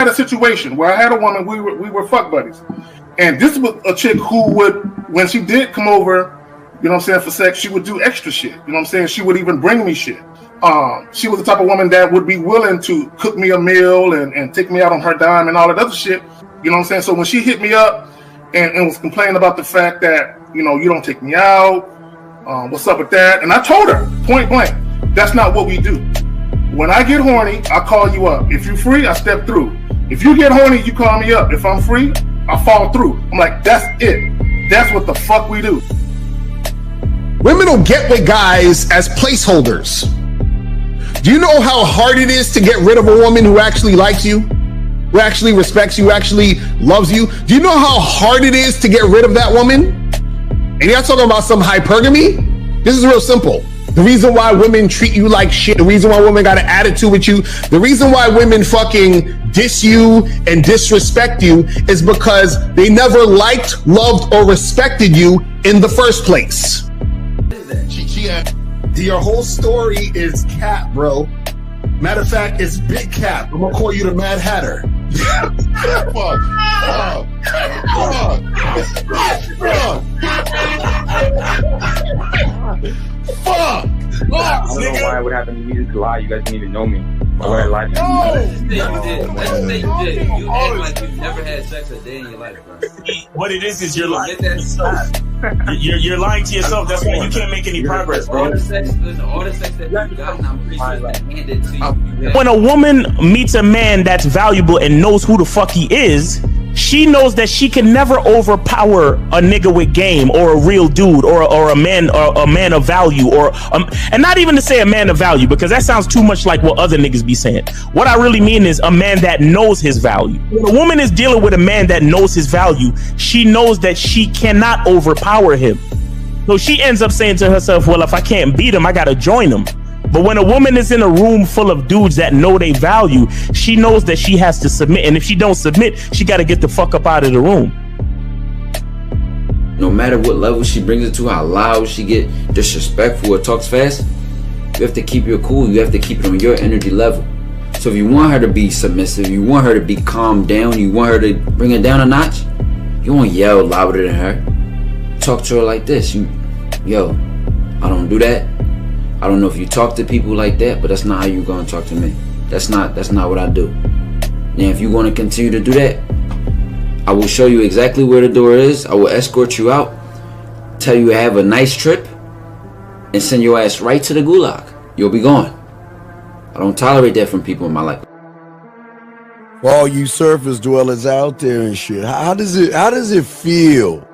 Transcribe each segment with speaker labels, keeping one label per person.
Speaker 1: had a situation where I had a woman, we were fuck buddies. And this was a chick who would, when she did come over, you know what I'm saying, for sex, she would do extra shit. You know what I'm saying? She would even bring me shit. She was the type of woman that would be willing to cook me a meal and take me out on her dime and all that other shit. You know what I'm saying? So when she hit me up and was complaining about the fact that, you know, you don't take me out, what's up with that? And I told her, point blank, that's not what we do. When I get horny, I call you up. If you're free, I step through. If you get horny, you call me up. If I'm free, I fall through. I'm like, that's it. That's what the fuck we do.
Speaker 2: Women will get with guys as placeholders. Do you know how hard it is to get rid of a woman who actually likes you, who actually respects you, who actually loves you? Do you know how hard it is to get rid of that woman? And you're not talking about some hypergamy? This is real simple. The reason why women treat you like shit, the reason why women got an attitude with you, the reason why women fucking diss you and disrespect you is because they never liked, loved, or respected you in the first place. Your whole story is cap, bro. Matter of fact, it's big cap. I'm gonna call you the Mad Hatter. Fuck.
Speaker 3: I don't know why it would happen to me to lie. You guys didn't even know me. Why would I lie to you?
Speaker 4: Let's say you did. You act like you've never had sex a day in your life, bro.
Speaker 5: What it is you're lying to yourself. You're lying to yourself. That's why you can't make any progress, bro.
Speaker 4: All the sex that you've gotten, I'm pretty sure it's been handed to you.
Speaker 5: When a woman meets a man that's valuable and knows who the fuck he is, she knows that she can never overpower a nigga with game or a real dude or a man of value and not even to say a man of value, because that sounds too much like what other niggas be saying. What I really mean is a man that knows his value. When a woman is dealing with a man that knows his value, she knows that she cannot overpower him. So she ends up saying to herself, well, if I can't beat him, I gotta join him. But when a woman is in a room full of dudes that know they value, she knows that she has to submit. And if she don't submit, she got to get the fuck up out of the room.
Speaker 4: No matter what level she brings it to, how loud she get, disrespectful or talks fast, you have to keep your cool. You have to keep it on your energy level. So if you want her to be submissive, you want her to be calmed down, you want her to bring it down a notch, you won't yell louder than her. Talk to her like this. Yo, I don't do that. I don't know if you talk to people like that, but that's not how you gonna talk to me. That's not what I do. Now, if you want to continue to do that, I will show you exactly where the door is. I will escort you out, tell you have a nice trip, and send your ass right to the gulag. You'll be gone. I don't tolerate that from people in my life.
Speaker 6: For all you surface dwellers out there and shit, how does it feel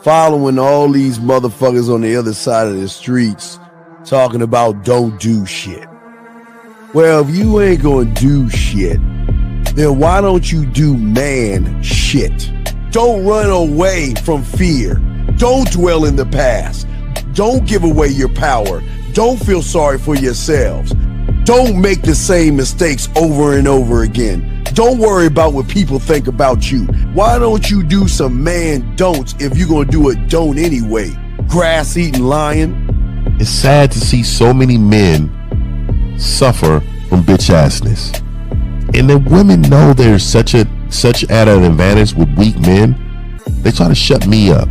Speaker 6: following all these motherfuckers on the other side of the streets talking about don't do shit? Well, if you ain't gonna do shit, then why don't you do man shit? Don't run away from fear. Don't dwell in the past. Don't give away your power. Don't feel sorry for yourselves. Don't make the same mistakes over and over again. Don't worry about what people think about you. Why don't you do some man don'ts if you're gonna do a don't anyway? Grass-eating lion.
Speaker 7: It's sad to see so many men suffer from bitch assness, and the women know there's such at an advantage with weak men. They try to shut me up.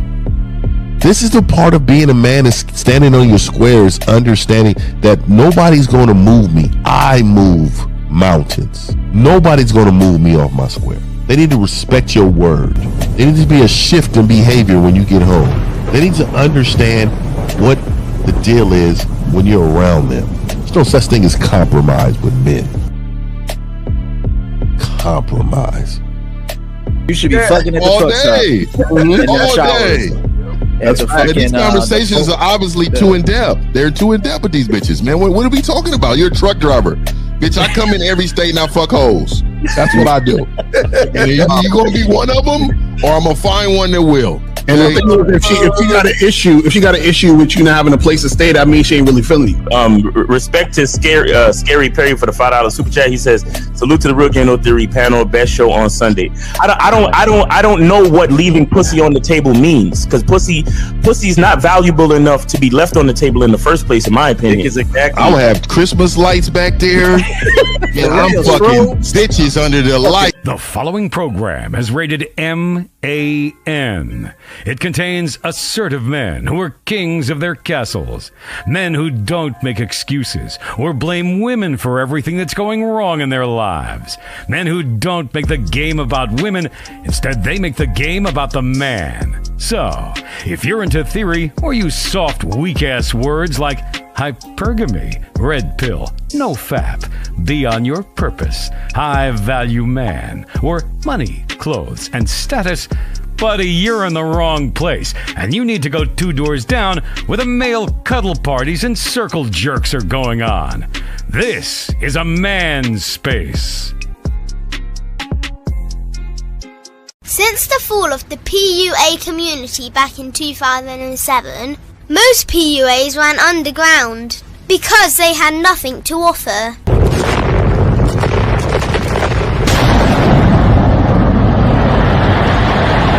Speaker 7: This is the part of being a man, is standing on your squares, understanding that nobody's going to move me. I move mountains. Nobody's going to move me off my square. They need to respect your word. There needs to be a shift in behavior when you get home. They need to understand what the deal is when you're around them. There's no such thing as compromise with men. Compromise.
Speaker 8: You should be fucking at the
Speaker 7: all
Speaker 8: truck
Speaker 7: day.
Speaker 8: stop.
Speaker 7: All day.
Speaker 8: That's fucking,
Speaker 7: these conversations are obviously too in depth. They're too in depth with these bitches, man. What are we talking about? You're a truck driver. Bitch, I come in every state and I fuck hoes. That's what I do. And you gonna be one of them, or I'm gonna find one that will.
Speaker 2: And the thing is, if she got an issue with you not having a place to stay, that means she ain't really feeling you.
Speaker 5: Respect to Scary Perry for the $5 super chat. He says, "Salute to the Real Game No Theory panel, best show on Sunday." I don't know what leaving pussy on the table means, because pussy's not valuable enough to be left on the table in the first place, in my opinion.
Speaker 9: Exactly.
Speaker 7: I'll have Christmas lights back there, and I'm fucking bitches under the light.
Speaker 10: The following program is rated MAN. It contains assertive men who are kings of their castles, men who don't make excuses or blame women for everything that's going wrong in their lives, men who don't make the game about women, instead they make the game about the man. So, if you're into theory or use soft, weak-ass words like hypergamy, red pill, no fap, be on your purpose, high-value man, or money, clothes, and status, buddy, you're in the wrong place, and you need to go 2 doors down where the male cuddle parties and circle jerks are going on. This is a man's space.
Speaker 11: Since the fall of the PUA community back in 2007, most PUAs ran underground because they had nothing to offer.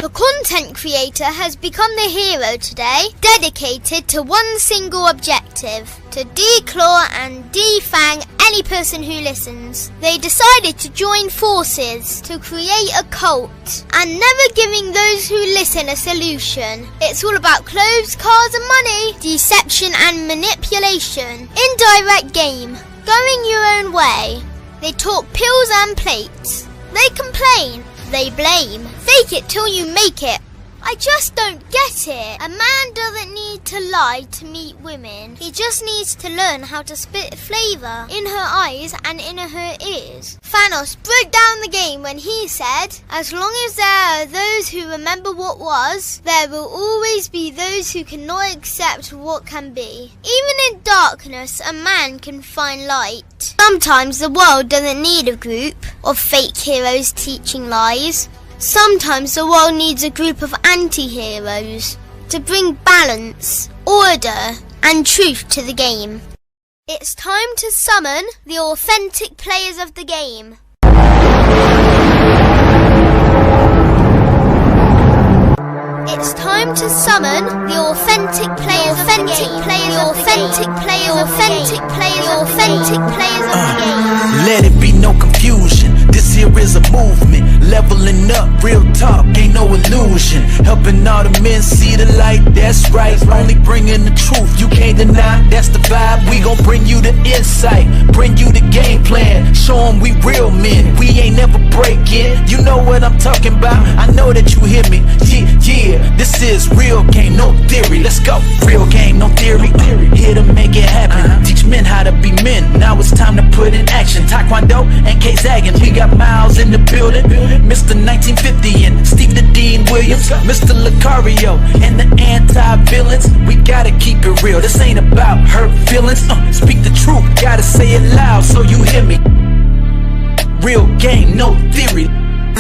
Speaker 11: The content creator has become the hero today, dedicated to one single objective: to declaw and defang any person who listens. They decided to join forces to create a cult, and never giving those who listen a solution. It's all about clothes, cars and money, deception and manipulation, indirect game, going your own way. They talk pills and plates. They complain. They blame. Fake it till you make it. I just don't get it. A man doesn't need to lie to meet women. He just needs to learn how to spit flavour in her eyes and in her ears. Thanos broke down the game when he said, "As long as there are those who remember what was, there will always be those who cannot accept what can be. Even in darkness, a man can find light." Sometimes the world doesn't need a group of fake heroes teaching lies. Sometimes the world needs a group of anti-heroes to bring balance, order, and truth to the game. It's time to summon the authentic players of the game. It's time to summon the authentic players of the game. The authentic players of the game.
Speaker 12: Let it be no confusion. This here is a movement. Leveling up, real talk, ain't no illusion. Helping all the men see the light, that's right. Only bringing the truth, you can't deny, that's the vibe. We gon' bring you the insight, bring you the game plan. Show them we real men, we ain't never breaking. You know what I'm talking about, I know that you hear me. Yeah, this is Real Game No Theory. Let's go, Real Game No Theory. Here to make it happen, teach men how to be men. Now it's time to put in action. Taekwondo and K-Zagging, we got Miles in the building. Mr. 1950 and Steve the Dean Williams, Mr. Lucario and the anti-villains. We gotta keep it real, this ain't about hurt feelings. Speak the truth, gotta say it loud so you hear me. Real Game No Theory.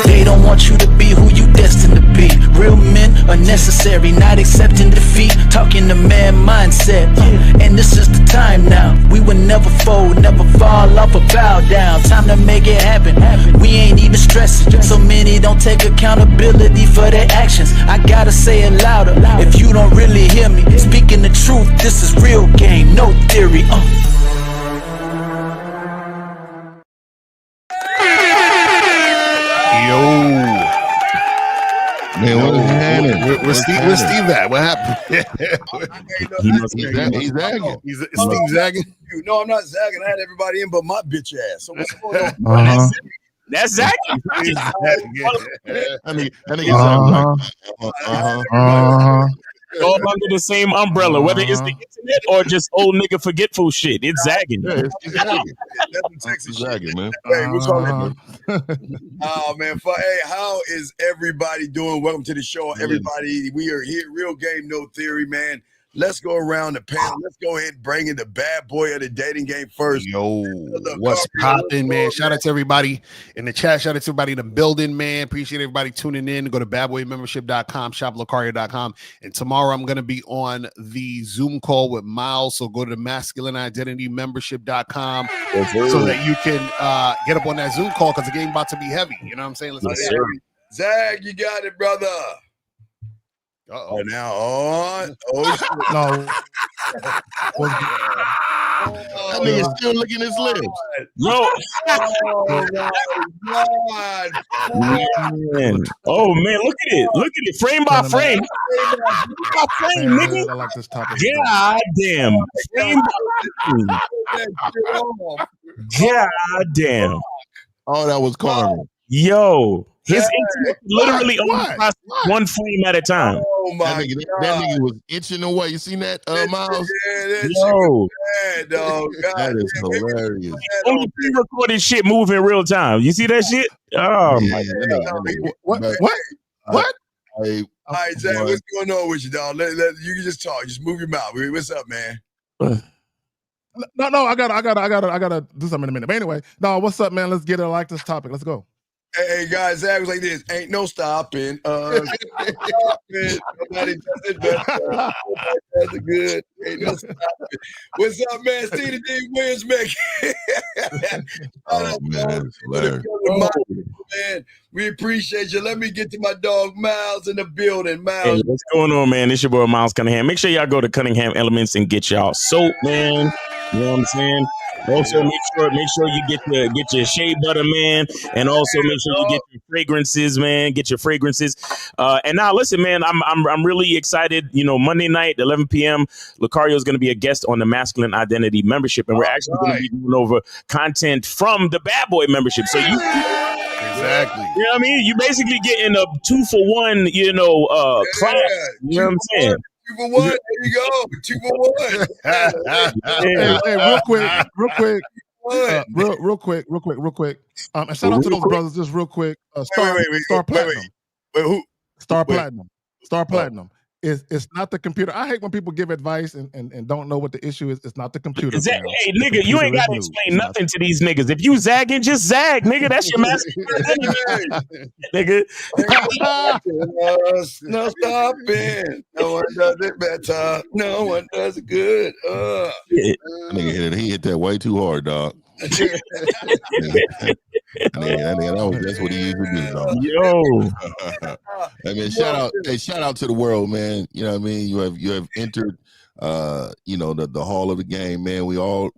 Speaker 12: They don't want you to be who you destined to be. Real men are necessary, not accepting defeat. Talking the man mindset, and this is the time now. We will never fold, never fall off or bow down. Time to make it happen. We ain't even stressing. So many don't take accountability for their actions. I gotta say it louder if you don't really hear me. Speaking the truth, this is Real Game No Theory.
Speaker 7: Man,
Speaker 9: where's Steve at? What happened?
Speaker 7: He's zagging.
Speaker 9: He's Steve zagging.
Speaker 6: No, I'm not zagging. I had everybody in but my bitch ass. So what's going on?
Speaker 5: That's zagging. All under the same umbrella, whether it's the internet or just old nigga forgetful shit. It's zagging.
Speaker 7: Yeah, it's zagging.
Speaker 6: That's
Speaker 7: zagging, man.
Speaker 6: Hey, what's going Oh man, hey, how is everybody doing? Welcome to the show, everybody. We are here, Real Game No Theory, man. let's go around the panel. Let's go ahead and bring in the bad boy of the dating game first.
Speaker 9: Yo, what's poppin', man? Shout out to everybody in the chat. Shout out to everybody in the building, man. Appreciate everybody tuning in. Go to badboymembership.com, shoplucario.com. And tomorrow I'm going to be on the Zoom call with Miles. So go to masculineidentitymembership.com so that you can get up on that Zoom call because the game about to be heavy. You know what I'm saying? Let's
Speaker 6: get it. Zag, you got it, brother. Now on.
Speaker 9: No. That nigga still licking his lips.
Speaker 5: No.
Speaker 6: Oh my God.
Speaker 5: Man. Oh man, look at it. Look at it. Frame by frame. Frame, nigga.
Speaker 9: I like this topic.
Speaker 5: God damn. Frame by frame. God damn.
Speaker 7: Oh, that was Carmen.
Speaker 5: Yo. His literally only one frame at a time.
Speaker 6: Oh my
Speaker 7: that nigga was itching away. You seen that, Miles?
Speaker 5: Yo.
Speaker 7: That is hilarious.
Speaker 5: Only pre-recorded shit move in real time. You see that shit? Oh my God.
Speaker 9: What?
Speaker 6: All right, Zach, what's going on with you, dog? You can just talk. Just move your mouth. What's up, man?
Speaker 9: No, I gotta do something in a minute. But anyway, no, what's up, man? Let's get it. I like this topic. Let's go.
Speaker 6: Hey guys, Zach was like this. Ain't no stopping. Nobody does it better. That's good. Ain't no stopping. What's up, man? Steve D. Williams, man. Man, we appreciate you. Let me get to my dog Miles in the building. Miles,
Speaker 5: hey, what's going on, man? It's your boy Miles Cunningham. Make sure y'all go to Cunningham Elements and get y'all soap, man. You know what I'm saying? Also, make sure you get your shea butter, man, and also make sure you get your fragrances, man. Get your fragrances. And now, listen, man, I'm really excited. You know, Monday night, 11 p.m. Lucario is going to be a guest on the Masculine Identity Membership, and we're actually going to be going over content from the Bad Boy Membership. So you.
Speaker 9: Exactly.
Speaker 5: You know what I mean? You basically getting a 2-for-1, class. You know what I'm saying?
Speaker 6: 2 for 1. There you go. 2 for 1.
Speaker 9: Hey, real quick. And shout out to those brothers, just real quick. Star Platinum.
Speaker 6: Wait, who?
Speaker 9: Star Platinum. It's not the computer. I hate when people give advice and don't know what the issue is. It's not the computer.
Speaker 5: Hey, nigga, you ain't got to explain nothing to these niggas. If you zagging, just zag, nigga. That's your master. Nigga.
Speaker 6: No stopping. No one does it better. No one does it good.
Speaker 7: Nigga he hit that way too hard, dog. That's what he usually do, dog.
Speaker 5: Yo.
Speaker 7: I mean, shout out to the world, man. You know what I mean? You have entered the Hall of the Game, man. We all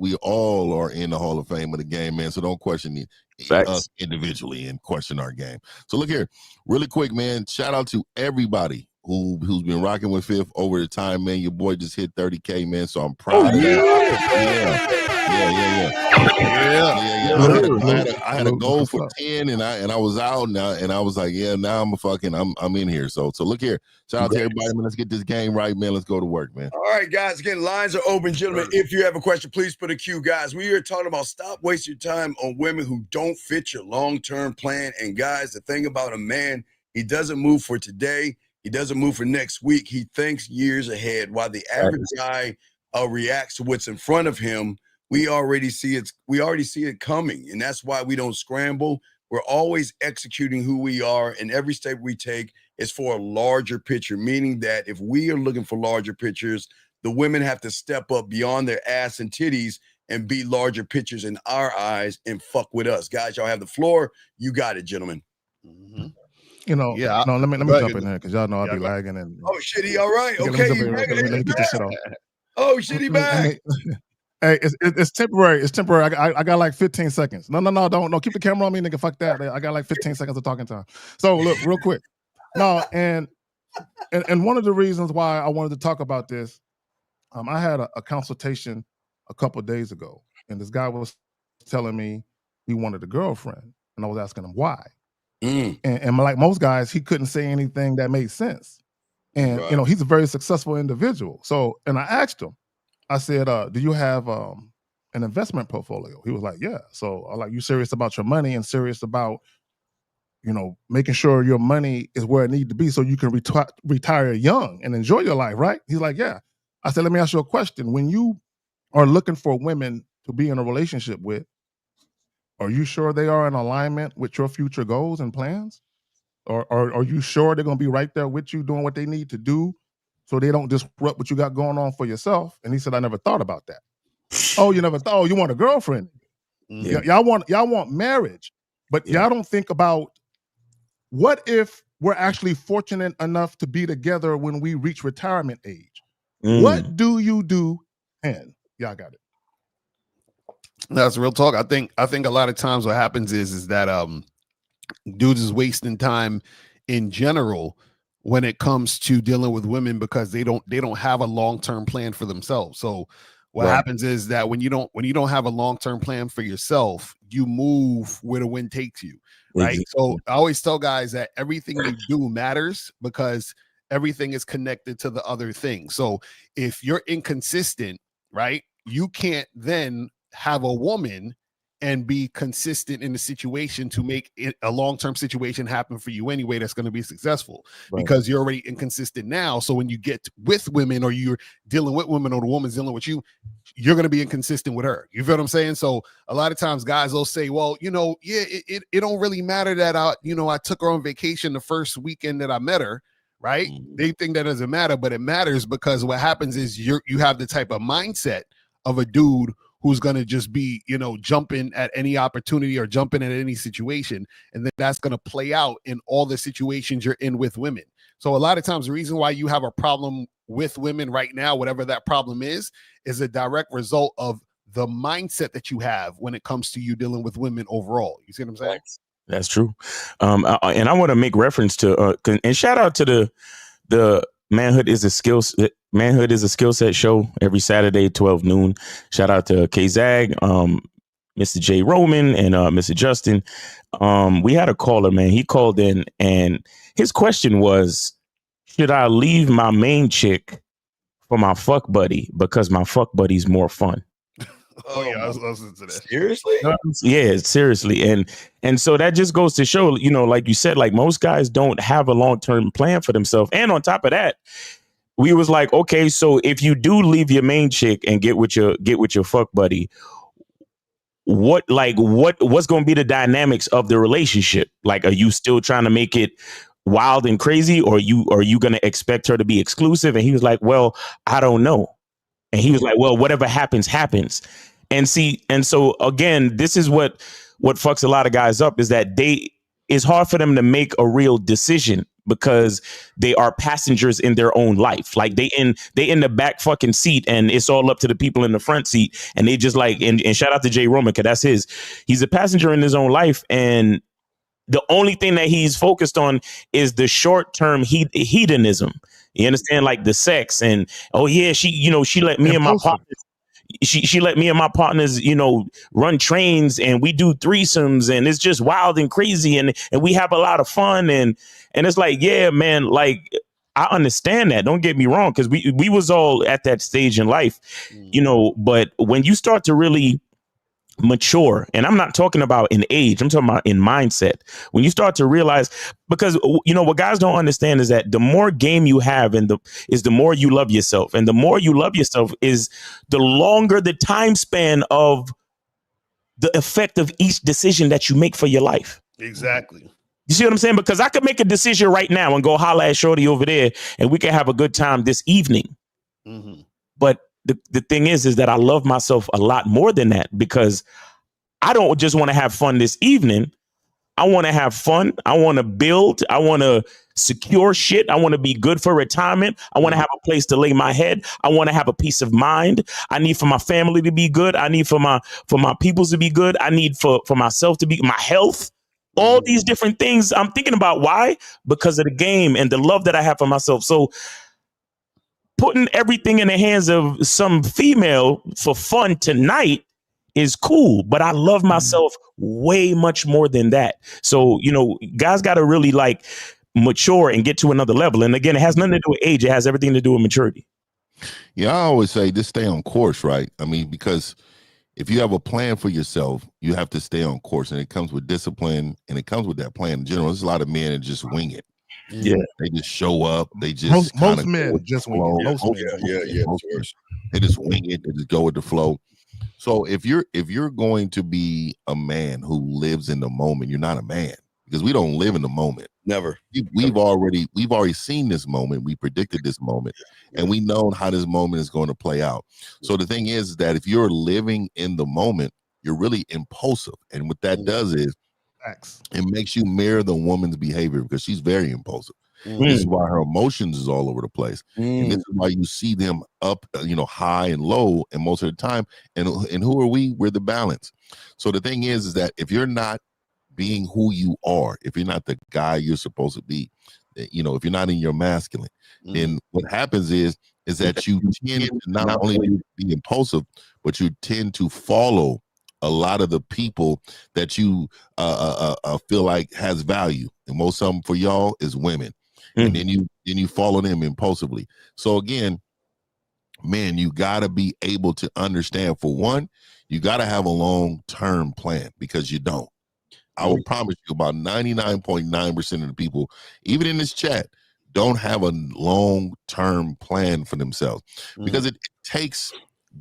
Speaker 7: are in the Hall of Fame of the game, man. So don't question us individually and question our game. So look here, really quick, man. Shout out to everybody who's been rocking with Fifth over the time, man. Your boy just hit 30K, man. So I'm proud of you. Yeah. I had a goal for 10, and I was out now, and I was like, now I'm in here. So look here. Shout out to everybody, man. Let's get this game right, man. Let's go to work, man.
Speaker 6: All right, guys. Again, lines are open, gentlemen. If you have a question, please put a Q, guys. We are talking about stop wasting your time on women who don't fit your long-term plan. And guys, the thing about a man, he doesn't move for today. He doesn't move for next week. He thinks years ahead. While the average guy reacts to what's in front of him, we already see it coming, and that's why we don't scramble. We're always executing who we are, and every step we take is for a larger picture, meaning that if we are looking for larger pictures, the women have to step up beyond their ass and titties and be larger pictures in our eyes and fuck with us. Guys, y'all have the floor. You got it, gentlemen.
Speaker 9: Mm-hmm. Let me jump in there because y'all know I'll be lagging.
Speaker 6: Oh, shit, he all right? Okay,
Speaker 9: let me get this shit off.
Speaker 6: Oh, shit, he back.
Speaker 9: Hey, it's temporary. It's temporary. I got like 15 seconds. No, don't keep the camera on me, nigga. Fuck that. I got like 15 seconds of talking time. So look, real quick. No, and one of the reasons why I wanted to talk about this, I had a consultation a couple of days ago, and this guy was telling me he wanted a girlfriend, and I was asking him why. And like most guys, he couldn't say anything that made sense. And he's a very successful individual. So, and I asked him. I said, do you have an investment portfolio? He was like, yeah. So I'm like, you serious about your money and serious about, making sure your money is where it needs to be so you can retire young and enjoy your life, right? He's like, yeah. I said, let me ask you a question. When you are looking for women to be in a relationship with, are you sure they are in alignment with your future goals and plans? Or are you sure they're going to be right there with you doing what they need to do so they don't disrupt what you got going on for yourself? And he said, I never thought about that. Oh, you never thought, oh, you want a girlfriend?
Speaker 6: Yeah.
Speaker 9: Y'all want marriage, but y'all don't think about what if we're actually fortunate enough to be together when we reach retirement age? What do you do then? Y'all got it.
Speaker 2: That's real talk. I think a lot of times what happens is that dudes is wasting time in general when it comes to dealing with women because they don't have a long-term plan for themselves. So what happens is that when you don't have a long-term plan for yourself, you move where the wind takes you, right?
Speaker 5: Exactly.
Speaker 2: So I always tell guys that everything you do matters because everything is connected to the other thing. So if you're inconsistent, right, you can't then have a woman and be consistent in the situation to make it a long-term situation happen for you anyway that's going to be successful because you're already inconsistent now. So when you get with women or you're dealing with women or the woman's dealing with you, you're going to be inconsistent with her. You feel what I'm saying? So a lot of times guys will say, well, it don't really matter that I took her on vacation the first weekend that I met her, right? They think that doesn't matter, but it matters because what happens is you have the type of mindset of a dude who's going to just be, jumping at any opportunity or jumping at any situation. And then that's going to play out in all the situations you're in with women. So a lot of times the reason why you have a problem with women right now, whatever that problem is a direct result of the mindset that you have when it comes to you dealing with women overall. You see what I'm saying?
Speaker 5: That's true. And I want to make reference to, and shout out to the Manhood is a skill set show every Saturday, 12 noon. Shout out to K-Zag, Mr. J. Roman, and Mr. Justin. We had a caller, man. He called in, and his question was, should I leave my main chick for my fuck buddy because my fuck buddy's more fun?
Speaker 2: Oh yeah, I was listening to that.
Speaker 8: Seriously?
Speaker 5: Yeah, seriously. And so that just goes to show, like you said, like most guys don't have a long-term plan for themselves. And on top of that, we was like, okay, so if you do leave your main chick and get with your fuck buddy, what's going to be the dynamics of the relationship? Like, are you still trying to make it wild and crazy, or are you going to expect her to be exclusive? And he was like, well, I don't know. And he was like, well, whatever happens, happens. And so again, this is what fucks a lot of guys up, is that it's hard for them to make a real decision because they are passengers in their own life. Like they in the back fucking seat, and it's all up to the people in the front seat. And they just like, and shout out to Jay Roman, because he's a passenger in his own life. And the only thing that he's focused on is the short-term hedonism. You understand, like the sex, and oh yeah, she let me and my partners. She let me and my partners, run trains, and we do threesomes, and it's just wild and crazy, and we have a lot of fun, and it's like, yeah, man, like I understand that. Don't get me wrong, because we was all at that stage in life, But when you start to really mature, and I'm not talking about in age, I'm talking about in mindset. When you start to realize, because what guys don't understand is that the more game you have is the more you love yourself, and the more you love yourself is the longer the time span of the effect of each decision that you make for your life.
Speaker 2: Exactly.
Speaker 5: You see what I'm saying? Because I could make a decision right now and go holla at shorty over there, and we can have a good time this evening.
Speaker 2: Mm-hmm.
Speaker 5: But the thing is that I love myself a lot more than that, because I don't just want to have fun this evening. I want to have fun. I want to build. I want to secure shit. I want to be good for retirement. I want to have a place to lay my head. I want to have a peace of mind. I need for my family to be good. I need for my peoples to be good. I need for myself to be, my health. All these different things I'm thinking about. Why? Because of the game and the love that I have for myself. So putting everything in the hands of some female for fun tonight is cool, but I love myself way much more than that. So, guys got to really like mature and get to another level. And again, it has nothing to do with age. It has everything to do with maturity.
Speaker 7: Yeah, I always say just stay on course, right? I mean, because if you have a plan for yourself, you have to stay on course, and it comes with discipline, and it comes with that plan in general. There's a lot of men that just wing it.
Speaker 5: Yeah.
Speaker 7: They just show up. They just
Speaker 9: most men just wing it. Most men.
Speaker 7: They just wing it. They just go with the flow. So if you're going to be a man who lives in the moment, you're not a man, because we don't live in the moment.
Speaker 6: Never.
Speaker 7: We've already seen this moment. We predicted this moment, and we know how this moment is going to play out. So the thing is that if you're living in the moment, you're really impulsive, and what that does is it makes you mirror the woman's behavior, because she's very impulsive. This is why her emotions is all over the place, and this is why you see them up, high and low, and most of the time. And who are we? We're the balance. So the thing is that if you're not being who you are, if you're not the guy you're supposed to be, if you're not in your masculine, then what happens is that you tend to not only be impulsive, but you tend to follow a lot of the people that you feel like has value, and most of them for y'all is women. And then you follow them impulsively. So again, man, you got to be able to understand, for one, you got to have a long-term plan, because you don't. I will promise you about 99.9% of the people, even in this chat, don't have a long-term plan for themselves, because it takes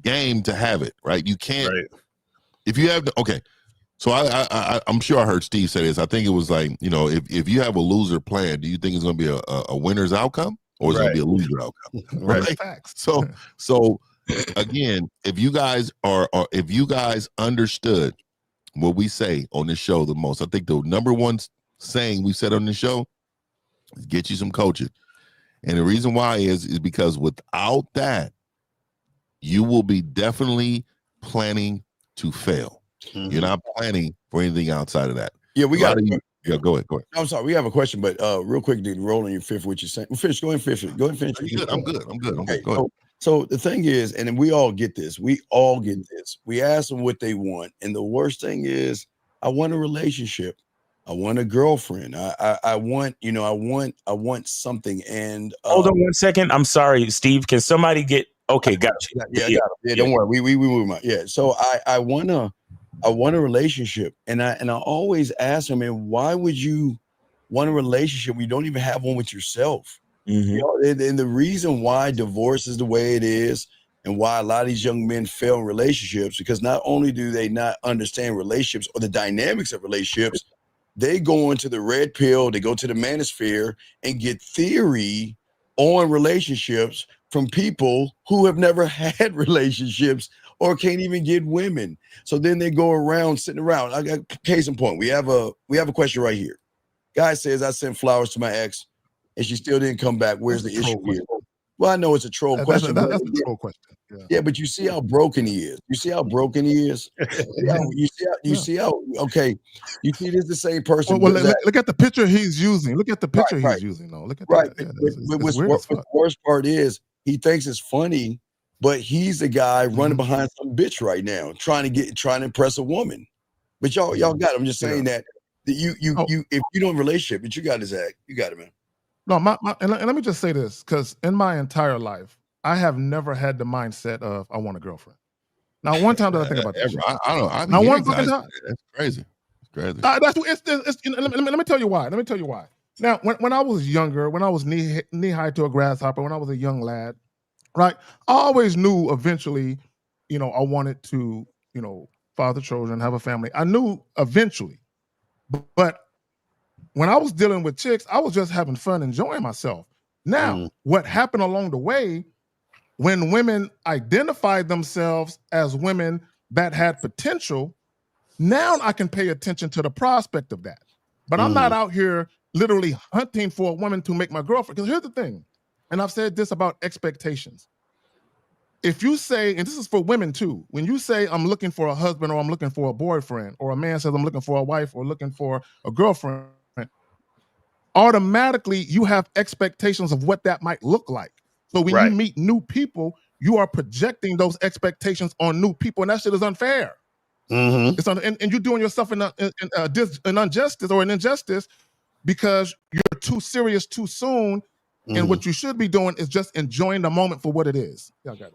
Speaker 7: game to have it, right? You can't, if you have, so I'm sure I heard Steve say this. I think it was like, if you have a loser plan, do you think it's going to be a winner's outcome, or is it going to be a loser outcome? Right. So again, if you guys understood what we say on this show the most, I think the number one saying we said on the show is get you some coaching. And the reason why is because without that, you will be definitely planning to fail. You're not planning for anything outside of that.
Speaker 6: Yeah, we got to.
Speaker 7: Yeah, go ahead.
Speaker 6: I'm sorry, we have a question, but real quick, dude, roll on your fifth, what you're saying. Finish. Go ahead and finish.
Speaker 7: I'm good.
Speaker 6: Okay,
Speaker 7: go ahead.
Speaker 6: So the thing is, and we all get this. We ask them what they want, and the worst thing is, I want a relationship. I want a girlfriend. I want something. And
Speaker 5: hold on 1 second. I'm sorry, Steve. Can somebody get? Okay, got you.
Speaker 6: Yeah, don't worry. We move on. Yeah. So I want a relationship, and I always ask them, man, why would you want a relationship when you don't even have one with yourself? And the reason why divorce is the way it is, and why a lot of these young men fail in relationships, because not only do they not understand relationships or the dynamics of relationships, they go into the red pill, they go to the manosphere and get theory on relationships from people who have never had relationships or can't even get women. So then they go around sitting around. I got case in point. We have a question right here. Guy says, I sent flowers to my ex and she still didn't come back. Where's the issue here? Well, I know it's a troll question.
Speaker 9: That's a troll question.
Speaker 6: Yeah, but you see how broken he is. You see how broken he is. You see how okay. You see, this is the same person.
Speaker 9: Well, look at the picture he's using. Look at the picture he's using. Though. Look at that. Yeah,
Speaker 6: the worst part is he thinks it's funny, but he's the guy running behind some bitch right now, trying to impress a woman. But y'all got him. I'm just saying that you if you don't have a relationship, but you got his act, you got it, man.
Speaker 9: No, and let me just say this, because in my entire life, I have never had the mindset of I want a girlfriend. Now, one time that I think about this,
Speaker 7: I don't.
Speaker 9: Now, one fucking time.
Speaker 7: That's crazy. It's crazy.
Speaker 9: Let me tell you why. Now, when I was younger, when I was knee high to a grasshopper, when I was a young lad, right, I always knew eventually, I wanted to, father children, have a family. I knew eventually, but when I was dealing with chicks, I was just having fun, enjoying myself. Now, what happened along the way, when women identified themselves as women that had potential, now I can pay attention to the prospect of that. But I'm not out here literally hunting for a woman to make my girlfriend. Because here's the thing, and I've said this about expectations. If you say, and this is for women too, when you say I'm looking for a husband or I'm looking for a boyfriend, or a man says I'm looking for a wife or looking for a girlfriend, automatically you have expectations of what that might look like. So when you meet new people, you are projecting those expectations on new people, and that shit is unfair. It's and you're doing yourself an injustice or an injustice because you're too serious too soon. And what you should be doing is just enjoying the moment for what it is.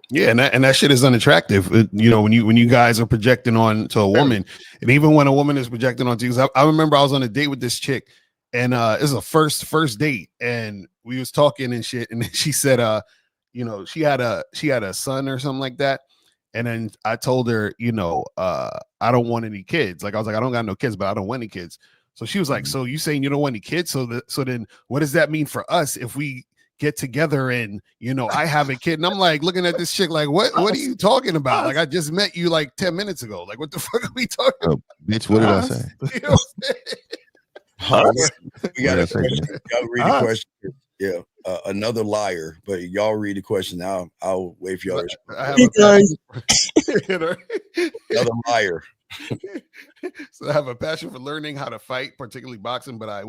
Speaker 13: Yeah, and that shit is unattractive. When you guys are projecting on to a woman, and even when a woman is projecting onto you. I remember I was on a date with this chick, and it was a first date, and we was talking and shit, and then she said, she had a son or something like that. And then I told her, I don't want any kids. Like I was like, I don't got no kids, but I don't want any kids. So she was like, so you saying you don't want any kids? So then what does that mean for us if we get together and I have a kid? And I'm like looking at this chick like, what are you talking about? Like I just met you like 10 minutes ago. Like what the fuck are we talking about?
Speaker 7: Bitch, what did I say?
Speaker 13: You know what I'm saying?
Speaker 14: We got a question. Y'all read the question. Yeah, another liar. But y'all read the question. I'll wait for y'all. Another liar.
Speaker 13: So I have a passion for learning how to fight, particularly boxing, but I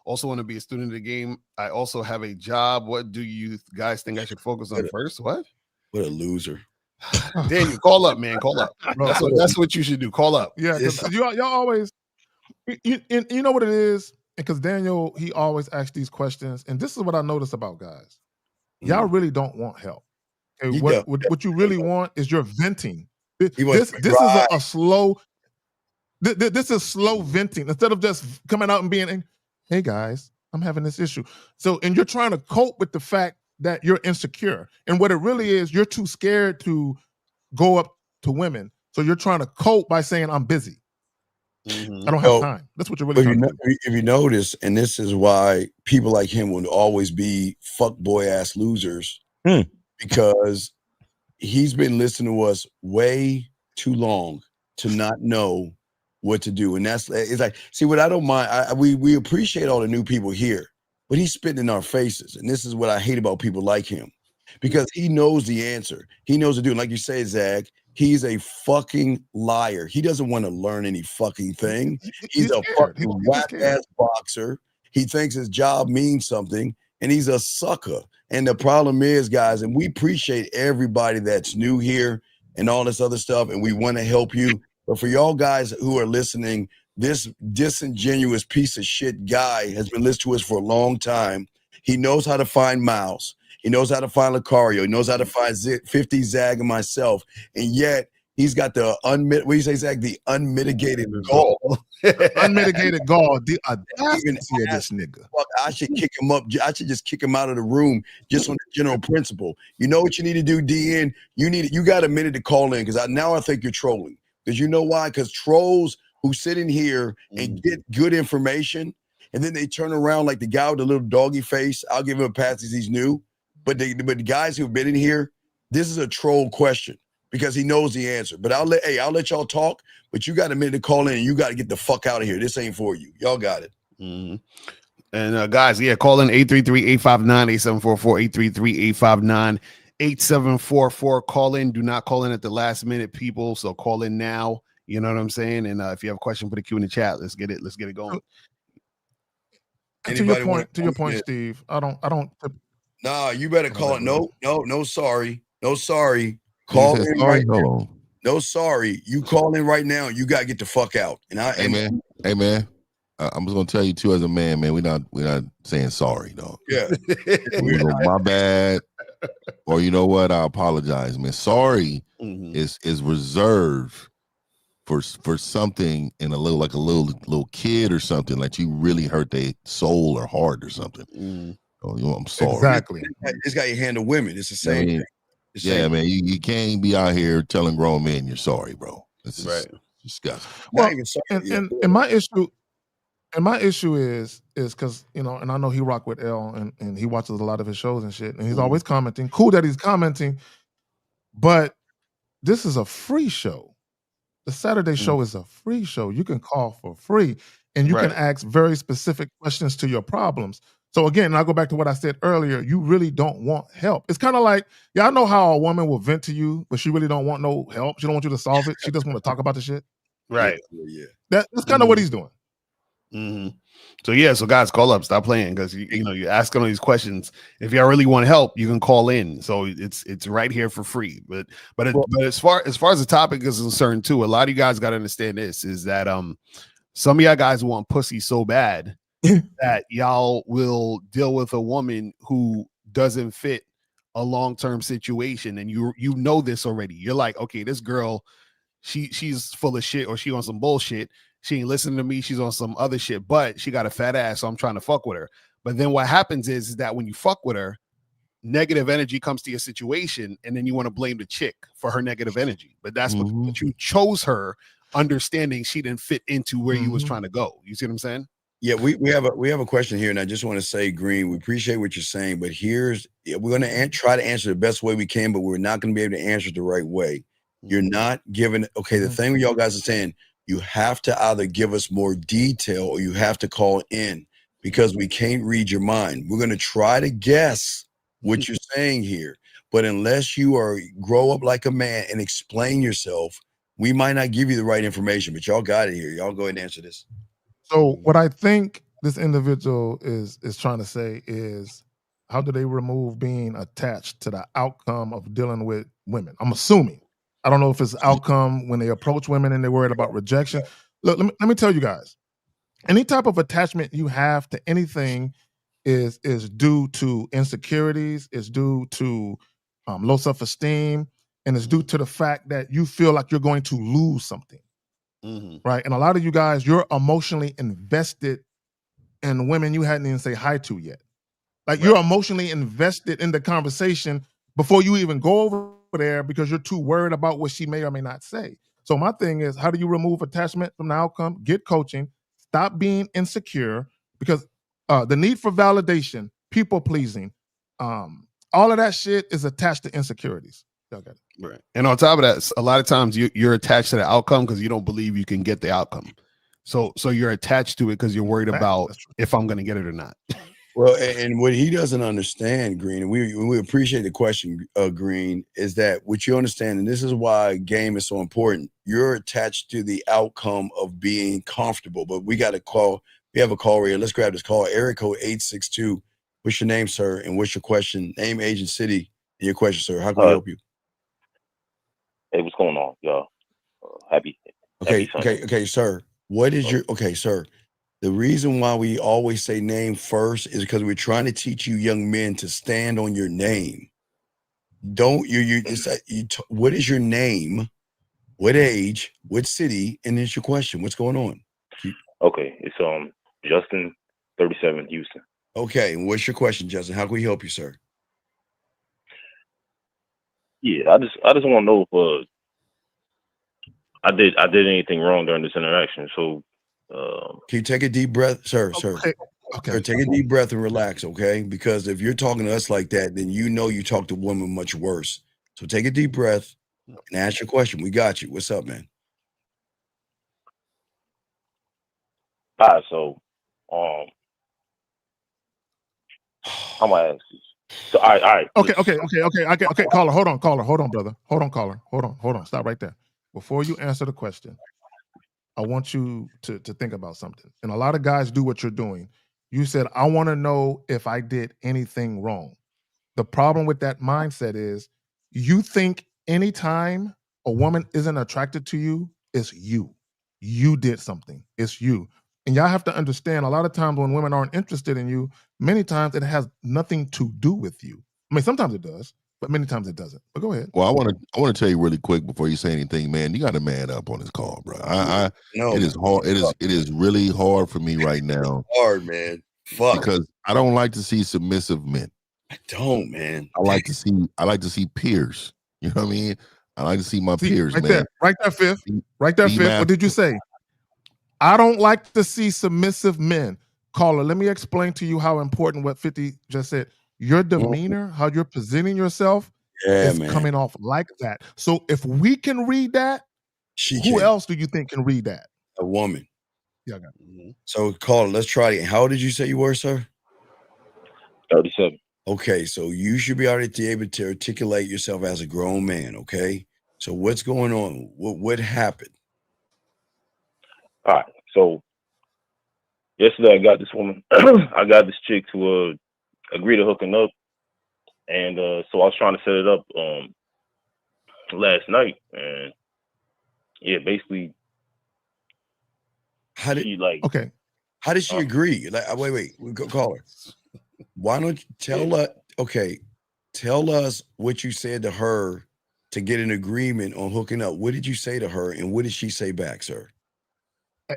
Speaker 13: also want to be a student of the game. I also have a job. What do you guys think I should focus on first? What
Speaker 14: a loser.
Speaker 13: Daniel, call up, man. Call up. That's what you should do. Call up.
Speaker 9: Yeah, y'all always, you know what it is? Because Daniel, he always asks these questions. And this is what I notice about guys. Y'all really don't want help. Okay, what you really want is your venting. This is a slow... This is slow venting instead of just coming out and being, hey guys, I'm having this issue. So, and you're trying to cope with the fact that you're insecure. And what it really is, you're too scared to go up to women. So you're trying to cope by saying, I'm busy. I don't have time. That's what you're really trying to do.
Speaker 14: If you notice, and this is why people like him will always be fuckboy ass losers, because he's been listening to us way too long to not know what to do. And it's like, see, what I don't mind, we appreciate all the new people here, but he's spitting in our faces. And this is what I hate about people like him, because he knows the answer. He knows to do. Like you say, Zach, he's a fucking liar. He doesn't want to learn any fucking thing. He's a fucking whack-ass boxer. He thinks his job means something, and he's a sucker. And the problem is, guys, and we appreciate everybody that's new here and all this other stuff, and we want to help you. But for y'all guys who are listening, this disingenuous piece of shit guy has been listening to us for a long time. He knows how to find Miles. He knows how to find Lucario. He knows how to find 50 Zag and myself. And yet he's got the what do you say, Zag? The unmitigated gall.
Speaker 9: Unmitigated gall. The audacity of this nigga.
Speaker 14: Fuck, I should kick him up. I should just kick him out of the room just on the general principle. You know what you need to do, DN? You got a minute to call in, because now I think you're trolling. Because you know why? Because trolls who sit in here and get good information, and then they turn around like the guy with the little doggy face. I'll give him a pass because he's new. But the guys who've been in here, this is a troll question because he knows the answer. But I'll let y'all talk, but you got a minute to call in and you got to get the fuck out of here. This ain't for you. Y'all got it.
Speaker 13: And guys, call in 833-859-8744, 833-859-8744. Call in. Do not call in at the last minute, people. So call in now. You know what I'm saying? And if you have a question, put a Q in the chat. Let's get it going.
Speaker 9: To your point, Steve, I don't.
Speaker 14: Nah, you better call it. No, sorry. No, sorry. Call in
Speaker 7: sorry?
Speaker 14: right now. No, sorry. You call in right now. You got to get the fuck out.
Speaker 7: Hey, man. I'm just gonna tell you too, as a man, we're not saying sorry, dog.
Speaker 14: Yeah.
Speaker 7: My bad. Or you know what? I apologize, man. Sorry is reserved for something in a little kid or something, like you really hurt their soul or heart or something. I'm sorry.
Speaker 9: Exactly.
Speaker 14: It's got your handle women. It's the same thing.
Speaker 7: Yeah, man. You can't be out here telling grown men you're sorry, bro. It's right. Disgusting.
Speaker 9: Well, and my issue is because, and I know he rock with L and he watches a lot of his shows and shit, and he's always commenting. Cool that he's commenting, but this is a free show. The Saturday show is a free show. You can call for free, and you can ask very specific questions to your problems. So again, I'll go back to what I said earlier. You really don't want help. It's kind of like, I know how a woman will vent to you, but she really don't want no help. She don't want you to solve it. She just want to talk about the shit.
Speaker 13: Right.
Speaker 14: Yeah.
Speaker 9: That's kind of what he's doing.
Speaker 13: So guys, call up. Stop playing, because you're asking all these questions. If y'all really want help, you can call in. So it's right here for free. But as far as the topic is concerned too, a lot of you guys got to understand this is that some of y'all guys want pussy so bad that y'all will deal with a woman who doesn't fit a long-term situation, and you know this already. You're like, okay, this girl, she's full of shit, or she on some bullshit, She ain't listening to me. She's on some other shit, but she got a fat ass, so I'm trying to fuck with her. But then what happens is that when you fuck with her, negative energy comes to your situation, and then you want to blame the chick for her negative energy. But that's what you chose her, understanding she didn't fit into where you was trying to go. You see what I'm saying?
Speaker 14: Yeah, we have a question here, and I just want to say, Green, we appreciate what you're saying, but we're going to try to answer the best way we can, but we're not going to be able to answer it the right way. You're not giving. Okay, the thing y'all guys are saying, you have to either give us more detail or you have to call in because we can't read your mind. We're going to try to guess what you're saying here, but unless you grow up like a man and explain yourself, we might not give you the right information. But y'all got it here. Y'all go ahead and answer this.
Speaker 9: So what I think this individual is trying to say is, how do they remove being attached to the outcome of dealing with women? I'm assuming. I don't know if it's outcome when they approach women and they're worried about rejection. Look, let me tell you guys. Any type of attachment you have to anything is due to insecurities, is due to low self-esteem, and it's due to the fact that you feel like you're going to lose something. Right. And a lot of you guys, you're emotionally invested in women you hadn't even say hi to yet. Like you're emotionally invested in the conversation before you even go over there because you're too worried about what she may or may not say. So my thing is, how do you remove attachment from the outcome? Get coaching, stop being insecure, because the need for validation, people pleasing, all of that shit is attached to insecurities. Okay.
Speaker 13: Right. And on top of that, a lot of times you're attached to the outcome because you don't believe you can get the outcome. So you're attached to it because you're worried about if I'm going to get it or not.
Speaker 14: Well, and what he doesn't understand, Green, and we appreciate the question, Green, is that what you understand, and this is why game is so important. You're attached to the outcome of being comfortable. But we got a call. We have a call right here. Let's grab this call. Area code 862. What's your name, sir? And what's your question? Name, age, and city. And your question, sir. How can we help you?
Speaker 15: Hey, what's going on, y'all? Happy
Speaker 14: Okay, sir. What is your sir? The reason why we always say name first is because we're trying to teach you young men to stand on your name. Don't what is your name? What age? What city? And it's your question. What's going on?
Speaker 15: Okay, it's Justin, 37, Houston.
Speaker 14: Okay, and what's your question, Justin? How can we help you, sir?
Speaker 15: Yeah, I just want to know if I did anything wrong during this interaction. So
Speaker 14: can you take a deep breath, sir?
Speaker 9: Okay.
Speaker 14: Sir, take a deep breath and relax, okay? Because if you're talking to us like that, then you know you talk to women much worse. So take a deep breath and ask your question. We got you. What's up, man?
Speaker 15: All right, so I'm gonna ask you. So all right.
Speaker 9: Okay. Caller, hold on, brother. Hold on, caller. Hold on. Stop right there. Before you answer the question, I want you to think about something. And a lot of guys do what you're doing. You said, I want to know if I did anything wrong. The problem with that mindset is you think anytime a woman isn't attracted to you, it's you. You did something. It's you. And y'all have to understand, a lot of times when women aren't interested in you, many times it has nothing to do with you. I mean, sometimes it does, but many times it doesn't. But go ahead.
Speaker 7: Well, I want to tell you really quick before you say anything, man. You got to man up on this call, bro. It is hard. It is really hard for me right now.
Speaker 14: Hard, man. Fuck.
Speaker 7: Because I don't like to see submissive men.
Speaker 14: I don't, man.
Speaker 7: I like to see peers. You know what I mean? I like to see my peers,
Speaker 9: right
Speaker 7: man.
Speaker 9: There, right there, Fifth. Right there, Fifth. What did you say? I don't like to see submissive men. Caller, let me explain to you how important what 50 just said. Your demeanor, how you're presenting yourself is coming off like that. So if we can read that, who else do you think can read that?
Speaker 14: A woman.
Speaker 9: Yeah, I got it.
Speaker 14: So caller, let's try it. How old did you say you were, sir?
Speaker 15: 37.
Speaker 14: Okay, so you should be able to articulate yourself as a grown man, okay? So what's going on? What happened?
Speaker 15: All right, so yesterday I got this woman, I got this chick to agree to hooking up, and so I was trying to set it up last night, and yeah, basically,
Speaker 14: how did she agree? Like, wait, go call her. Why don't you tell us? Okay, tell us what you said to her to get an agreement on hooking up. What did you say to her, and what did she say back, sir?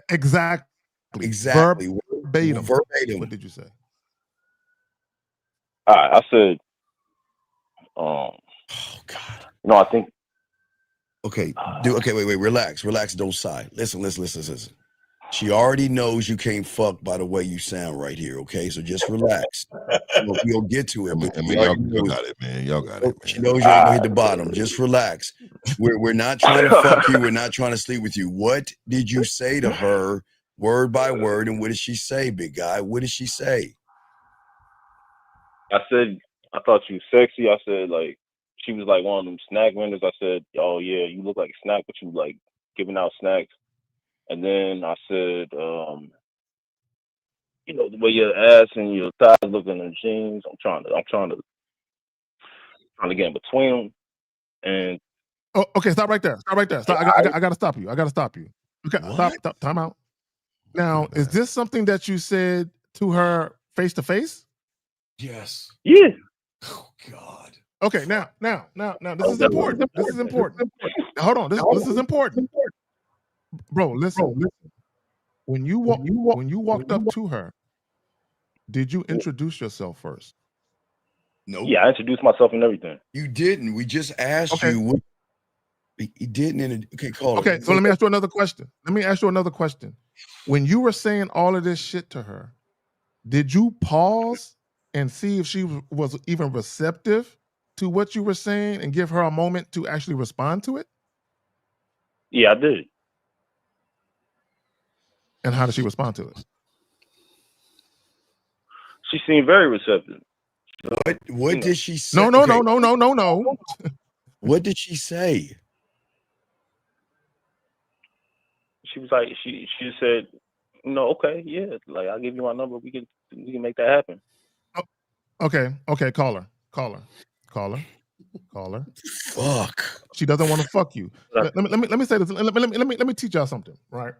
Speaker 9: Exactly.
Speaker 14: Exactly.
Speaker 9: Verbatim.
Speaker 14: Verbatim.
Speaker 9: What did you say?
Speaker 15: All right, I said,
Speaker 14: oh God.
Speaker 15: No, I think.
Speaker 14: Okay, wait, relax, don't sigh. Listen. She already knows you can't fuck by the way you sound right here, okay? So just relax. We'll get to it. But
Speaker 7: y'all got it, man. Y'all got it, man.
Speaker 14: She knows you ain't gonna hit the bottom. Just relax. We're not trying to fuck you. We're not trying to sleep with you. What did you say to her, word by word, and what did she say, big guy? What did she say?
Speaker 15: I said, I thought you was sexy. I said, like, she was like one of them snack vendors. I said, oh yeah, you look like a snack, but you like giving out snacks. And then I said, you know, the way your ass and your thighs look in the jeans. I'm trying to get in between them. And
Speaker 9: okay, stop right there. Stop. I gotta stop you. Okay, stop. Time out. Now, is this something that you said to her face to face?
Speaker 14: Yes.
Speaker 15: Yeah.
Speaker 14: Oh God.
Speaker 9: Okay, now, this is important. This is important. Now, hold on, this is important, bro. Listen. When you walked up to her, did you introduce yourself first?
Speaker 14: No.
Speaker 15: Yeah, I introduced myself and everything.
Speaker 14: You didn't. We just asked you. What, he didn't. Okay, call it.
Speaker 9: Okay, so let me ask you another question. When you were saying all of this shit to her, did you pause and see if she was even receptive to what you were saying and give her a moment to actually respond to it?
Speaker 15: Yeah, I did.
Speaker 9: And how did she respond to it?
Speaker 15: She seemed very receptive.
Speaker 14: What did she say?
Speaker 9: No.
Speaker 14: What did she say?
Speaker 15: She was like, she just said, no, okay, yeah, like I'll give you my number. We can make that happen.
Speaker 9: Okay, call her.
Speaker 14: Fuck.
Speaker 9: She doesn't want to fuck you. Let me say this. Let me teach y'all something, right?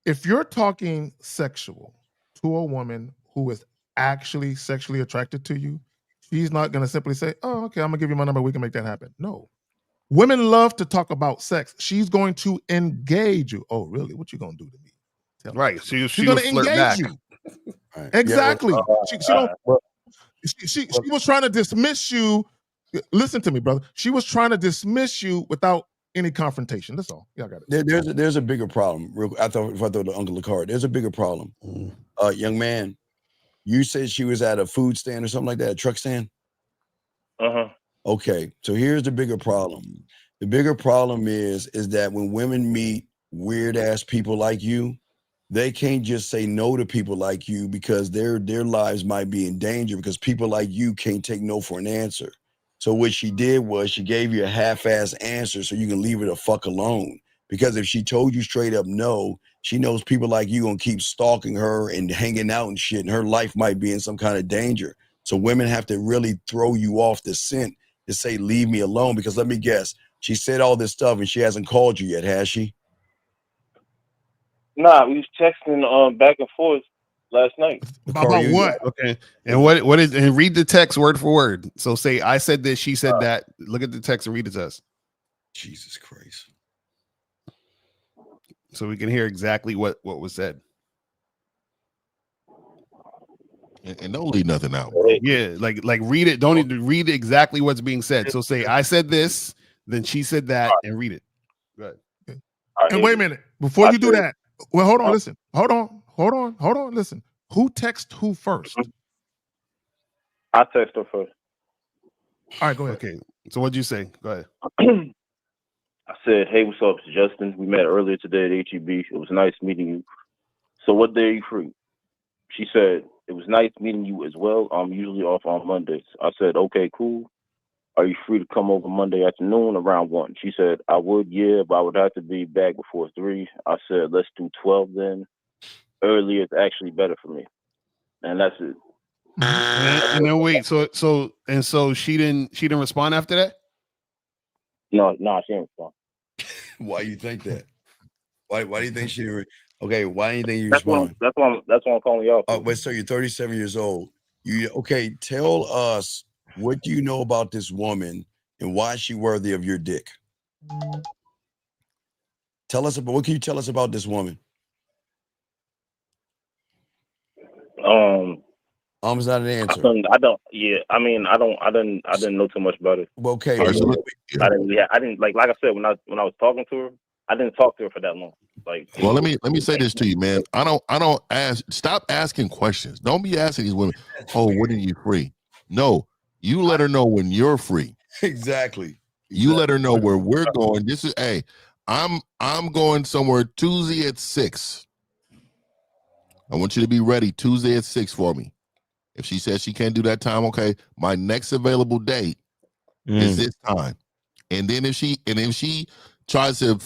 Speaker 9: If you're talking sexual to a woman who is actually sexually attracted to you, she's not going to simply say, oh, okay, I'm going to give you my number. We can make that happen. No. Women love to talk about sex. She's going to engage you. Oh, really? What you going to do to me?
Speaker 13: Right. So
Speaker 9: she's going to engage you.
Speaker 14: Right.
Speaker 9: Exactly. She was trying to dismiss you. Listen to me, brother. She was trying to dismiss you without any confrontation. That's all. Yeah, I got it.
Speaker 14: There's a bigger problem. I thought to Uncle Lacard, there's a bigger problem. Young man, you said she was at a food stand or something like that, a truck stand?
Speaker 15: Uh-huh.
Speaker 14: Okay, so here's the bigger problem. The bigger problem is that when women meet weird ass people like you, they can't just say no to people like you because their lives might be in danger because people like you can't take no for an answer. So what she did was she gave you a half-ass answer so you can leave her the fuck alone. Because if she told you straight up no, she knows people like you gonna keep stalking her and hanging out and shit, and her life might be in some kind of danger. So women have to really throw you off the scent to say, leave me alone. Because let me guess, she said all this stuff and she hasn't called you yet, has she?
Speaker 15: Nah, we was texting back and forth last night.
Speaker 9: About what?
Speaker 13: Okay. And what is, and read the text word for word. So say, I said this, she said that. Look at the text and read it to us.
Speaker 14: Jesus Christ.
Speaker 13: So we can hear exactly what was said.
Speaker 7: And don't leave nothing out.
Speaker 13: Yeah, like read it. Don't need to read exactly what's being said. So say, I said this, then she said that, and read it. Go ahead.
Speaker 9: And wait a minute. Before you do that, well, hold on, listen. Hold on, listen. Who texted who first?
Speaker 15: I texted her first.
Speaker 9: All right, go ahead.
Speaker 13: Okay. So what'd you say? Go ahead.
Speaker 15: I said, hey, what's up? It's Justin. We met earlier today at HEB. It was nice meeting you. So what day are you free? She said, it was nice meeting you as well. I'm usually off on Mondays. I said, okay, cool. Are you free to come over Monday afternoon around 1? She said, I would, yeah, but I would have to be back before 3. I said, let's do 12 then. Earlier is actually better for me. And that's it.
Speaker 13: And then wait, so she didn't respond after that?
Speaker 15: No, she didn't respond.
Speaker 14: Why you think that? Why do you think she didn't? Okay, why do you think you
Speaker 15: That's
Speaker 14: respond?
Speaker 15: why I'm calling y'all.
Speaker 14: But so you're 37 years old. Okay? Tell us, what do you know about this woman and why is she worthy of your dick? Tell us about, what can you tell us about this woman? Is not an answer.
Speaker 15: I don't. Yeah, I mean, I didn't know too much about it.
Speaker 14: Well, okay.
Speaker 15: I didn't like I said when I was talking to her, I didn't talk to her for that long. Like,
Speaker 7: well, let me say this to you, man. I don't ask. Stop asking questions. Don't be asking these women, "Oh, when are you free?" No, you let her know when you're free.
Speaker 14: Exactly.
Speaker 7: You let her know where we're going. This is, hey, I'm going somewhere Tuesday at 6. I want you to be ready Tuesday at 6 for me. If she says she can't do that time, okay, my next available date is this time. And then if she tries to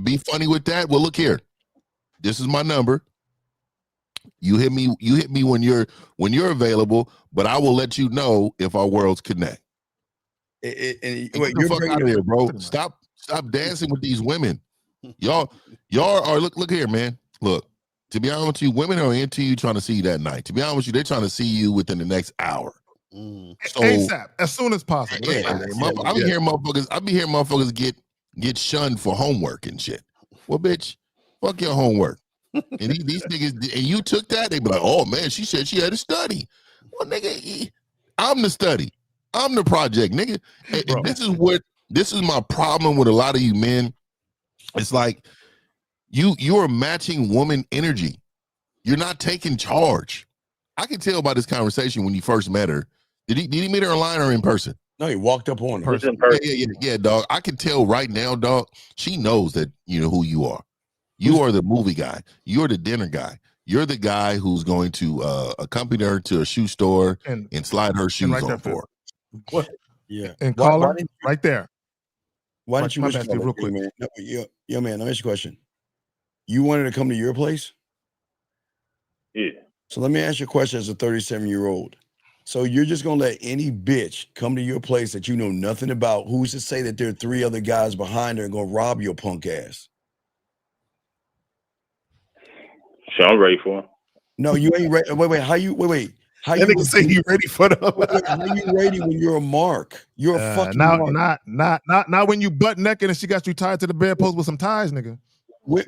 Speaker 7: be funny with that, well, look here. This is my number. You hit me when you're available, but I will let you know if our worlds connect.
Speaker 14: Wait,
Speaker 7: get the fuck out of here, bro. Stop dancing with these women. Y'all are look here, man. Look, to be honest with you, women are into you trying to see you that night. To be honest with you, they're trying to see you within the next hour. So
Speaker 9: ASAP, as soon as possible.
Speaker 7: Yeah, I be hearing motherfuckers get shunned for homework and shit. Well, bitch, fuck your homework. And these niggas, and you took that, they be like, oh man, she said she had to study. Well, nigga, I'm the study. I'm the project, nigga. And this is my problem with a lot of you men. It's like you're matching woman energy. You're not taking charge. I can tell by this conversation when you first met her. Did he meet her online or in person?
Speaker 14: No, he walked up on her.
Speaker 7: Yeah, dog. I can tell right now, dog. She knows that you know who you are. You are the movie guy. You're the dinner guy. You're the guy who's going to accompany her to a shoe store and slide her shoes on for her.
Speaker 14: What? Yeah.
Speaker 9: And call her right there.
Speaker 14: Why didn't you wish her
Speaker 9: real quick?
Speaker 14: Man? No, yo, man, let me ask you a question. You wanted to come to your place?
Speaker 15: Yeah.
Speaker 14: So let me ask you a question as a 37-year-old. So you're just gonna let any bitch come to your place that you know nothing about? Who's to say that there are 3 other guys behind her and gonna rob your punk ass?
Speaker 15: Sure, I'm ready for him.
Speaker 14: No, you ain't ready. Wait. How you
Speaker 13: say you ready for them?
Speaker 14: How you ready when you're a mark? You're a fucking mark.
Speaker 9: Not when you butt naked and she got you tied to the bedpost with some ties, nigga.
Speaker 15: You're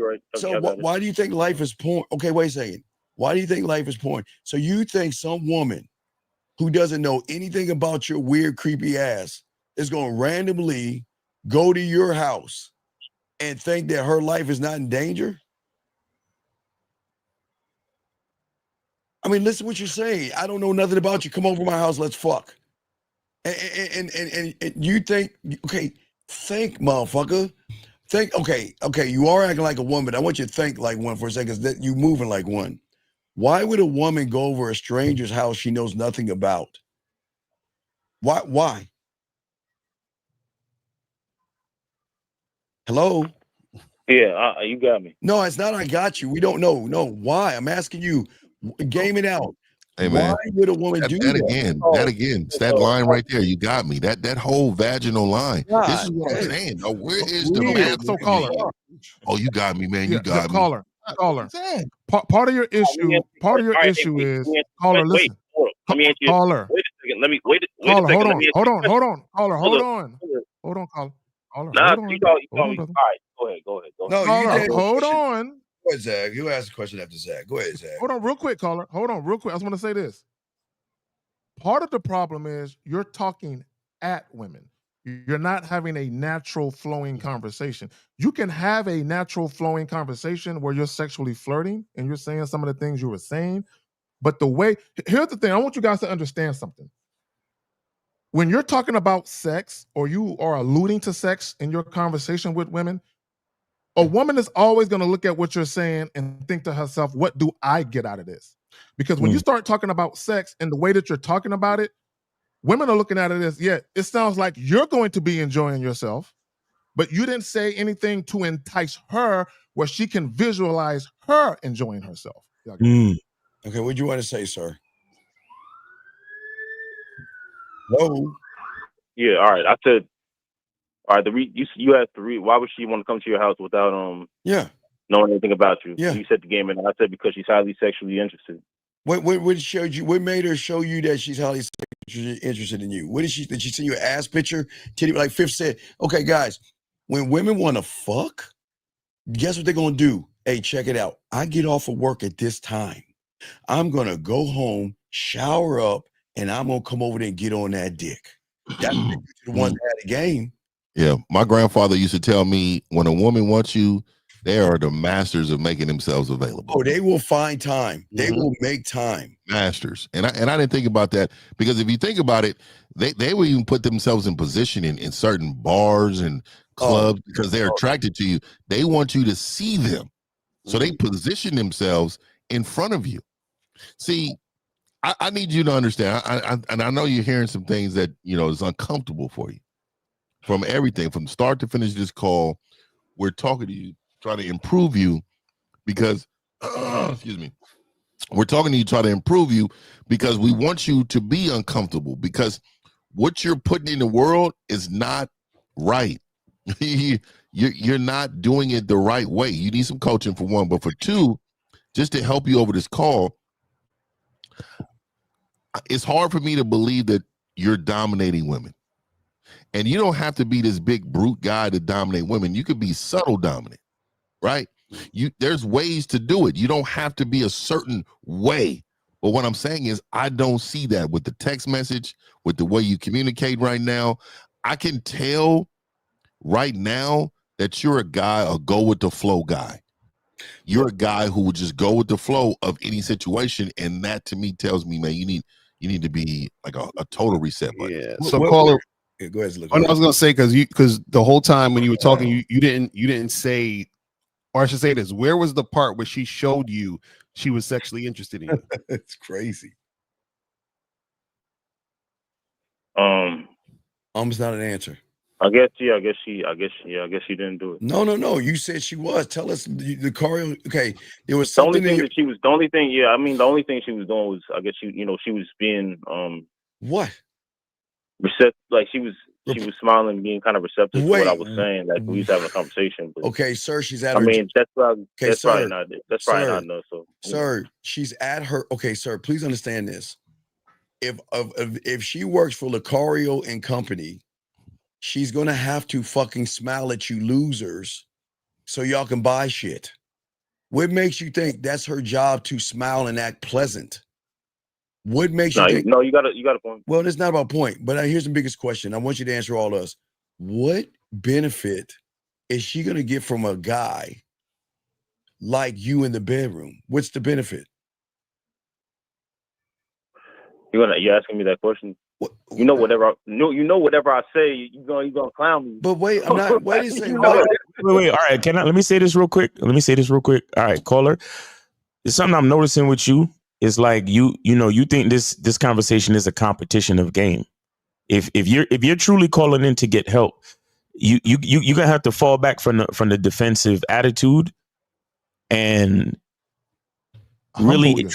Speaker 15: right.
Speaker 14: So why do you think life is porn? Okay, wait a second. Why do you think life is porn? So you think some woman who doesn't know anything about your weird, creepy ass is going to randomly go to your house and think that her life is not in danger? I mean, listen what you're saying. I don't know nothing about you. Come over to my house. Let's fuck. And you think, okay, think, motherfucker. Think, okay, you are acting like a woman. I want you to think like one for a second, because you moving like one. Why would a woman go over a stranger's house she knows nothing about? Why? Hello?
Speaker 15: Yeah, you got me.
Speaker 14: No, it's not I got you. We don't know. No, why? I'm asking you. Game it out.
Speaker 7: Hey, man.
Speaker 14: Why would a woman do that?
Speaker 7: That again. It's that line right there. You got me. That whole vaginal line. This is what I'm saying. Now, where is the man?
Speaker 9: So caller.
Speaker 7: Oh, you got me, man. You got me.
Speaker 9: Caller. Part of your issue. Part of your issue is caller. Listen.
Speaker 15: Let me answer you.
Speaker 9: Caller.
Speaker 15: Wait a second. Let me wait.
Speaker 9: Caller, hold on. Caller, hold on. Hold on, caller.
Speaker 15: Nah, you call me. All right, go ahead.
Speaker 14: No,
Speaker 9: caller, hold on.
Speaker 14: Go ahead, Zach. You ask a question after Zach. Go ahead, Zach.
Speaker 9: Hold on, real quick, caller. Hold on, real quick. I just want to say this. Part of the problem is you're talking at women. You're not having a natural flowing conversation. You can have a natural flowing conversation where you're sexually flirting and you're saying some of the things you were saying. But here's the thing. I want you guys to understand something. When you're talking about sex or you are alluding to sex in your conversation with women, a woman is always going to look at what you're saying and think to herself, what do I get out of this? Because when you start talking about sex and the way that you're talking about it, women are looking at it as, yeah, it sounds like you're going to be enjoying yourself, but you didn't say anything to entice her where she can visualize her enjoying herself.
Speaker 14: Okay, what do you want to say, sir? Hello?
Speaker 15: Yeah, all right. I said, all right, you asked why would she want to come to your house without knowing anything about you?
Speaker 14: Yeah.
Speaker 15: You said the game, and I said because she's highly sexually interested.
Speaker 14: What showed you? What made her show you that she's highly sexually interested in you? What did she send you an ass picture? Titty, like Fifth said. Okay, guys, when women want to fuck, guess what they're gonna do? hey, check it out. I get off of work at this time. I'm gonna go home, shower up, and I'm gonna come over there and get on that dick. That's the one that had a game.
Speaker 7: Yeah, my grandfather used to tell me when a woman wants you, they are the masters of making themselves available.
Speaker 14: Oh, they will find time. They will make time.
Speaker 7: Masters. And I didn't think about that, because if you think about it, they will even put themselves in position in certain bars and clubs because they're attracted to you. They want you to see them. So they position themselves in front of you. See, I need you to understand. And I know you're hearing some things that, is uncomfortable for you. From everything, from start to finish this call, we're talking to you, trying to improve you because, excuse me, we're talking to you, trying to improve you because we want you to be uncomfortable, because what you're putting in the world is not right. You're not doing it the right way. You need some coaching for one, but for two, just to help you over this call, it's hard for me to believe that you're dominating women. And you don't have to be this big brute guy to dominate women. You could be subtle dominant, right? There's ways to do it. You don't have to be a certain way. But what I'm saying is I don't see that with the text message, with the way you communicate right now. I can tell right now that you're a guy, a go with the flow guy. You're a guy who would just go with the flow of any situation. And that to me tells me, man, you need to be like a total reset button.
Speaker 13: Yeah. So caller.
Speaker 14: Yeah, go ahead. Look.
Speaker 13: I was gonna say because the whole time when you were talking, you didn't say, or I should say this: where was the part where she showed you she was sexually interested in you?
Speaker 14: It's crazy. It's not an answer.
Speaker 15: I guess she didn't do it.
Speaker 14: No. You said she was. Tell us the choreo. Okay, there was
Speaker 15: The
Speaker 14: something.
Speaker 15: only thing the only thing she was doing was, I guess she was being
Speaker 14: what?
Speaker 15: Like she was smiling, being kind of receptive to what I was saying. Like we was having a conversation. But,
Speaker 14: okay, sir, she's at
Speaker 15: I
Speaker 14: her.
Speaker 15: mean, that's probably
Speaker 14: sir,
Speaker 15: not it. That's probably not enough. So,
Speaker 14: sir, she's at her. Okay, sir, please understand this. If she works for Lucario and Company, she's gonna have to fucking smile at you losers, so y'all can buy shit. What makes you think that's her job to smile and act pleasant? What makes you think?
Speaker 15: No, you got a point.
Speaker 14: Well, it's not about point, but here's the biggest question. I want you to answer all us. What benefit is she going to get from a guy like you in the bedroom? What's the benefit?
Speaker 15: You asking me that question? Whatever I say, you're gonna clown me.
Speaker 14: But wait, I'm not. Wait a second.
Speaker 5: Wait. All right, let me say this real quick. All right, caller. There's something I'm noticing with you. It's like you think this conversation is a competition of game. If you're truly calling in to get help, you gonna have to fall back from the defensive attitude and really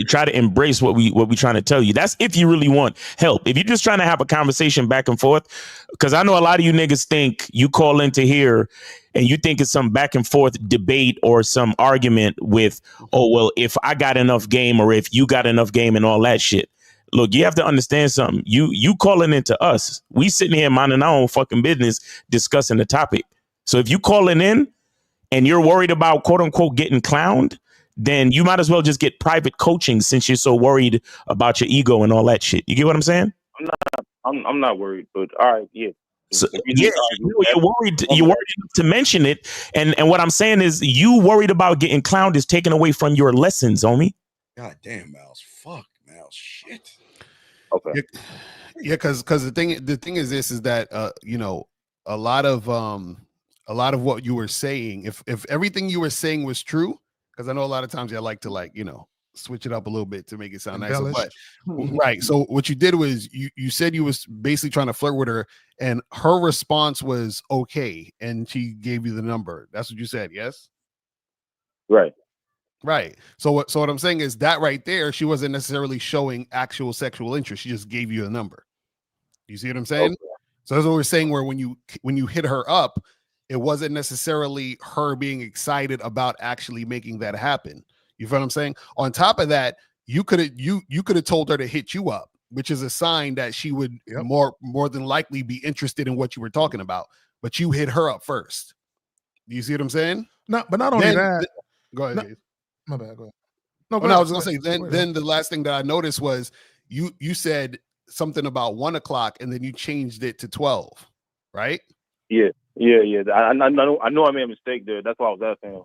Speaker 5: try to embrace what we trying to tell you. That's if you really want help. If you're just trying to have a conversation back and forth, because I know a lot of you niggas think you call in to here and you think it's some back and forth debate or some argument with, oh, well, if I got enough game or if you got enough game and all that shit. Look, you have to understand something. You calling into us. We sitting here minding our own fucking business discussing the topic. So if you calling in and you're worried about quote unquote getting clowned, then you might as well just get private coaching since you're so worried about your ego and all that shit. You get what I'm saying?
Speaker 15: I'm not worried, but all right, yeah.
Speaker 5: So, yeah, you're worried. You're worried to mention it, and what I'm saying is, you worried about getting clowned is taken away from your lessons, homie.
Speaker 14: God damn, Mouse. Fuck, Mouse. Shit.
Speaker 15: Okay.
Speaker 13: Yeah, because the thing is this is that a lot of what you were saying, if everything you were saying was true, because I know a lot of times I like to switch it up a little bit to make it sound nicer. But right. So what you did was you said you was basically trying to flirt with her, and her response was okay, and she gave you the number. That's what you said, yes?
Speaker 15: Right.
Speaker 13: Right. So what I'm saying is that right there, she wasn't necessarily showing actual sexual interest. She just gave you a number. You see what I'm saying? Okay. So that's what we're saying, where when you hit her up, it wasn't necessarily her being excited about actually making that happen. You feel what I'm saying? On top of that, you could have told her to hit you up, which is a sign that she would more than likely be interested in what you were talking about. But you hit her up first. Do you see what I'm saying?
Speaker 9: but not only that.
Speaker 13: Go ahead. Dave.
Speaker 9: My bad. Go ahead. No,
Speaker 13: I was gonna say. Then the last thing that I noticed was you said something about 1 o'clock, and then you changed it to 12, right?
Speaker 15: Yeah. I know I made a mistake there. That's why I was asking.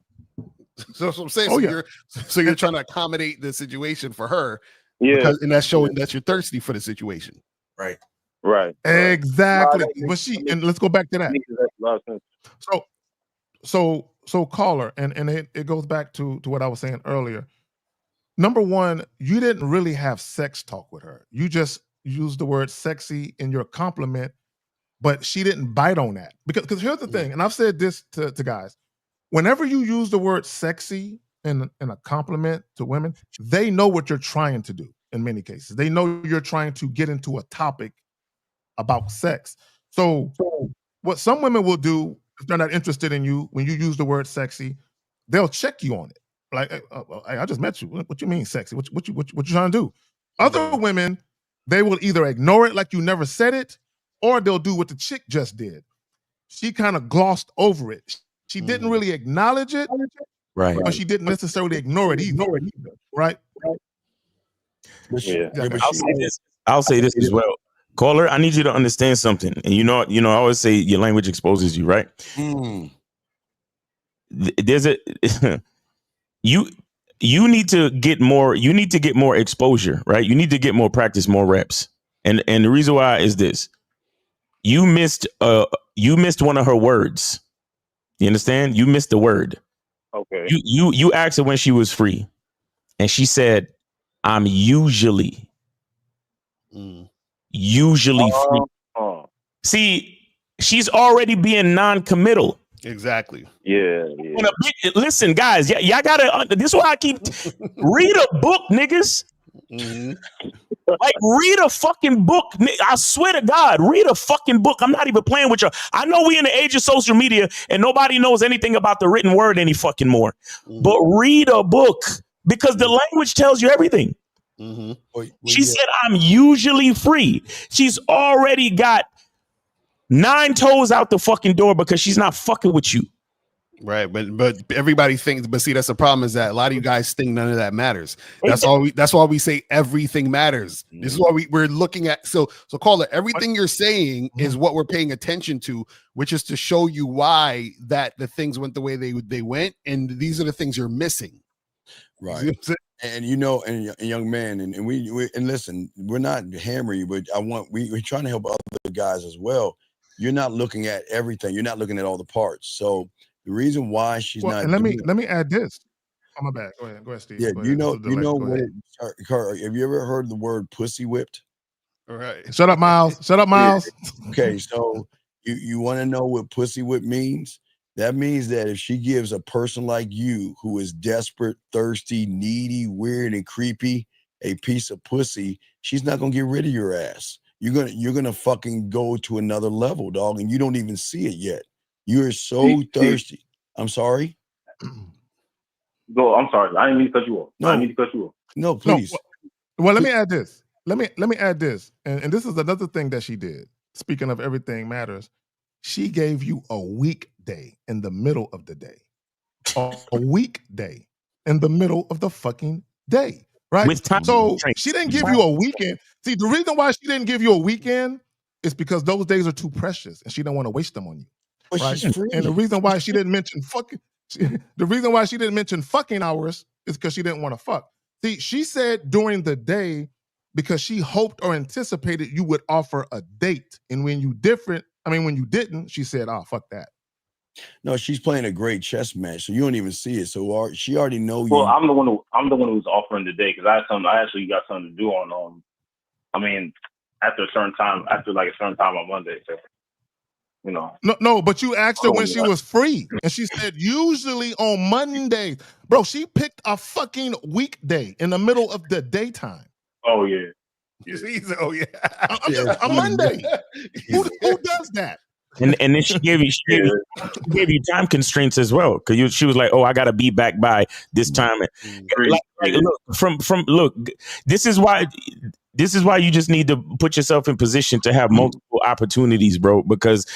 Speaker 13: So that's what I'm saying. So you're trying to accommodate the situation for her.
Speaker 15: Yeah.
Speaker 13: And that's showing that you're thirsty for the situation.
Speaker 14: Right.
Speaker 9: Exactly. But and let's go back to that. So caller, and it goes back to what I was saying earlier. Number one, you didn't really have sex talk with her. You just used the word sexy in your compliment, but she didn't bite on that. Because here's the thing, and I've said this to guys. Whenever you use the word sexy in a compliment to women, they know what you're trying to do in many cases. They know you're trying to get into a topic about sex. So what some women will do if they're not interested in you, when you use the word sexy, they'll check you on it. Like, I just met you. What you mean sexy? What you trying to do? Other women, they will either ignore it like you never said it, or they'll do what the chick just did. She kind of glossed over it. She didn't really acknowledge it,
Speaker 16: right?
Speaker 9: But she didn't necessarily ignore it either, right?
Speaker 16: I'll say this as well. Caller, I need you to understand something. And you know, I always say your language exposes you, right? There's you need to get more exposure, right? You need to get more practice, more reps. And the reason why is this. You missed one of her words. You understand? You missed the word.
Speaker 15: Okay.
Speaker 16: You asked her when she was free, and she said, "I'm usually free." See, she's already being non-committal.
Speaker 13: Exactly.
Speaker 15: Yeah.
Speaker 16: Listen, guys, y'all gotta. This is why I keep read a book, niggas. Like, read a fucking book. I swear to God, read a fucking book. I'm not even playing with you. I know we in the age of social media and nobody knows anything about the written word any fucking more. But read a book, because the language tells you everything. She said, "I'm usually free." She's already got 9 toes out the fucking door because she's not fucking with you.
Speaker 13: Right, but everybody thinks. But see, that's the problem, is that a lot of you guys think none of that matters. That's why we say everything matters. This is why we're looking at. So caller, everything you're saying is what we're paying attention to, which is to show you why that the things went the way they went, and these are the things you're missing.
Speaker 14: Right. And and young man, and we listen, we're not hammering you, but we're trying to help other guys as well. You're not looking at everything. You're not looking at all the parts. So the reason why she's not.
Speaker 9: And let me add this. Oh, my bad. Go ahead, Steve.
Speaker 14: Yeah, you know what? Have you ever heard the word pussy whipped?
Speaker 13: All right.
Speaker 9: Shut up, Miles. Shut up, Miles.
Speaker 14: Okay, so you want to know what pussy whip means? That means that if she gives a person like you, who is desperate, thirsty, needy, weird, and creepy, a piece of pussy, she's not gonna get rid of your ass. You're gonna fucking go to another level, dog, and you don't even see it yet. You're so thirsty. I'm sorry.
Speaker 15: Go. I'm sorry. I didn't mean to cut you off.
Speaker 14: No.
Speaker 15: I didn't mean to cut you off.
Speaker 14: No, please.
Speaker 9: Well, let me add this. Let me add this. And this is another thing that she did. Speaking of everything matters, she gave you a weekday in the middle of the day. A weekday in the middle of the fucking day. Right?
Speaker 16: With time.
Speaker 9: So she didn't give you a weekend. See, the reason why she didn't give you a weekend is because those days are too precious and she don't want to waste them on you.
Speaker 14: But
Speaker 9: right?
Speaker 14: she's free.
Speaker 9: And the reason why she didn't mention fucking hours is because she didn't want to fuck. See, she said during the day because she hoped or anticipated you would offer a date. And when you didn't, she said, "Oh, fuck that."
Speaker 14: No, she's playing a great chess match, so you don't even see it. So she already know you.
Speaker 15: Well, I'm the one who's offering the day, because I actually got something to do on after a certain time on Monday. So,
Speaker 9: No, but you asked her when she was free, and she said usually on Mondays. Bro, she picked a fucking weekday in the middle of the daytime.
Speaker 15: Oh yeah.
Speaker 13: Oh yeah.
Speaker 9: A Monday. Who does that?
Speaker 16: And then she gave you time constraints as well, because she was like, "Oh, I gotta be back by this time." Look, this is why you just need to put yourself in position to have multiple opportunities, bro. Because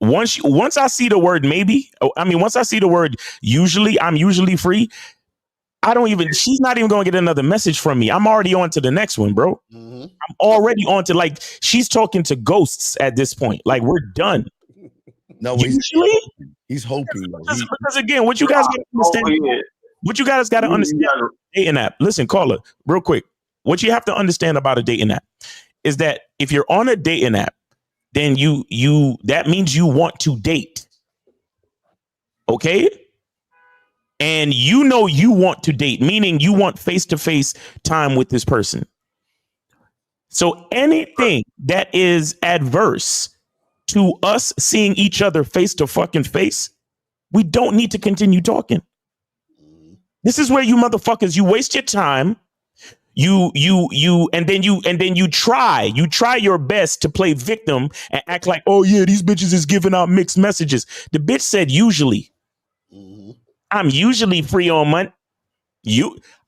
Speaker 16: once I see the word maybe, once I see the word usually, I'm usually free. She's not even going to get another message from me. I'm already on to the next one, bro. I'm already on to, like, she's talking to ghosts at this point. Like, we're done.
Speaker 14: No,
Speaker 16: usually
Speaker 14: he's hoping.
Speaker 16: Because again, what you guys got to understand, what you guys got to understand about a dating app. Listen, caller, real quick. What you have to understand about a dating app is that if you're on a dating app, then that means you want to date. Okay? And you want to date, meaning you want face-to-face time with this person. So anything that is adverse to us seeing each other face to fucking face, we don't need to continue talking. This is where you motherfuckers, you waste your time. You try your best to play victim and act like, oh yeah, these bitches is giving out mixed messages. The bitch said usually. I'm usually free on Monday.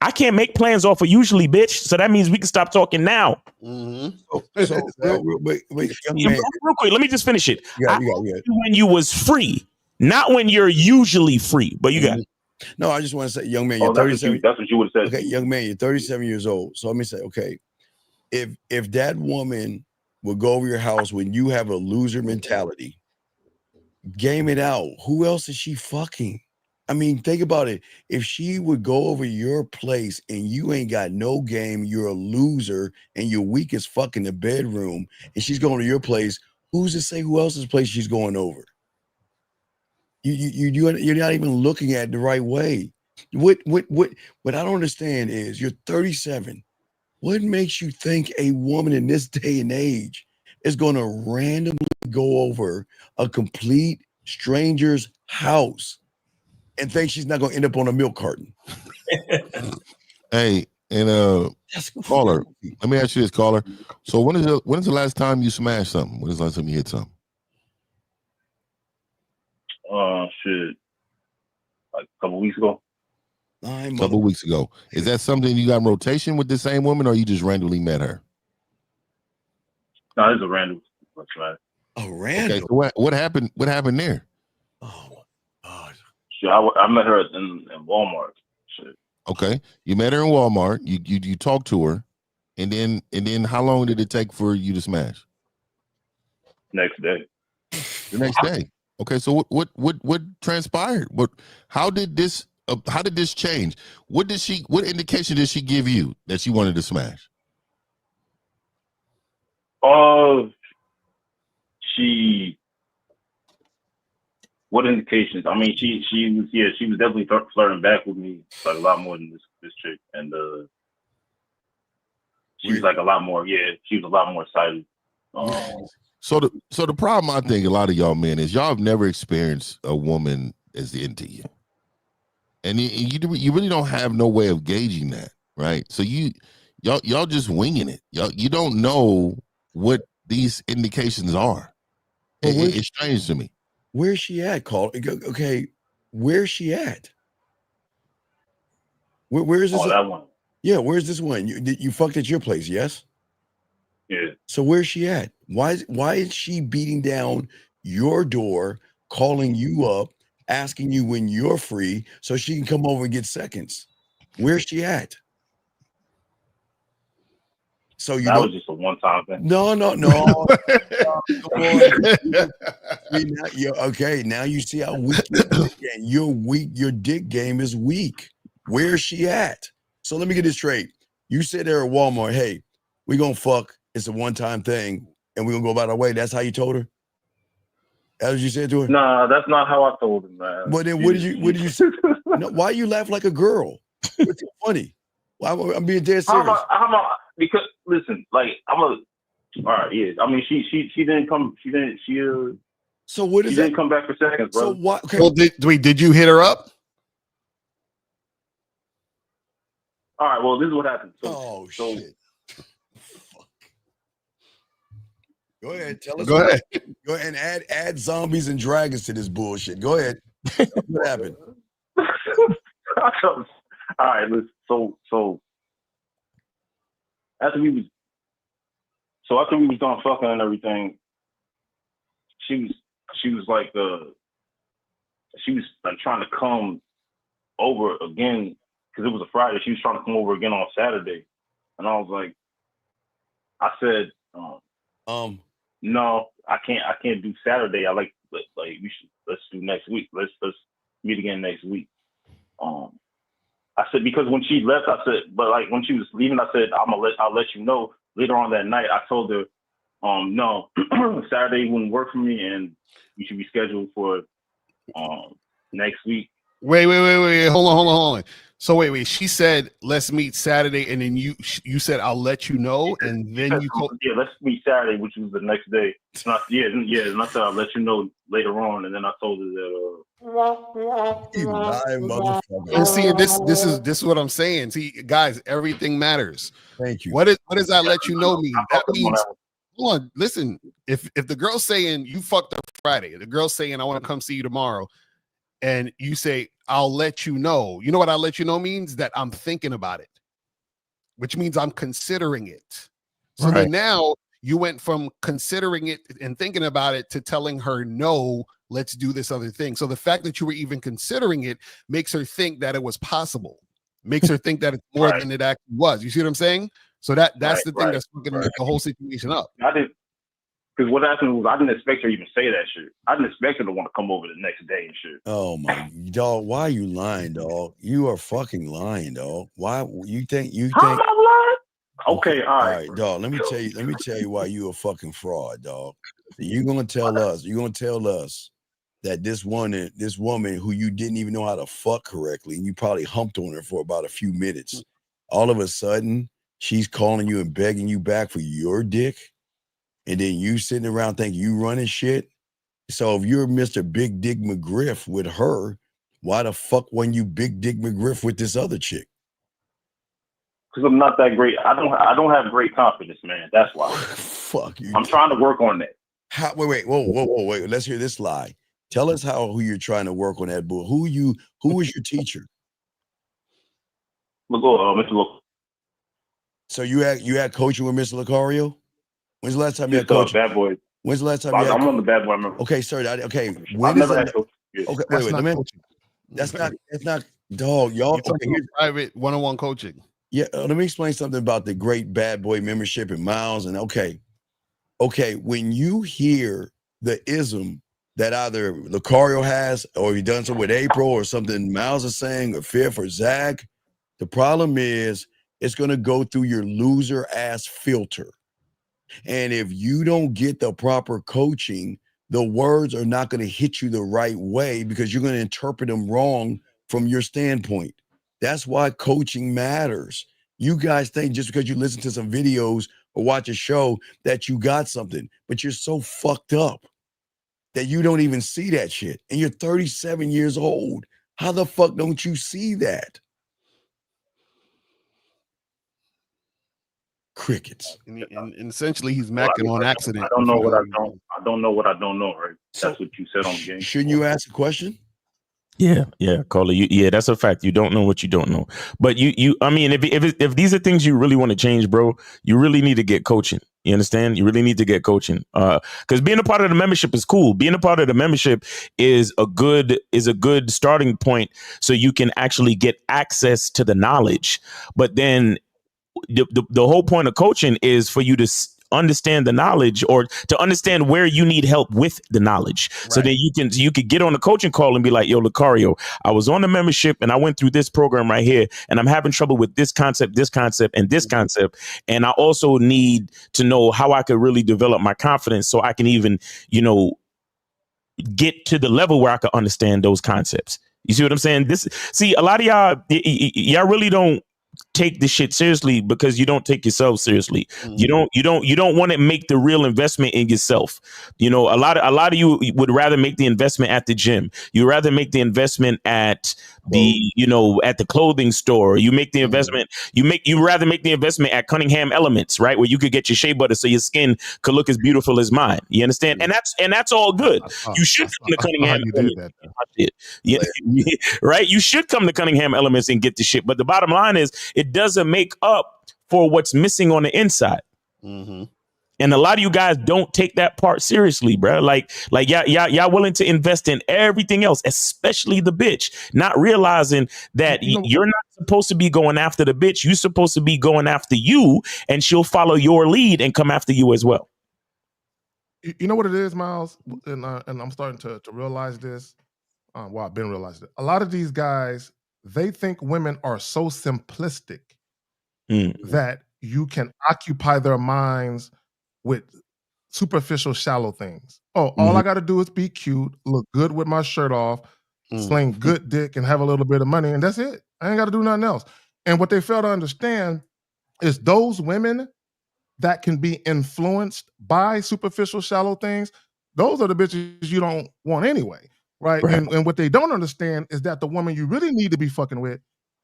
Speaker 16: I can't make plans off of usually, bitch. So that means we can stop talking now.
Speaker 14: Real
Speaker 16: quick, let me just finish it. When you was free, not when you're usually free. But you got it.
Speaker 14: No, I just want to say, young man, you're 37. That's what you would have said. Okay, young man, you're 37 years old. So let me say, okay, if that woman will go over your house when you have a loser mentality, game it out. Who else is she fucking? I mean, think about it. If she would go over your place and you ain't got no game, you're a loser and you're weak as fuck in the bedroom, and she's going to your place, who's to say who else's place she's going over? You're not even looking at it the right way. What I don't understand is you're 37. What makes you think a woman in this day and age is going to randomly go over a complete stranger's house and think she's not going to end up on a milk carton?
Speaker 7: Hey, and caller, let me ask you this, caller. So when is the last time you smashed something? When is the last time you hit something?
Speaker 15: Shit, like a couple weeks ago.
Speaker 7: Couple weeks ago. Is that something you got in rotation with the same woman, or you just randomly met her?
Speaker 15: No, it's a random smash.
Speaker 14: Oh, random.
Speaker 7: Okay, so what happened? What happened there?
Speaker 15: Shit, I met her in Walmart. Shit.
Speaker 7: Okay, you met her in Walmart. You talked to her, and then how long did it take for you to smash?
Speaker 15: Next day.
Speaker 7: The next day. Okay, so what transpired? How did this change? What indication did she give you that she wanted to smash?
Speaker 15: What indications? I mean, she was definitely flirting back with me like a lot more than this chick, and she was like a lot more. Yeah, she was a lot more excited.
Speaker 7: So the problem I think a lot of y'all men is y'all have never experienced a woman as into you, and you really don't have no way of gauging that, right? So y'all just winging it. You don't know what these indications are. It's strange to me.
Speaker 14: Where's she at, Carl? Okay, where's she at? Where is this?
Speaker 15: Oh, that one.
Speaker 14: Yeah, where's this one? You fucked at your place, yes?
Speaker 15: Yeah.
Speaker 14: So where's she at? Why is she beating down your door, calling you up, asking you when you're free so she can come over and get seconds? Where's she at? So
Speaker 15: that was just a one-time thing.
Speaker 14: No. Okay, now you see how weak you're weak. Your dick game is weak. Where's she at? So let me get this straight. You sit there at Walmart, hey, we gonna fuck. It's a one-time thing, and we're gonna go about our way. That's how you told her? That's what you said to her?
Speaker 15: Nah, that's not how I told her, man.
Speaker 14: But then what did you say? No, why you laugh like a girl? What's so funny? I'm being dead serious.
Speaker 15: Because listen, like all right, yeah. I mean, she didn't come.
Speaker 14: So what is
Speaker 15: she
Speaker 14: that?
Speaker 15: Didn't come back for seconds, bro.
Speaker 14: So what? Okay.
Speaker 13: Well, did you hit her up?
Speaker 15: All right. Well, this is what happened.
Speaker 14: Shit. Go ahead. Tell us.
Speaker 13: Go ahead.
Speaker 14: Go ahead and add zombies and dragons to this bullshit. Go ahead. What happened?
Speaker 15: All right. Listen. So after we was done fucking and everything, she she was like trying to come over again because it was a Friday. She was trying to come over again on Saturday, and I was like, I said, no, I can't do Saturday. let's do next week. Let's meet again next week. I said, because when she left, I said, but like when she was leaving, I said, I'll let you know. Later on that night, I told her, no, Saturday wouldn't work for me, and we should be scheduled for next week.
Speaker 13: Wait. Hold on. So wait. She said, let's meet Saturday, and then you said, I'll let you know, and then you told,
Speaker 15: yeah, let's meet Saturday, which was the next day. It's not, and I said, I'll let you know later on, and then I told her that.
Speaker 14: You lying motherfucker.
Speaker 13: And see, this is what I'm saying. See, guys, everything matters.
Speaker 14: Thank you.
Speaker 13: What does I let you know mean? That means, hold on, listen. If the girl's saying you fucked up Friday, the girl's saying I want to come see you tomorrow, and you say I'll let you know. You know what I'll let you know means? That I'm thinking about it, which means I'm considering it. So then now you went from considering it and thinking about it to telling her no, let's do this other thing. So the fact that you were even considering it makes her think that it was possible, makes her think that it's more than it actually was. You see what I'm saying? So that's the thing that's fucking the whole situation up.
Speaker 15: I didn't, because what happened was I didn't expect her to even say that shit. I didn't expect her to want to come over the next day and shit.
Speaker 14: Oh my dog, why are you lying, dog? You are fucking lying, dog. Why you think?
Speaker 15: How am I lying? Okay, all right,
Speaker 14: dog. Let me tell you why you a fucking fraud, dog. You're gonna tell us that this woman who you didn't even know how to fuck correctly, and you probably humped on her for about a few minutes. All of a sudden, she's calling you and begging you back for your dick, and then you sitting around thinking you running shit. So if you're Mr. Big Dick McGriff with her, why the fuck weren't you Big Dick McGriff with this other chick?
Speaker 15: Because I'm not that great. I don't have great confidence, man. That's why.
Speaker 14: Fuck you.
Speaker 15: I'm trying to work on that.
Speaker 14: Wait. Let's hear this lie. Tell us who you're trying to work on that bull. Who is your teacher?
Speaker 15: Mr. Look.
Speaker 14: So you had coaching with Mr. Lucario? When's the last time you had coaching?
Speaker 15: Bad Boy.
Speaker 14: When's the last time you had
Speaker 15: I'm on the Bad Boy. I remember.
Speaker 14: Okay, sir. Okay.
Speaker 15: I've never had coaching.
Speaker 14: Okay, wait. That's not dog, y'all.
Speaker 13: Okay, here's private one-on-one coaching.
Speaker 14: Yeah, let me explain something about the great Bad Boy membership and Miles. And okay, when you hear the ism that either Lucario has, or he done something with April, or something Miles is saying, or Fifth, or Zach, the problem is it's going to go through your loser ass filter. And if you don't get the proper coaching, the words are not going to hit you the right way because you're going to interpret them wrong from your standpoint. That's why coaching matters. You guys think just because you listen to some videos or watch a show that you got something, but you're so fucked up that you don't even see that shit. And you're 37 years old. How the fuck don't you see that? Crickets.
Speaker 13: And essentially he's macking on accident.
Speaker 15: I don't know what I don't. I don't know what I don't know, right? That's what you said on the game.
Speaker 14: Shouldn't you ask a question?
Speaker 5: Yeah, Carla. Yeah, that's a fact. You don't know what you don't know. But I mean, if these are things you really want to change, bro, you really need to get coaching. You understand? You really need to get coaching. Because being a part of the membership is cool. Being a part of the membership is a good starting point, so you can actually get access to the knowledge. But then the whole point of coaching is for you to understand the knowledge, or to understand where you need help with the knowledge. Right. So then you could get on the coaching call and be like, yo, Lucario, I was on the membership and I went through this program right here, and I'm having trouble with this concept, and this concept. And I also need to know how I could really develop my confidence so I can even, get to the level where I can understand those concepts. You see what I'm saying? A lot of y'all really don't take this shit seriously because you don't take yourself seriously. Mm-hmm. You don't want to make the real investment in yourself. A lot of you would rather make the investment at the gym. You'd rather make the investment at at the clothing store. You make the investment. You rather make the investment at Cunningham Elements, right? Where you could get your shea butter so your skin could look as beautiful as mine. You understand? And that's all good. You should come to Cunningham Elements. Right? You should come to Cunningham Elements and get the shit. But the bottom line is, it doesn't make up for what's missing on the inside.
Speaker 13: Mm-hmm.
Speaker 5: And a lot of you guys don't take that part seriously, bro. Like y'all willing to invest in everything else, especially the bitch, not realizing that you're not supposed to be going after the bitch. You're supposed to be going after you, and she'll follow your lead and come after you as well.
Speaker 9: You know what it is, Miles? And I'm starting to realize this. Well, I've been realizing it. A lot of these guys, they think women are so simplistic that you can occupy their minds with superficial, shallow things. Oh, all I got to do is be cute, look good with my shirt off, sling good dick, and have a little bit of money, and that's it. I ain't got to do nothing else. And what they fail to understand is those women that can be influenced by superficial, shallow things, those are the bitches you don't want anyway, right? And what they don't understand is that the woman you really need to be fucking with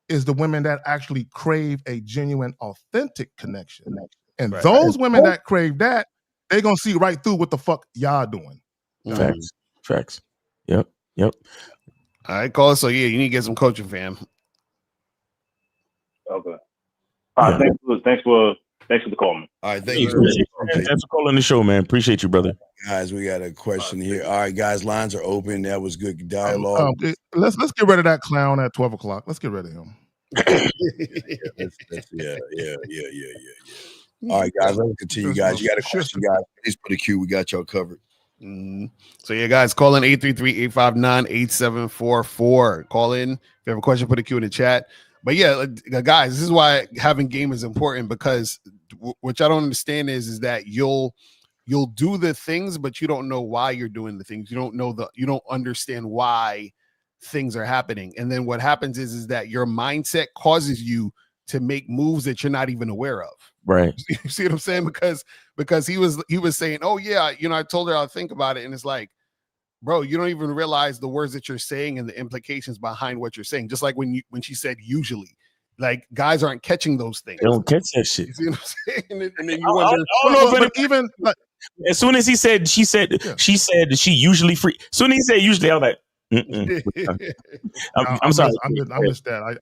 Speaker 9: is the women that actually crave a genuine, authentic connection. And those women that crave that, they're gonna see right through what the fuck y'all doing.
Speaker 5: Facts. Yep.
Speaker 13: All right, call. So yeah, you need to get some coaching, fam.
Speaker 15: Okay. All right. Thanks for the call, man.
Speaker 14: All right,
Speaker 5: Thanks for calling the show, man. Appreciate you, brother.
Speaker 14: Guys, we got a question here. All right, guys, lines are open. That was good dialogue.
Speaker 9: Let's get rid of that clown at 12 o'clock. Let's get rid of him.
Speaker 14: Yeah. All right, guys, let's continue, guys. You got a question, guys? Please put a Q. We got y'all covered.
Speaker 13: So yeah, guys, call in 833-859-8744. Call in if you have a question. Put a Q in the chat. But yeah, guys, this is why having game is important, because what I don't understand is that you'll do the things, but you don't know why you're doing the things. You don't understand why things are happening. And then what happens is that your mindset causes you to make moves that you're not even aware of.
Speaker 5: Right.
Speaker 13: You see what I'm saying? Because he was saying, oh yeah, I told her I'll think about it. And it's like, bro, you don't even realize the words that you're saying and the implications behind what you're saying. Just like when she said usually, like guys aren't catching those things.
Speaker 5: They don't catch that shit.
Speaker 13: You see what I'm saying? And then you
Speaker 5: I
Speaker 13: wonder.
Speaker 5: don't know if even like, as soon as she said she usually free. As soon as he said usually, I was like, I'm sorry.
Speaker 9: I missed that.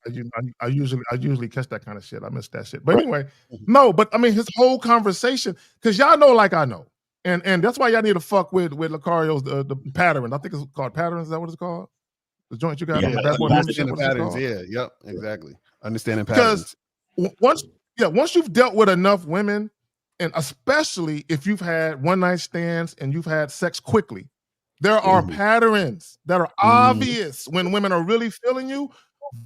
Speaker 9: I usually catch that kind of shit. I missed that shit. But anyway, no. But I mean, his whole conversation, because y'all know, like I know, and that's why y'all need to fuck with Lucario's the pattern. I think it's called Patterns. Is that what it's called? The joint you got?
Speaker 13: Understanding patterns. Yeah. Yep. Exactly. Understanding patterns.
Speaker 9: Because once you've dealt with enough women, and especially if you've had one night stands and you've had sex quickly, there are patterns that are obvious when women are really feeling you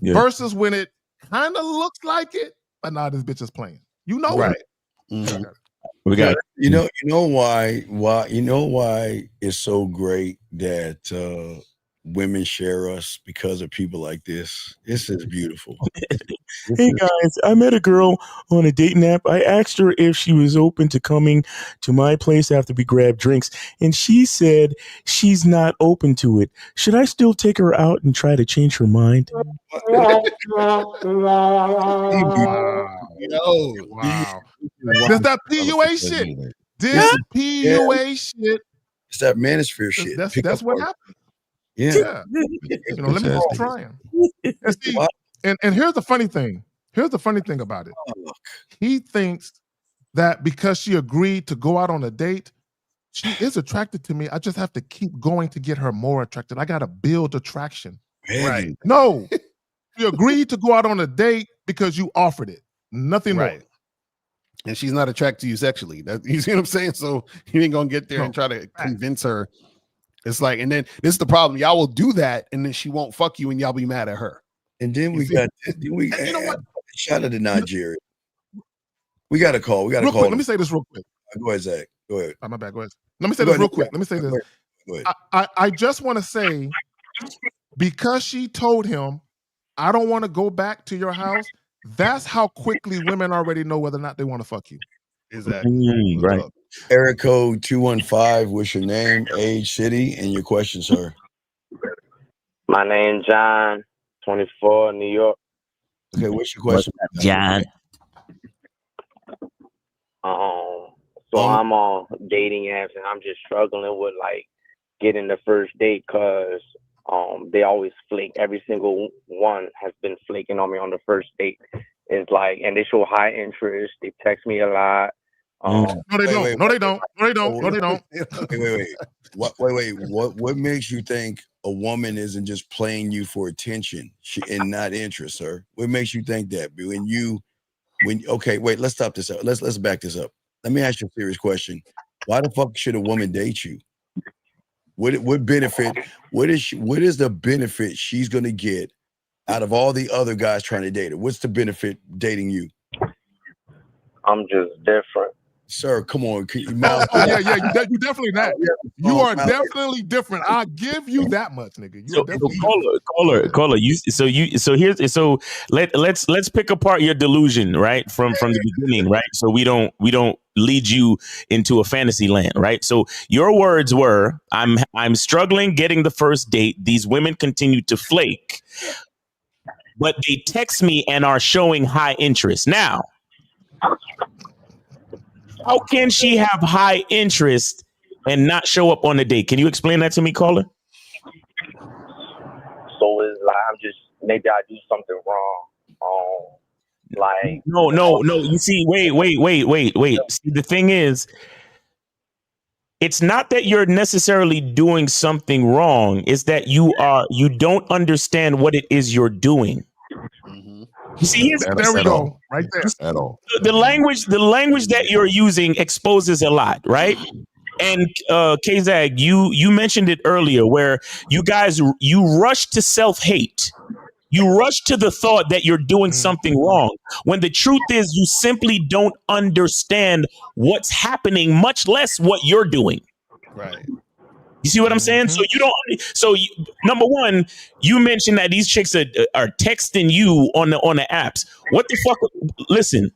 Speaker 9: versus when it kind of looks like it, but now this bitch is playing. You know it.
Speaker 5: We got
Speaker 14: you know why it's so great that women share us because of people like this. This is beautiful.
Speaker 5: Hey guys, I met a girl on a dating app. I asked her if she was open to coming to my place after we grabbed drinks, and she said she's not open to it. Should I still take her out and try to change her mind?
Speaker 9: Wow. Does that PUA shit? This PUA shit.
Speaker 14: It's that manosphere shit.
Speaker 9: That's what happened.
Speaker 14: Yeah.
Speaker 9: Let me keep trying. And see, and here's the funny thing. Here's the funny thing about it. He thinks that because she agreed to go out on a date, she is attracted to me. I just have to keep going to get her more attracted. I got to build attraction.
Speaker 13: Right.
Speaker 9: No. You agreed to go out on a date because you offered it. Nothing more.
Speaker 13: And she's not attracted to you sexually. You see what I'm saying? So you ain't gonna get there and try to convince her. It's like, and then this is the problem. Y'all will do that, and then she won't fuck you, and y'all be mad at her.
Speaker 14: And then you know what? Shout out to Nigeria. We got a call. We got a call.
Speaker 9: Let me say this real quick.
Speaker 14: Go ahead, Zach. Go ahead.
Speaker 9: My bad. Go ahead. Let me say this real quick. Let me say this.
Speaker 14: Go ahead.
Speaker 9: I just want to say, because she told him, I don't want to go back to your house, that's how quickly women already know whether or not they want to fuck you.
Speaker 13: Exactly.
Speaker 5: Right.
Speaker 14: Area code 215. What's your name, age, city, and your question, sir?
Speaker 17: My name John, 24, New York.
Speaker 14: Okay, what's your question,
Speaker 5: John?
Speaker 17: So I'm on dating apps, and I'm just struggling with like getting the first date because they always flake. Every single one has been flaking on me on the first date. It's like, and they show high interest. They text me a lot.
Speaker 1: No, they don't. No, they don't. No, they don't. No, they don't.
Speaker 14: Wait. What makes you think a woman isn't just playing you for attention and not interest, sir? What makes you think that? Okay, wait, let's stop this up. Let's back this up. Let me ask you a serious question. Why the fuck should a woman date you? What benefit? What is the benefit she's gonna get out of all the other guys trying to date her? What's the benefit dating you?
Speaker 17: I'm just different.
Speaker 14: Sir, come on.
Speaker 1: You definitely not. You are definitely different. I give you that much, nigga.
Speaker 16: Caller. Let's pick apart your delusion, right? From the beginning, right? So we don't lead you into a fantasy land, right? So your words were, I'm struggling getting the first date. These women continue to flake, but they text me and are showing high interest. Now, how can she have high interest and not show up on the date? Can you explain that to me, caller?
Speaker 17: So it's like maybe I do something wrong.
Speaker 16: No. You see, wait. See, the thing is, it's not that you're necessarily doing something wrong. It's that you don't understand what it is you're doing. You see,
Speaker 1: there we go. Right there.
Speaker 7: At all.
Speaker 16: The language that you're using exposes a lot, right? And K-Zag, you mentioned it earlier, where you rush to self-hate. You rush to the thought that you're doing something wrong, when the truth is you simply don't understand what's happening, much less what you're doing.
Speaker 13: Right.
Speaker 16: You see what I'm saying? So number one, you mentioned that these chicks are texting you on the apps. What the fuck? Listen.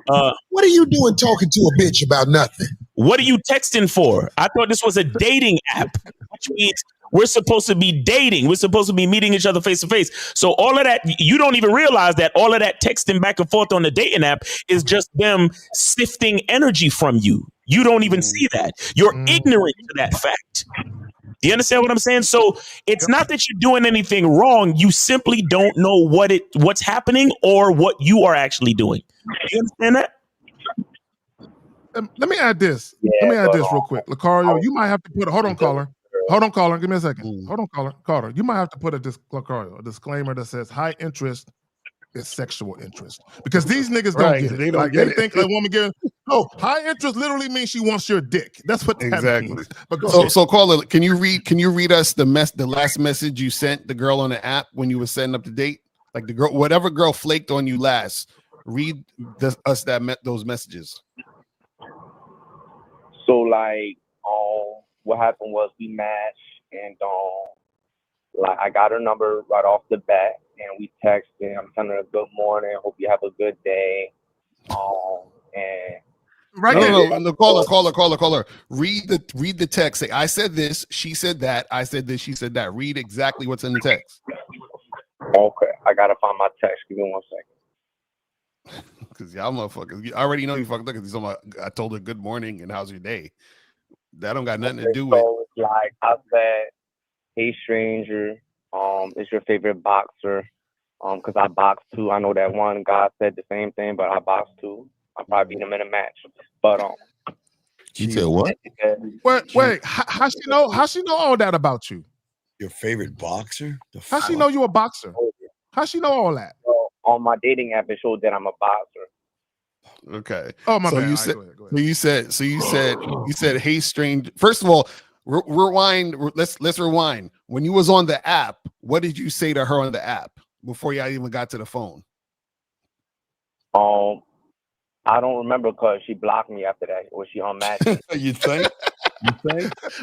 Speaker 18: What are you doing talking to a bitch about nothing?
Speaker 16: What are you texting for? I thought this was a dating app, which means we're supposed to be dating. We're supposed to be meeting each other face to face. So all of that, you don't even realize that all of that texting back and forth on the dating app is just them sifting energy from you. You don't even see that. You're ignorant to that fact. Do you understand what I'm saying? So it's not that you're doing anything wrong. You simply don't know what's happening or what you are actually doing. Do you understand that?
Speaker 1: Let me add this. Let me add this real quick. Lucario, you might have to put hold on, caller. Hold on, caller. Give me a second. Hold on, caller. You might have to put a disclaimer that says high interest is sexual interest, because these niggas don't get it. They think a woman high interest literally means she wants your dick. That's what that means. But
Speaker 13: so caller, can you read us the last message you sent the girl on the app when you were setting up the date? Like the girl, whatever girl flaked on you last. Read us those messages.
Speaker 17: So what happened was we matched, and I got her number right off the bat, and we texted. I'm telling her good morning, hope you have a good day.
Speaker 13: And no, caller. Read the text. Say, I said this, she said that, I said this, she said that. Read exactly what's in the text.
Speaker 17: Okay, I gotta find my text. Give me 1 second.
Speaker 13: Because y'all motherfuckers, you already know you fucked up because I told her good morning and how's your day. That don't got nothing to do with.
Speaker 17: So it's like I said, hey stranger, is your favorite boxer? Because I box too. I know that one guy said the same thing, but I box too. I'll probably beat him in a match. But
Speaker 7: you said what?
Speaker 1: Wait, how she know all that about you?
Speaker 14: Your favorite boxer?
Speaker 1: How she know you a boxer? How she know all that?
Speaker 17: On my dating app, it showed that I'm a boxer.
Speaker 13: Okay.
Speaker 1: Oh my bad.
Speaker 13: You said, hey stranger. First of all, rewind. Let's rewind. When you was on the app, what did you say to her on the app before y'all even got to the phone?
Speaker 17: I don't remember because she blocked me after that. Was she on match?
Speaker 14: You think?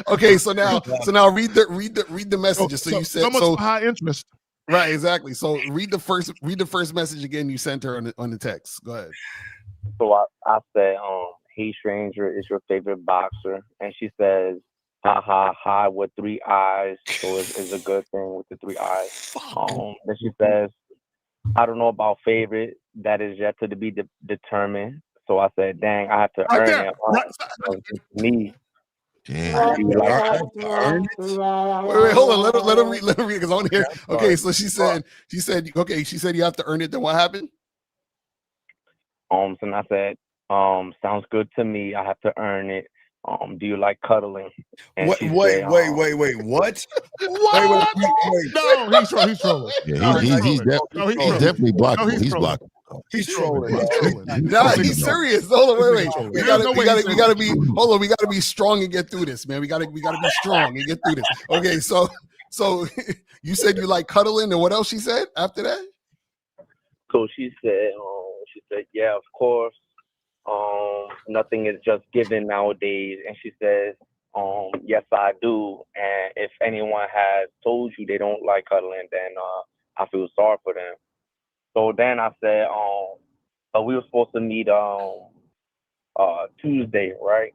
Speaker 13: Okay, so now read the messages. So you said
Speaker 1: so much high interest.
Speaker 13: Right, exactly. So read the first message again you sent her on the text. Go ahead.
Speaker 17: So I said, hey stranger, is your favorite boxer? And she says, ha ha ha, with 3 eyes. So it's a good thing with the 3 eyes. Then she says, I don't know about favorite. That is yet to be determined. So I said, dang, I have to earn it. Me.
Speaker 13: Damn. Wait, hold on. Let him read because I want to hear. Okay, so she said you have to earn it. Then what happened?
Speaker 17: And I said, Sounds good to me. I have to earn it. Do you like cuddling? And
Speaker 14: What?
Speaker 17: she
Speaker 14: Wait,
Speaker 17: said,
Speaker 14: wait, wait, wait. What?
Speaker 9: What?
Speaker 14: Wait.
Speaker 9: No, he's trolling.
Speaker 7: Yeah, he's definitely blockable.
Speaker 9: No, he's
Speaker 7: He's
Speaker 9: trolling.
Speaker 7: blockable.
Speaker 14: He's trolling.
Speaker 13: Nah, he's serious. Hold on, wait. We
Speaker 9: There's no way he's
Speaker 13: gotta be. Hold on, we gotta be strong and get through this, man. We gotta be strong and get through this. Okay, so you said you like cuddling, and what else she said after that?
Speaker 17: So she said, yeah, of course. Nothing is just given nowadays. And she says, yes, I do. And if anyone has told you they don't like cuddling, then I feel sorry for them. So then I said, we were supposed to meet Tuesday, right?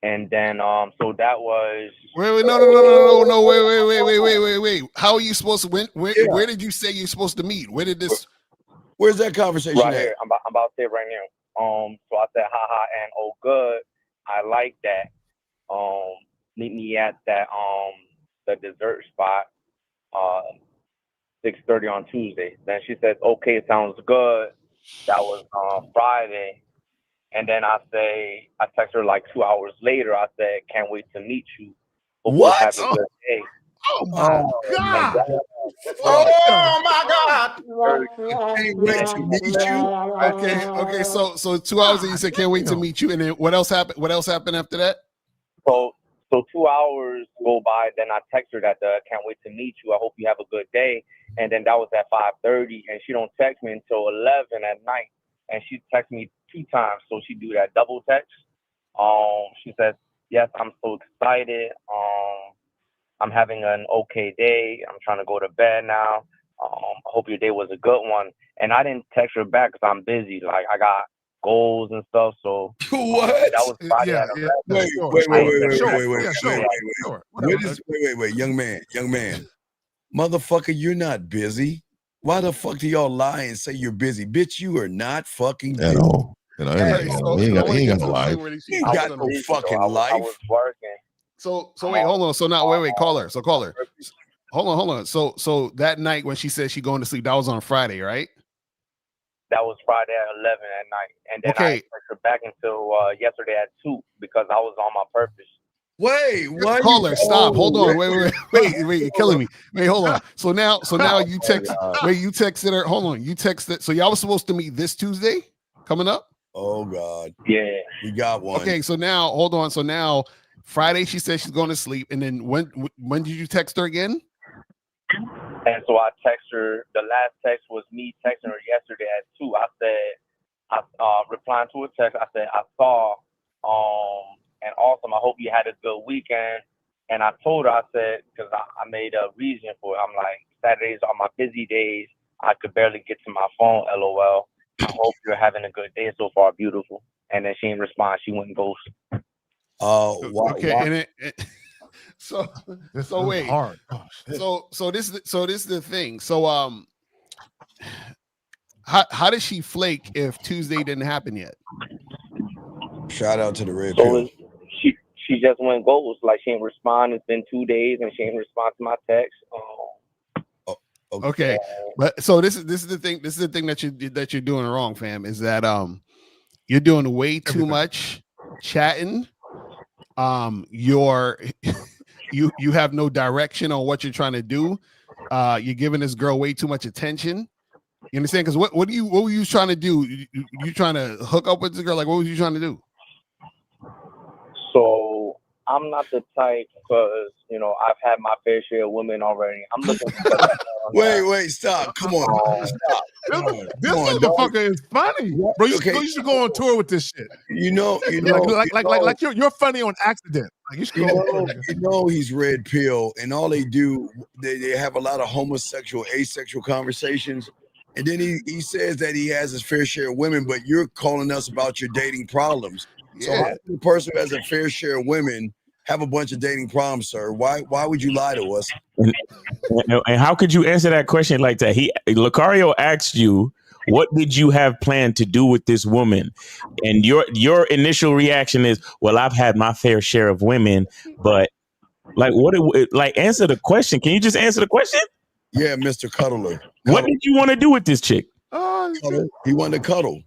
Speaker 17: And then so that was
Speaker 13: Wait, no, wait. How are you supposed to where did you say you're supposed to meet?
Speaker 14: Where's that conversation
Speaker 17: right
Speaker 14: at?
Speaker 17: here. I'm about to say it right now. So I said, haha, and oh good, I like that. Meet me at that the dessert spot 6:30 on Tuesday. Then she said, okay, sounds good. That was Friday. And then I text her like 2 hours later. I said, can't wait to meet you. Hope you have a good day.
Speaker 9: Oh my God!
Speaker 13: Oh my God! Can't wait to meet you. Okay. So 2 hours and you said can't wait to meet you. And then what else happened? What else happened after that?
Speaker 17: So 2 hours go by. Then I text her that can't wait to meet you. I hope you have a good day. And then that was at 5:30, and she don't text me until 11 at night. And she texts me 2 times, so she do that double text. She says, yes, I'm so excited. I'm having an okay day. I'm trying to go to bed now. I hope your day was a good one. And I didn't text her back because I'm busy. Like, I got goals and stuff. So
Speaker 14: what?
Speaker 17: That was Friday at 11.
Speaker 14: Wait, young man. Motherfucker, you're not busy. Why the fuck do y'all lie and say you're busy? Bitch, you are not fucking busy.
Speaker 7: At all. He ain't got no life.
Speaker 14: He ain't got no fucking life.
Speaker 17: I was working.
Speaker 13: So wait, hold on. So now wait, call her. So call her. Hold on. So that night when she said she going to sleep, that was on Friday, right?
Speaker 17: That was Friday at 11 at night. And then I
Speaker 13: Okay.
Speaker 17: texted her back until yesterday at 2 because I was on my purpose.
Speaker 14: Wait, why?
Speaker 13: Call her. Stop. Hold on. Wait. You're killing me. Wait, hold on. So now you text. Wait, you texted her. Hold on. You texted. So y'all was supposed to meet this Tuesday coming up.
Speaker 14: Oh God.
Speaker 17: Yeah.
Speaker 14: We got one.
Speaker 13: Okay. So now hold on. So now Friday she said she's going to sleep, and then when did you text her again?
Speaker 17: And so I text her. The last text was me texting her yesterday at 2. I said, replying to a text. I said, I saw, and awesome. I hope you had a good weekend. And I told her, I said, because I made a reason for it. I'm like, Saturdays are my busy days. I could barely get to my phone. LOL. I hope you're having a good day so far. Beautiful. And then she didn't respond. She went ghost.
Speaker 13: Okay. And so wait.
Speaker 9: Hard.
Speaker 13: So this is the thing. So how did she flake if Tuesday didn't happen yet?
Speaker 14: Shout out to the red
Speaker 17: So
Speaker 14: pill.
Speaker 17: she just went ghost. Like, she didn't respond. It's been 2 days and she didn't respond to my text.
Speaker 13: Okay, but so this is the thing. This is the thing that you're doing wrong, fam. Is that you're doing way too much chatting. You have no direction on what you're trying to do. You're giving this girl way too much attention. You understand? Because what were you trying to do? You trying to hook up with the girl? Like, what was you trying to do?
Speaker 17: So I'm not the type, because I've had my fair share of women already. I'm looking for
Speaker 14: Wait, stop. Come on. Stop.
Speaker 9: This motherfucker is funny, bro. You should go on tour with this shit. Like you're funny on accident. Like, you should go on tour.
Speaker 14: He's red pill, and all they do, they have a lot of homosexual, asexual conversations. And then he says that he has his fair share of women, but you're calling us about your dating problems. So how can the person who has a fair share of women have a bunch of dating problems, sir? Why would you lie to us?
Speaker 5: And how could you answer that question like that? Lucario asked you, what did you have planned to do with this woman? And your initial reaction is, well, I've had my fair share of women, but answer the question. Can you just answer the question?
Speaker 14: Yeah, Mr. Cuddler.
Speaker 5: What did you want to do with this chick?
Speaker 14: He wanted to cuddle.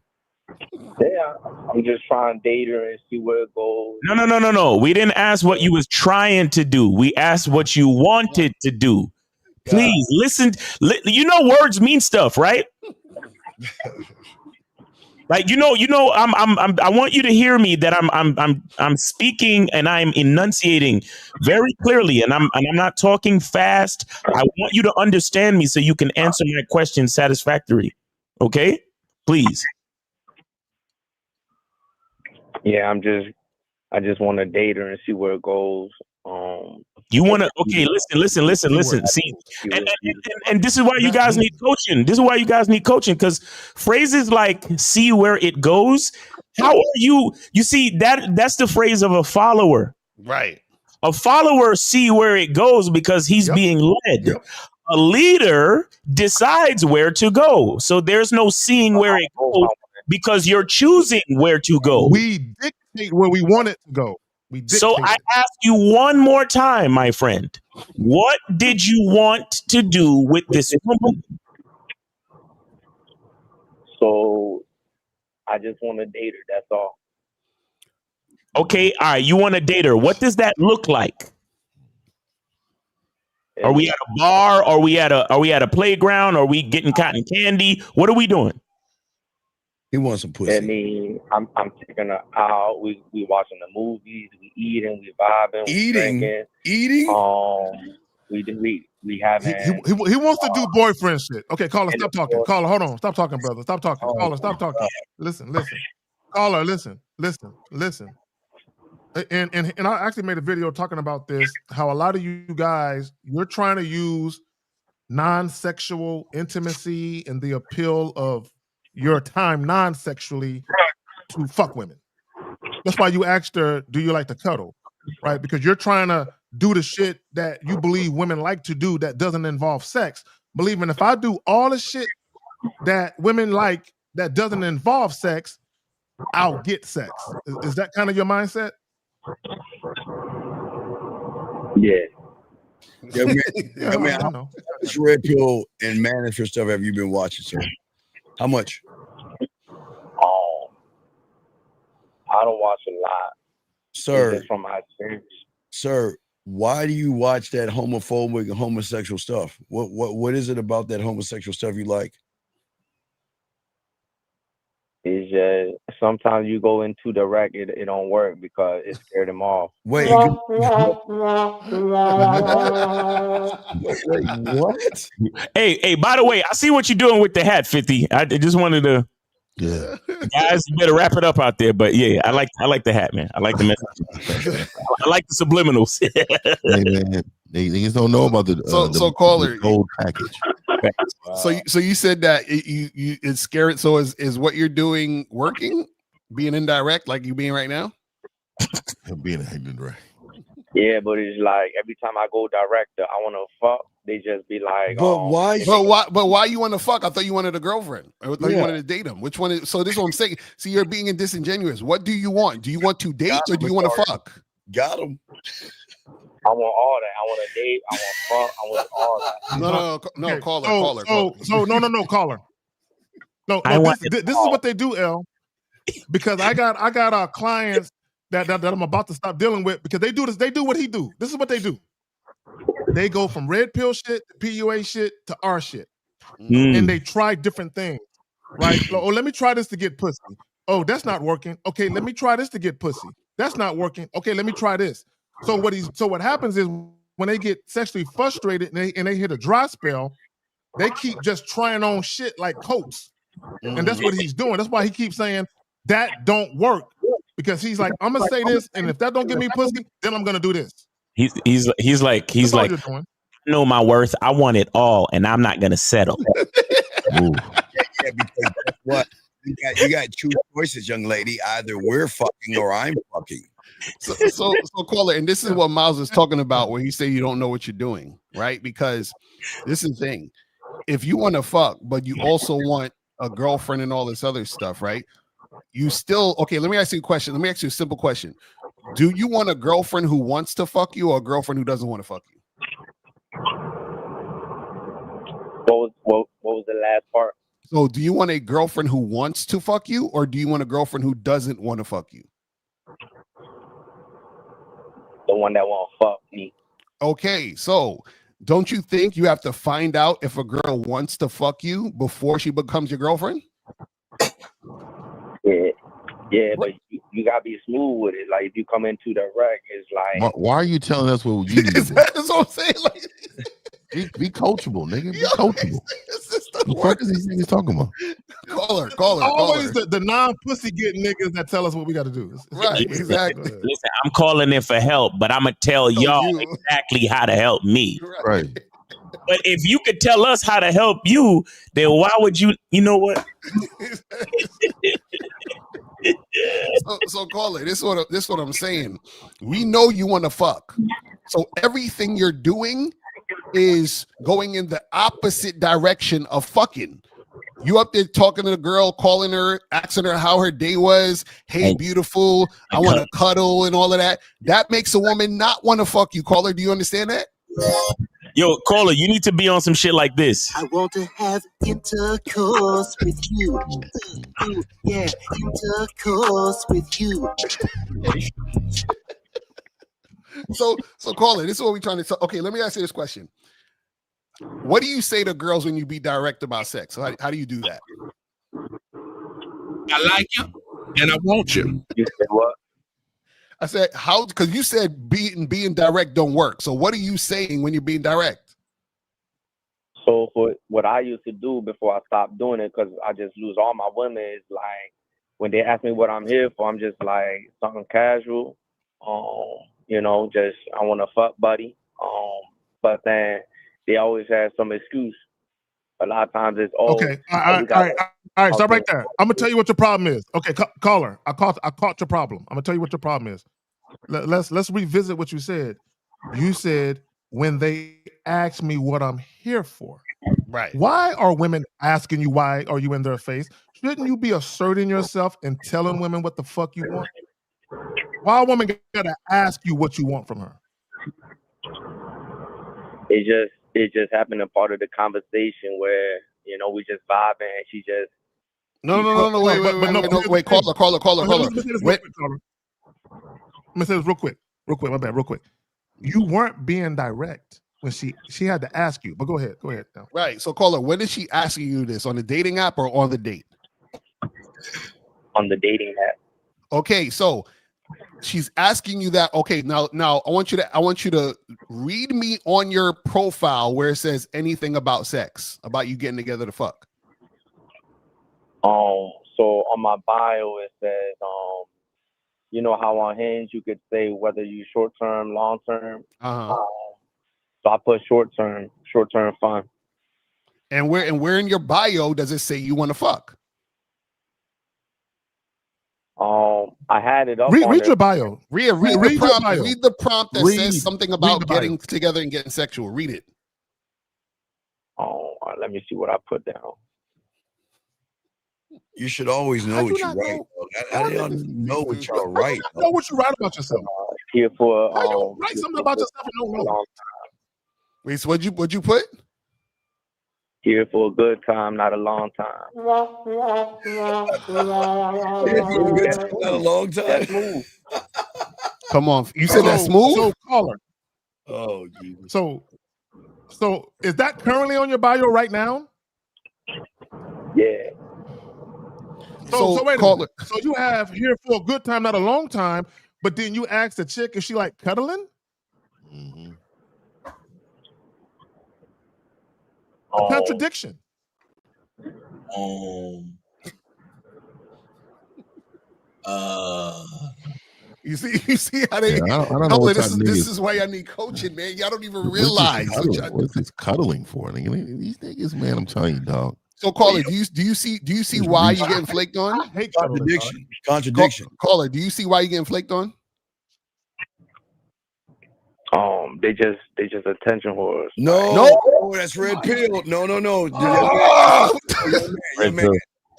Speaker 17: Yeah, I'm just trying to date her and see where it goes.
Speaker 16: No. We didn't ask what you was trying to do. We asked what you wanted to do. Please listen. You know, words mean stuff, right? Like I want you to hear me that I'm speaking and I'm enunciating very clearly, and I'm not talking fast. I want you to understand me so you can answer my question satisfactorily. Okay, please.
Speaker 17: Yeah, I just want to date her and see where it goes.
Speaker 16: You want to? Okay, listen. See, and this is why you guys need coaching. This is why you guys need coaching, because phrases like "see where it goes." How are you? You see that's the phrase of a follower,
Speaker 13: right?
Speaker 16: A follower see where it goes because he's being led. A leader decides where to go, so there's no seeing where it goes because you're choosing where to go.
Speaker 9: We dictate where we want it to go.
Speaker 16: So I ask you one more time, my friend. What did you want to do with this woman?
Speaker 17: So I just want to date her. That's all.
Speaker 16: Okay, all right. You want to date her. What does that look like? Are we at a bar? Are we at a playground? Are we getting cotton candy? What are we doing?
Speaker 14: He wants some pussy.
Speaker 17: I mean, I'm taking her out. We watching the movies. We eating. We vibing. We drinking. We having.
Speaker 9: He wants to do boyfriend shit. Okay, caller, stop talking. Caller, hold on. Stop talking, brother. Stop talking. Caller, stop talking. Listen. Caller, listen. And I actually made a video talking about this. How a lot of you guys, you're trying to use non-sexual intimacy and the appeal of your time non-sexually to fuck women. That's why you asked her, do you like to cuddle? Right? Because you're trying to do the shit that you believe women like to do that doesn't involve sex. Believing if I do all the shit that women like that doesn't involve sex, I'll get sex. Is that kind of your mindset?
Speaker 17: Yeah.
Speaker 14: I mean, how much Red Pill and Manager stuff have you been watching, sir? How much?
Speaker 17: I don't watch a lot.
Speaker 14: Sir.
Speaker 17: It's just from my experience.
Speaker 14: Sir, why do you watch that homophobic and homosexual stuff? What is it about that homosexual stuff you like?
Speaker 17: It's just sometimes you go in too direct, it don't work because it scared them off.
Speaker 14: Wait, what?
Speaker 16: Hey, by the way, I see what you're doing with the hat, 50. I just wanted to.
Speaker 7: Yeah,
Speaker 16: guys, you better wrap it up out there. But yeah, I like the hat, man. I like the message. I like the subliminals.
Speaker 7: Hey, man, they niggas don't know about the
Speaker 13: caller
Speaker 7: gold package.
Speaker 13: So you said that it's scary. So is what you're doing working? Being indirect, like you being right now?
Speaker 7: Being indirect.
Speaker 17: Yeah, but it's like every time I go direct, I want to fuck. They just be like,
Speaker 13: But why you want to fuck? I thought you wanted a girlfriend. I thought you wanted to date him. Which one is? So this is what I'm saying. See, you're being disingenuous. What do you want? Do you want to date or do you want to fuck?
Speaker 14: Got him.
Speaker 17: I want all that. I want to date. I want fuck. I want all that.
Speaker 13: No,
Speaker 9: Okay,
Speaker 13: caller.
Speaker 9: No, caller. No, this is what they do, L. Because I got clients that I'm about to stop dealing with because they do this. They do what he do. This is what they do. They go from red pill shit to PUA shit to our shit, and they try different things. Right? Oh, let me try this to get pussy. Oh, that's not working. Okay, let me try this to get pussy. That's not working. Okay, let me try this. So what happens is when they get sexually frustrated and they hit a dry spell, they keep just trying on shit like coats. And that's what he's doing. That's why he keeps saying that don't work. Because he's like, I'm gonna say this, and if that don't give me pussy, then I'm gonna do this.
Speaker 16: He's like, I know my worth. I want it all, and I'm not gonna settle.
Speaker 14: Yeah, because that's what you got two choices, young lady. Either we're fucking or I'm fucking.
Speaker 13: So caller, and this is what Miles is talking about, where he said you don't know what you're doing, right? Because this is the thing. If you want to fuck, but you also want a girlfriend and all this other stuff, right? You still let me ask you a question. Let me ask you a simple question. Do you want a girlfriend who wants to fuck you or a girlfriend who doesn't want to fuck you?
Speaker 17: What was the last part?
Speaker 13: So do you want a girlfriend who wants to fuck you, or do you want a girlfriend who doesn't want to fuck you?
Speaker 17: The one that won't fuck me.
Speaker 13: Okay, so don't you think you have to find out if a girl wants to fuck you before she becomes your girlfriend?
Speaker 17: Yeah, but you gotta be smooth with it. Like if you come into the wreck, it's like
Speaker 7: Why are you telling us what you need to do?
Speaker 13: That's what I'm saying. Like,
Speaker 7: be coachable, nigga. Be coachable. What the fuck is these niggas talking about?
Speaker 13: Caller.
Speaker 9: Always the non-pussy getting niggas that tell us what we got to do.
Speaker 13: Right, exactly.
Speaker 16: Listen, I'm calling in for help, but I'm gonna tell y'all exactly how to help me.
Speaker 7: Right.
Speaker 16: But if you could tell us how to help you, then why would you? You know what?
Speaker 13: So caller, this is what I'm saying. We know you want to fuck, so everything you're doing is going in the opposite direction of fucking. You up there talking to the girl, calling her, asking her how her day was. Hey, beautiful, I want to cuddle and all of that. That makes a woman not want to fuck you. Caller, do you understand that?
Speaker 16: Yo, caller, you need to be on some shit like this.
Speaker 19: I want to have intercourse with you. Yeah, intercourse with you.
Speaker 13: So caller, this is what we're trying to say. Okay, let me ask you this question. What do you say to girls when you be direct about sex? How do you do that?
Speaker 20: I like you and I want you.
Speaker 17: You said what?
Speaker 13: I said how, because you said being direct don't work. So what are you saying when you're being direct?
Speaker 17: So for what I used to do before I stopped doing it, because I just lose all my women, is like when they ask me what I'm here for, I'm just like something casual. You know, just I want to fuck buddy. But then they always have some excuse. A lot of times it's
Speaker 9: okay. All right. Stop right there. I'm gonna tell you what your problem is. Okay, caller. I caught your problem. I'm gonna tell you what your problem is. Let's revisit what you said. You said when they ask me what I'm here for.
Speaker 13: Right.
Speaker 9: Why are women asking you why are you in their face? Shouldn't you be asserting yourself and telling women what the fuck you want? Why a woman gotta ask you what you want from her?
Speaker 17: It just happened a part of the conversation where, you know, we just vibing and she just
Speaker 13: No, wait, caller.
Speaker 9: Let me say this real quick. My bad, real quick. You weren't being direct when she had to ask you, but go ahead now.
Speaker 13: Right. So caller, when is she asking you this? On the dating app or on the date?
Speaker 17: On the dating app.
Speaker 13: Okay, so she's asking you that. Okay, now I want you to read me on your profile where it says anything about sex, about you getting together to fuck.
Speaker 17: So on my bio it says, you know how on Hinge you could say whether you short term, long term. So I put short term fun.
Speaker 13: And where in your bio does it say you want to fuck?
Speaker 17: I had it up.
Speaker 13: Read
Speaker 9: your bio.
Speaker 13: Read the prompt. Read the prompt that says something about getting together and getting sexual. Read it.
Speaker 17: Let me see what I put down.
Speaker 14: You should always know what you write. How do y'all know what y'all write?
Speaker 9: Know what you write about yourself.
Speaker 17: Here for
Speaker 9: How you write something about yourself and don't know?
Speaker 13: Wait, so what'd you put?
Speaker 17: Here for a good time, not a long time.
Speaker 14: Not a long time.
Speaker 13: Come on, you said that's smooth.
Speaker 9: So caller.
Speaker 14: Oh, Jesus.
Speaker 9: So is that currently on your bio right now?
Speaker 17: Yeah.
Speaker 9: So wait a minute. So you have here for a good time, not a long time, but then you ask the chick, is she like cuddling?
Speaker 14: Mm-hmm.
Speaker 9: A contradiction.
Speaker 13: You see how they.
Speaker 7: I don't know what
Speaker 13: this is why I need coaching, man. Y'all don't even realize.
Speaker 7: What's this cuddling for? Nigga? These niggas, man, I'm telling you, dog.
Speaker 13: So, caller, do you see why you're getting flaked on?
Speaker 9: I hate
Speaker 14: Contradiction.
Speaker 13: Caller, do you see why you're getting flaked on?
Speaker 17: They just attention whores.
Speaker 14: No, that's red pill. No.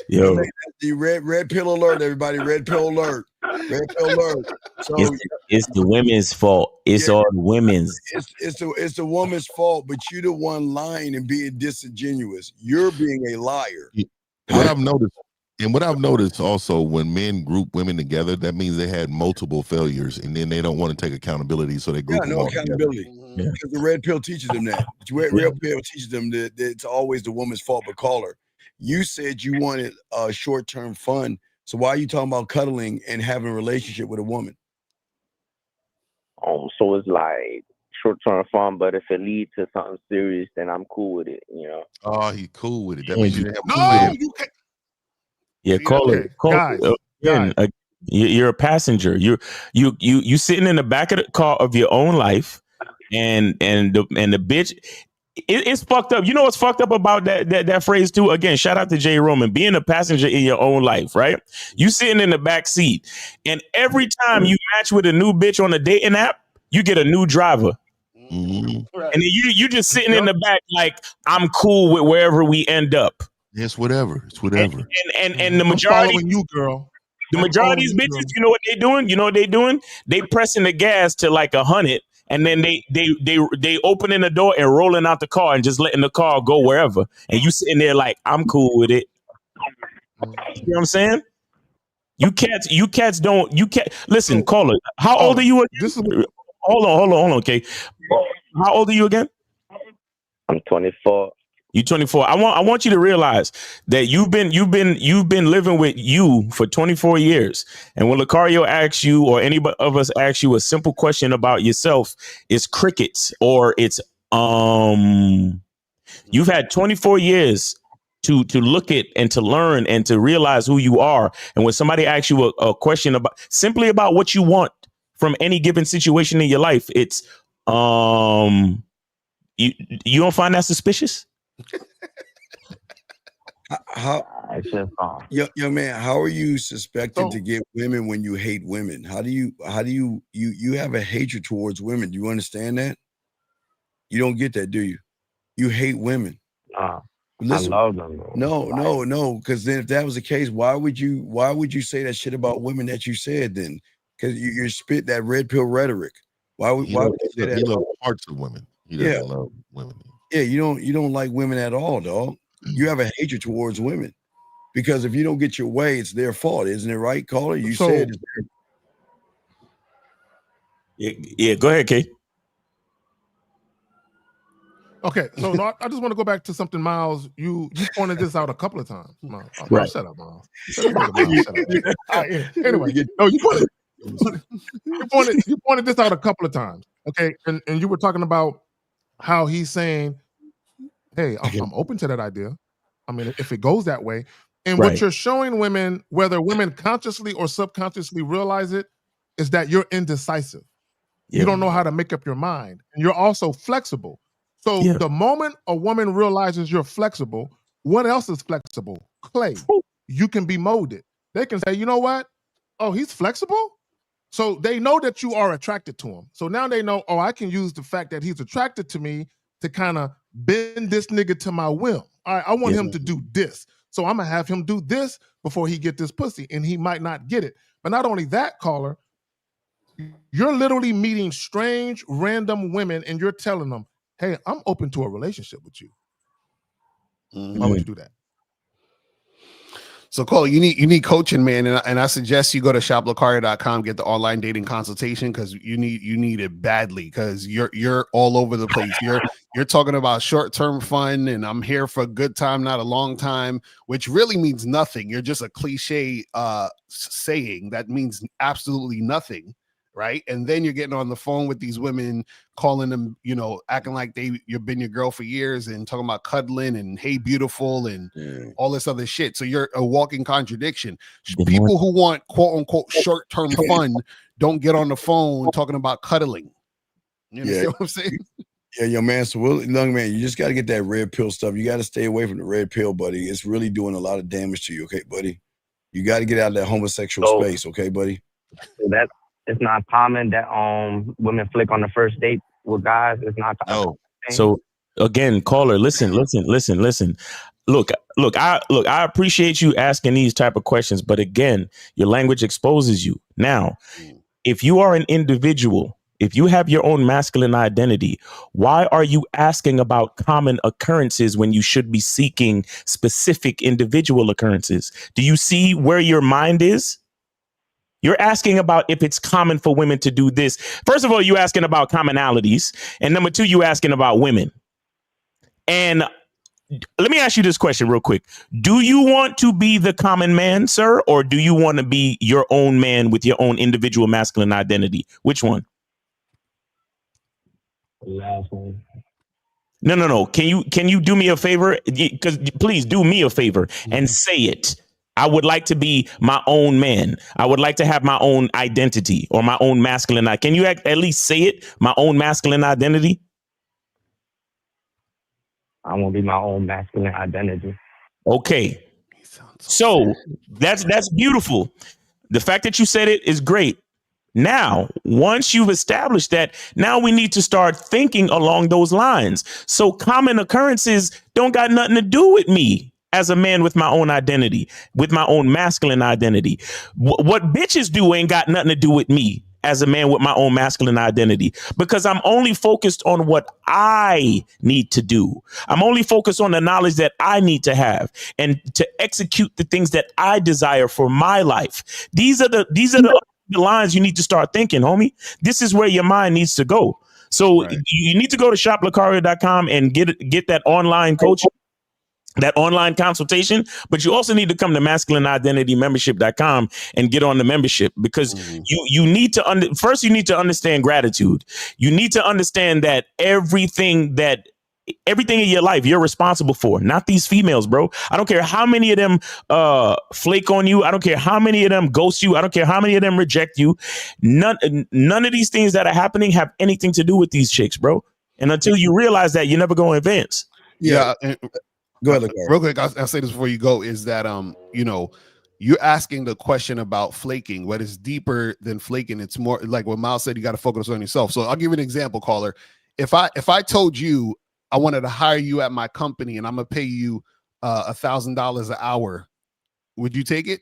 Speaker 16: Yo,
Speaker 14: the red pill alert, everybody. Red pill alert. Red pill alert. So
Speaker 16: it's the women's fault. It's all the women's.
Speaker 14: It's the woman's fault, but you're the one lying and being disingenuous. You're being a liar.
Speaker 7: What I've noticed also, when men group women together, that means they had multiple failures, and then they don't want to take accountability, so they group them
Speaker 14: no
Speaker 7: all
Speaker 14: accountability.
Speaker 7: together.
Speaker 14: Because the red pill teaches them that. Red pill teaches them that it's always the woman's fault. But caller, you said you wanted short-term fun. So why are you talking about cuddling and having a relationship with a woman?
Speaker 17: So it's like short-term fun, but if it leads to something serious, then I'm cool with it. You know.
Speaker 7: Oh, he cool with it. That means you didn't have
Speaker 9: No, you can't.
Speaker 16: Yeah, call it.
Speaker 9: Guys,
Speaker 16: You're a passenger. You sitting in the back of the car of your own life, and the bitch. It's fucked up. You know what's fucked up about that phrase too? Again, shout out to Jay Roman, being a passenger in your own life, right? You sitting in the back seat, and every time you match with a new bitch on a dating app, you get a new driver. And then you just sitting in the back like, I'm cool with wherever we end up.
Speaker 7: It's whatever. It's whatever.
Speaker 16: And the majority,
Speaker 9: following you, girl.
Speaker 16: The majority of these bitches, you know what they doing? You know what they doing? They pressing the gas to like 100, and then they opening the door and rolling out the car and just letting the car go wherever. And you sitting there like, I'm cool with it. You know what I'm saying? You cats don't. Listen, caller. How old are you again? Hold on, okay. How old are you again?
Speaker 17: I'm 24.
Speaker 16: You 24. I want you to realize that you've been living with you for 24 years. And when Lucario asks you, or any of us asks you a simple question about yourself, it's crickets, or it's you've had 24 years to look at and to learn and to realize who you are. And when somebody asks you a question about simply about what you want from any given situation in your life, it's you don't find that suspicious?
Speaker 14: Yo, man, how are you suspected to get women when you hate women? How do you have a hatred towards women? Do you understand that? You don't get that, do you? You hate women. Listen,
Speaker 17: I love them.
Speaker 14: No. Because then, if that was the case, why would you say that shit about women that you said then? Because you spit that red pill rhetoric. Why would you say that?
Speaker 7: He loves parts of women. He doesn't love women.
Speaker 14: Yeah, you don't like women at all, dog. You have a hatred towards women because if you don't get your way, it's their fault, isn't it right, caller? You said it's
Speaker 16: yeah. Go ahead, Kay.
Speaker 9: Okay, so no, I just want to go back to something, Miles. You pointed this out a couple of times. Miles.
Speaker 16: Right.
Speaker 9: Shut up, Miles. Shut up. Anyway, no, you pointed this out a couple of times. Okay, and you were talking about how he's saying, hey, I'm open to that idea. I mean, if it goes that way. And what you're showing women, whether women consciously or subconsciously realize it, is that you're indecisive. Yeah. You don't know how to make up your mind. And you're also flexible. So the moment a woman realizes you're flexible, what else is flexible? Clay. You can be molded. They can say, you know what? Oh, he's flexible? So they know that you are attracted to him. So now they know, oh, I can use the fact that he's attracted to me to kind of bend this nigga to my will. All right, I want him to do this. So I'm going to have him do this before he get this pussy, and he might not get it. But not only that, caller, you're literally meeting strange, random women, and you're telling them, hey, I'm open to a relationship with you. Why would you do that?
Speaker 13: So Cole, you need coaching, man, and I suggest you go to shoplucario.com, get the online dating consultation, because you need it badly, because you're all over the place. You're talking about short-term fun, and I'm here for a good time, not a long time, which really means nothing. You're just a cliche saying that means absolutely nothing, right? And then you're getting on the phone with these women, calling them, acting like you've been your girl for years, and talking about cuddling and hey beautiful and all this other shit. So you're a walking contradiction. People who want quote unquote short-term fun don't get on the phone talking about cuddling. You understand what I'm saying?
Speaker 14: Yeah, yo, man. So, young man, you just got to get that red pill stuff. You got to stay away from the red pill, buddy. It's really doing a lot of damage to you, okay, buddy? You got to get out of that homosexual space, okay, buddy?
Speaker 17: It's not common that women flick on the first date with guys. It's not common.
Speaker 16: So again, caller, listen. Look, I appreciate you asking these type of questions, but again, your language exposes you. Now, if you are an individual
Speaker 5: if you have your own masculine identity, why are you asking about common occurrences when you should be seeking specific individual occurrences? Do you see where your mind is? You're asking about if it's common for women to do this. First of all, you're asking about commonalities. And number two, you're asking about women. And let me ask you this question real quick. Do you want to be the common man, sir? Or do you want to be your own man with your own individual masculine identity? Which one?
Speaker 17: Last one.
Speaker 5: No. Can you do me a favor? Because please do me a favor and say it. I would like to be my own man. I would like to have my own identity or my own masculine. Can you at least say it? My own masculine identity.
Speaker 17: I want to be my own masculine identity.
Speaker 5: Okay. So that's beautiful. The fact that you said it is great. Now, once you've established that, now we need to start thinking along those lines. So common occurrences don't got nothing to do with me as a man with my own identity, with my own masculine identity. What bitches do ain't got nothing to do with me as a man with my own masculine identity, because I'm only focused on what I need to do. I'm only focused on the knowledge that I need to have and to execute the things that I desire for my life. These are the lines you need to start thinking, homie. This is where your mind needs to go. So you need to go to shoplacario.com and get that online coaching, that online consultation, but you also need to come to masculineidentitymembership.com and get on the membership, because you need to first you need to understand gratitude. You need to understand that everything in your life you're responsible for, not these females, bro. I don't care how many of them flake on you. I don't care how many of them ghost you. I don't care how many of them reject you. None of these things that are happening have anything to do with these chicks, bro. And until you realize that, you're never going to advance.
Speaker 13: Yeah.
Speaker 14: Go ahead,
Speaker 13: real quick. I'll say this before you go, is that you're asking the question about flaking, but it's deeper than flaking. It's more like what Miles said, you got to focus on yourself. So I'll give you an example, caller. If I told you I wanted to hire you at my company and I'm gonna pay you $1,000 an hour, would you take it?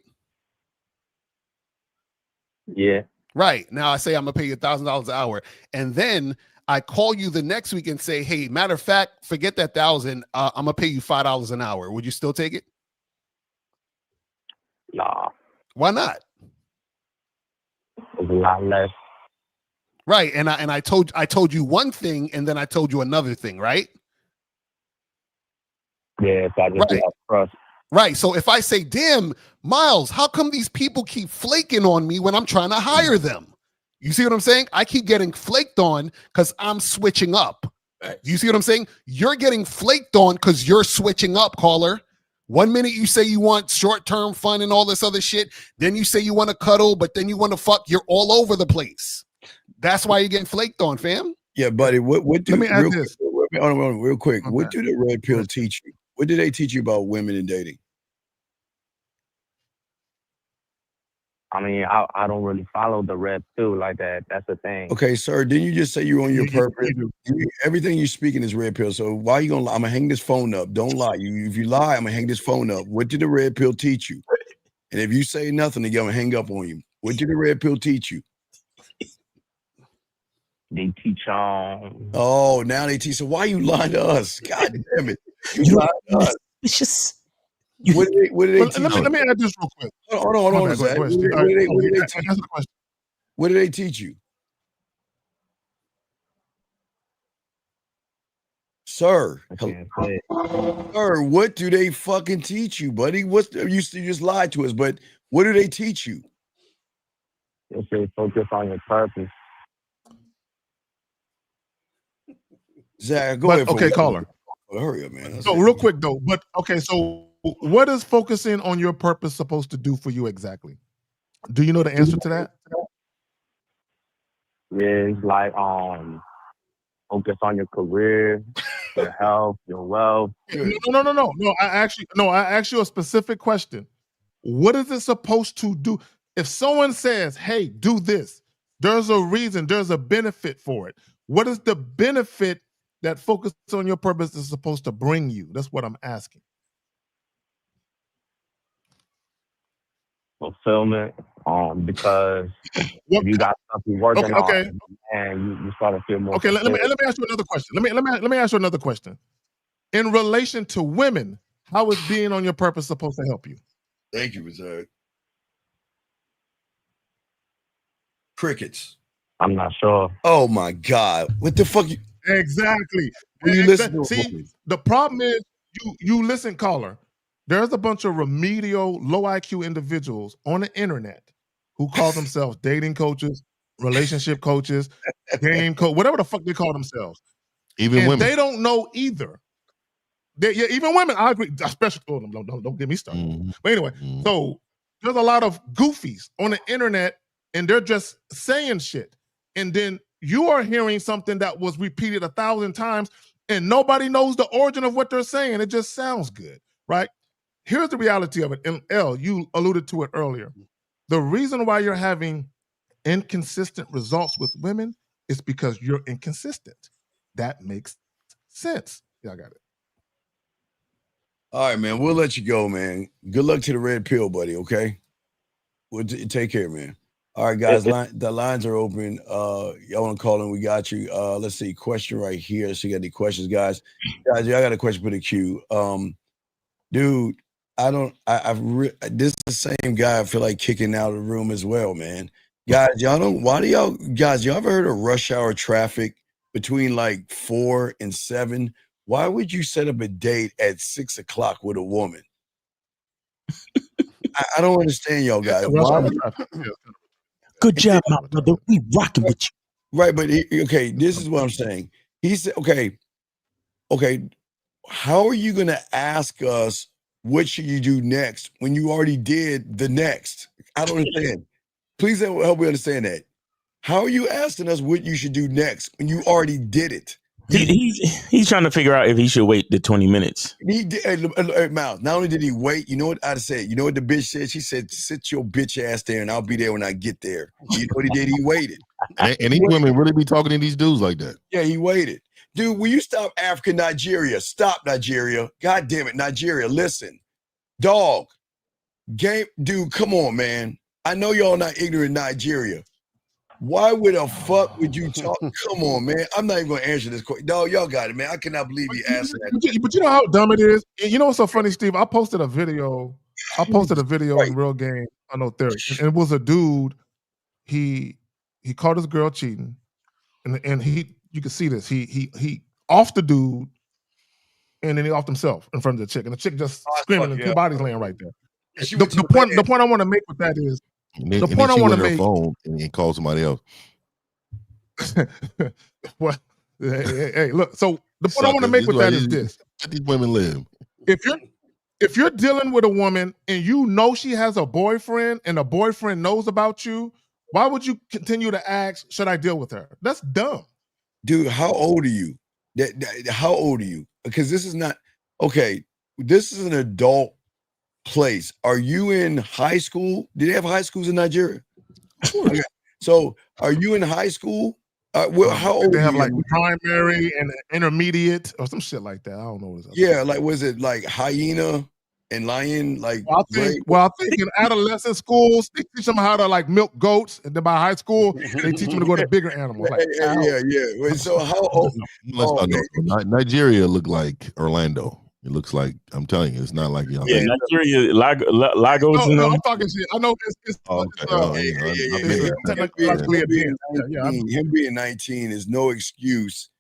Speaker 17: Yeah.
Speaker 13: Right. Now I say I'm gonna pay you $1,000 an hour, and then I call you the next week and say, hey, matter of fact, forget that 1,000. I'm gonna pay you $5 an hour. Would you still take it?
Speaker 17: Nah.
Speaker 13: Why not?
Speaker 17: It's a lot less.
Speaker 13: Right. And I told you one thing, and then I told you another thing, right?
Speaker 17: Yeah, so I just have trust.
Speaker 13: Right. So if I say, damn, Miles, how come these people keep flaking on me when I'm trying to hire them? You see what I'm saying? I keep getting flaked on because I'm switching up. You see what I'm saying? You're getting flaked on because you're switching up, caller. 1 minute you say you want short-term fun and all this other shit. Then you say you want to cuddle, but then you want to fuck. You're all over the place. That's why you're getting flaked on, fam.
Speaker 14: Yeah, buddy. What do
Speaker 13: Let me add
Speaker 14: real,
Speaker 13: this.
Speaker 14: hold on, real quick?
Speaker 13: Okay.
Speaker 14: What do the red pill teach you? What do they teach you about women and dating?
Speaker 17: I mean, I don't really follow the red pill like that. That's the thing.
Speaker 14: Okay, sir. Didn't you just say you're on your purpose? Everything you're speaking is red pill. So why are you gonna lie? I'm gonna hang this phone up. Don't lie. If you lie, I'm gonna hang this phone up. What did the red pill teach you? And if you say nothing, again, I'm gonna hang up on you. What did the red pill teach you?
Speaker 17: They teach
Speaker 14: Oh, now they teach. So why you lying to us? God damn it! You lied to us.
Speaker 5: It's just.
Speaker 14: What did they teach you?
Speaker 9: Let me add this real quick.
Speaker 14: Hold on.
Speaker 9: Zach.
Speaker 14: What did they teach you? Sir, sir, what do they fucking teach you, buddy? You just lied to us, but what do they teach you?
Speaker 17: They say focus on your purpose.
Speaker 14: Zach, go ahead.
Speaker 9: Okay, caller.
Speaker 14: Hurry up, man.
Speaker 9: So real quick though, but okay, so what is focusing on your purpose supposed to do for you exactly? Do you know the answer to that?
Speaker 17: Yeah, it's like focus on your career, your health, your wealth.
Speaker 9: No. I asked you a specific question. What is it supposed to do? If someone says, hey, do this, there's a reason, there's a benefit for it. What is the benefit that focus on your purpose is supposed to bring you? That's what I'm asking.
Speaker 17: Fulfillment, because if you got stuff you're working on, and you start to feel more.
Speaker 9: Okay, let me
Speaker 17: fulfilled.
Speaker 9: ask you another question. Let me ask you another question. In relation to women, how is being on your purpose supposed to help you?
Speaker 14: Thank you, Reserve. Crickets.
Speaker 17: I'm not sure.
Speaker 14: Oh my God! What the fuck?
Speaker 9: Exactly.
Speaker 14: When you listen to a
Speaker 9: See,
Speaker 14: woman.
Speaker 9: the problem is you listen, caller. There's a bunch of remedial, low IQ individuals on the internet who call themselves dating coaches, relationship coaches, game coach, whatever the fuck they call themselves.
Speaker 7: Even
Speaker 9: And
Speaker 7: women.
Speaker 9: they don't know either. Yeah, even women. I agree. Especially, don't get me started.
Speaker 7: Mm-hmm.
Speaker 9: But anyway, so there's a lot of goofies on the internet, and they're just saying shit. And then you are hearing something that was repeated 1,000 times, and nobody knows the origin of what they're saying. It just sounds good, right? Here's the reality of it. And L, you alluded to it earlier. The reason why you're having inconsistent results with women is because you're inconsistent. That makes sense. Yeah, I got it.
Speaker 14: All right, man. We'll let you go, man. Good luck to the red pill, buddy. Okay. We'll take care, man. All right, guys. The lines are open. Y'all want to call in? We got you. Let's see. Question right here. So you got any questions, guys? Guys, I got a question for the queue. Dude, this is the same guy I feel like kicking out of the room as well, man. Guys, y'all ever heard of rush hour traffic between like 4 and 7? Why would you set up a date at 6 o'clock with a woman? I don't understand y'all guys.
Speaker 16: Good job, my brother. We rocking with you.
Speaker 14: Right, but okay, this is what I'm saying. He said, okay, how are you going to ask us what should you do next when you already did the next? I don't understand. Please help me understand that. How are you asking us what you should do next when you already did it?
Speaker 16: He's trying to figure out if he should wait the 20 minutes.
Speaker 14: He did, Miles. Not only did he wait, you know what I'd say? You know what the bitch said? She said, "Sit your bitch ass there, and I'll be there when I get there." You know what he did? He waited.
Speaker 7: And these women really be talking to these dudes like that.
Speaker 14: Yeah, he waited. Dude, will you stop Africa, Nigeria? Stop, Nigeria. God damn it, Nigeria. Listen, dog, game, dude, come on, man. I know y'all not ignorant, Nigeria. Why would the fuck would you talk? Come on, man. I'm not even gonna answer this question. No, y'all got it, man. I cannot believe you asked that.
Speaker 9: But you know how dumb it is? You know what's so funny, Steve? I posted a video in Real Game, I know Theory. And it was a dude, he caught his girl cheating, and you can see this. He offed the dude, and then he offed himself in front of the chick. And the chick just screaming, and two bodies laying right there. The point I want to make with that is
Speaker 7: the point I want to make. Phone and call somebody else.
Speaker 9: What? Hey, look. So the point I want to make with that is this:
Speaker 7: let these women live.
Speaker 9: If you're dealing with a woman and you know she has a boyfriend and a boyfriend knows about you, why would you continue to ask, "Should I deal with her?" That's dumb.
Speaker 14: Dude, how old are you? How old are you? Because this is not okay. This is an adult place. Are you in high school? Do they have high schools in Nigeria? Okay. So are you in high school? How old
Speaker 9: they have
Speaker 14: are
Speaker 9: like
Speaker 14: you?
Speaker 9: primary and intermediate or some shit like that. I don't know what it's
Speaker 14: Yeah, like was it like hyena and lion? Like
Speaker 9: I think in adolescent schools they teach them how to like milk goats, and then by high school they teach them to go to bigger animals. Like
Speaker 14: yeah. Wait, so how old?
Speaker 7: Nigeria look like Orlando. It looks like, I'm telling you, it's not like y'all.
Speaker 16: Yeah, Nigeria, Lagos.
Speaker 9: No, I'm talking shit. I know it's
Speaker 14: him being 19 is no excuse.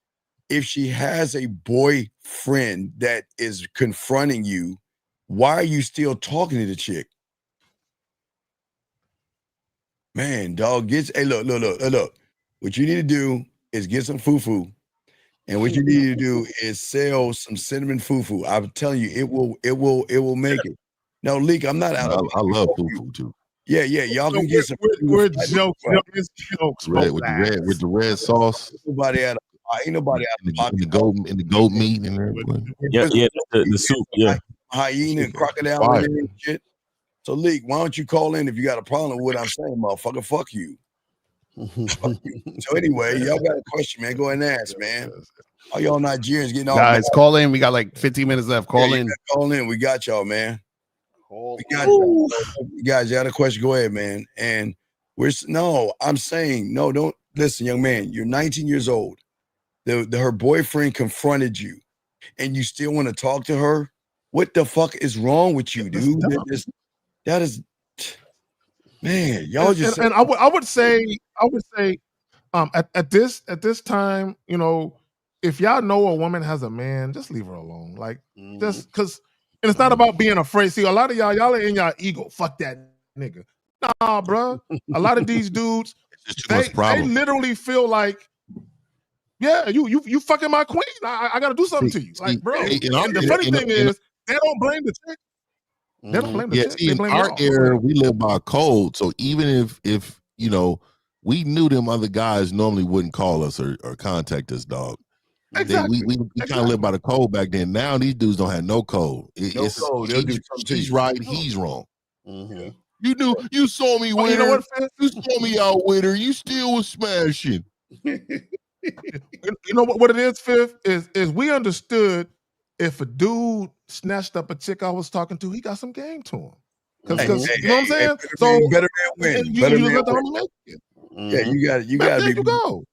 Speaker 14: If she has a boyfriend that is confronting you, why are you still talking to the chick? Man, dog, hey, look. What you need to do is get some fufu. And what you need to do is sell some cinnamon fufu. I'm telling you, it will make it. No, Leak, I'm not out of
Speaker 7: I love fufu too.
Speaker 14: Yeah, y'all can get some.
Speaker 9: We're jokes.
Speaker 7: With the red sauce.
Speaker 14: Ain't nobody out of pocket.
Speaker 7: In the goat meat and everything.
Speaker 16: Yeah, the soup. Yeah,
Speaker 14: hyena and crocodile and shit. So, Leak, why don't you call in if you got a problem with what I'm saying, motherfucker? Fuck you. So anyway, y'all got a question, man. Go ahead and ask, man. All y'all Nigerians getting all
Speaker 13: guys, call in. We got like 15 minutes left. Call in.
Speaker 14: Call in. We got y'all, man. We got y'all. You guys got a question? Go ahead, man. And I'm saying, no, don't listen, young man, you're 19 years old. Her boyfriend confronted you, and you still want to talk to her? What the fuck is wrong with you, dude? That is, man, y'all just.
Speaker 9: And I would say, at this time, you know, if y'all know a woman has a man, just leave her alone. Like, just because, and it's not about being afraid. See, a lot of y'all are in y'all ego. Fuck that nigga. Nah, bro. A lot of these dudes, they literally feel like, yeah, you fucking my queen. I got to do something to you, like, bro. And the funny thing is, they don't blame the chick. They don't blame the chick.
Speaker 7: See,
Speaker 9: They
Speaker 7: in
Speaker 9: blame
Speaker 7: our
Speaker 9: y'all.
Speaker 7: era, we live by a code. So even if you know, we knew them other guys normally wouldn't call us or contact us, dog.
Speaker 9: Exactly.
Speaker 7: We kind of live by the code back then. Now these dudes don't have no code. It's
Speaker 14: code. They'll do something to
Speaker 7: she's
Speaker 14: you.
Speaker 7: right, he's wrong. You knew you saw me with
Speaker 9: you know
Speaker 7: her.
Speaker 9: what, Finn?
Speaker 7: You saw me out with her. You still was smashing.
Speaker 9: You know what it is, Fifth? Is we understood if a dude snatched up a chick I was talking to, he got some game to him. Because you know what I'm saying?
Speaker 14: Better man win.
Speaker 9: You
Speaker 14: Better
Speaker 9: let
Speaker 14: man
Speaker 9: the
Speaker 14: win.
Speaker 9: homie make it.
Speaker 14: Yeah, you got to
Speaker 9: There
Speaker 14: be.
Speaker 9: you go.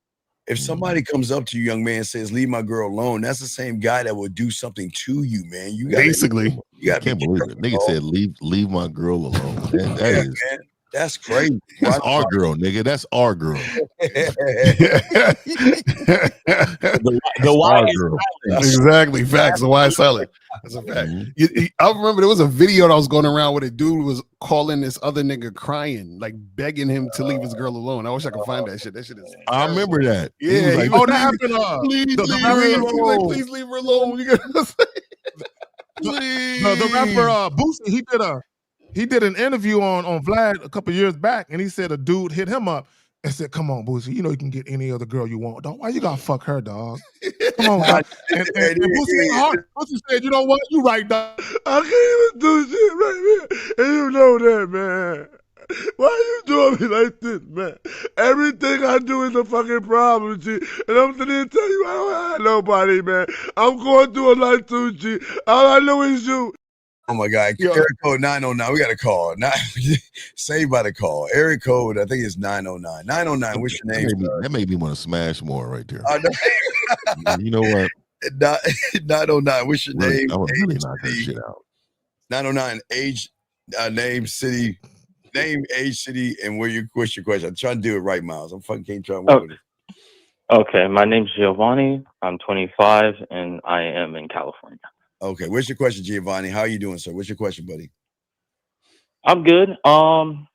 Speaker 14: If somebody comes up to you, young man, and says, "Leave my girl alone," that's the same guy that will do something to you, man. You got you got.
Speaker 7: Can't believe it. Nigga said, "Leave my girl alone." Man, that
Speaker 14: Yeah,
Speaker 7: is.
Speaker 14: man. That's crazy.
Speaker 7: That's our girl, nigga. That's our girl.
Speaker 8: The why is
Speaker 7: girl.
Speaker 13: Exactly. Facts. The why is silent. That's a fact. I remember there was a video that was going around where the dude was calling this other nigga crying, like begging him to leave his girl alone. I wish I could find that shit. That shit is.
Speaker 7: I remember that. He
Speaker 13: Yeah.
Speaker 7: was like,
Speaker 9: Oh, that happened.
Speaker 13: Please
Speaker 9: The
Speaker 13: leave
Speaker 9: rapper-
Speaker 13: her alone. He's like, please leave her alone. You gotta
Speaker 9: the rapper Boosie, he did an interview on Vlad a couple years back, and he said a dude hit him up and said, "Come on, Boosie, you know you can get any other girl you want, dog. Why you gotta fuck her, dog? Come on, dog." And Boosie said, "You know what? You right, dog.
Speaker 21: I can't even do shit right here, and you know that, man. Why you doing me like this, man? Everything I do is a fucking problem, G. And I'm sitting here telling you I don't have nobody, man. I'm going through a lot too, G. All I know is you."
Speaker 14: Oh my God. Area code 909. We got a call. Saved by the call. Area code, I think it's 909. 909. What's your name?
Speaker 7: That made me want to smash more right there.
Speaker 14: No.
Speaker 7: You know what?
Speaker 14: 909. What's your name?
Speaker 7: I would really knock that shit out.
Speaker 14: 909. Age, name, city, age, city, and what's your question? I'm trying to do it right, Miles. I'm fucking can't try to work with it.
Speaker 22: Okay, my name's Giovanni. I'm 25 and I am in California.
Speaker 14: Okay, what's your question, Giovanni? How are you doing, sir? What's your question, buddy?
Speaker 22: I'm good. I'm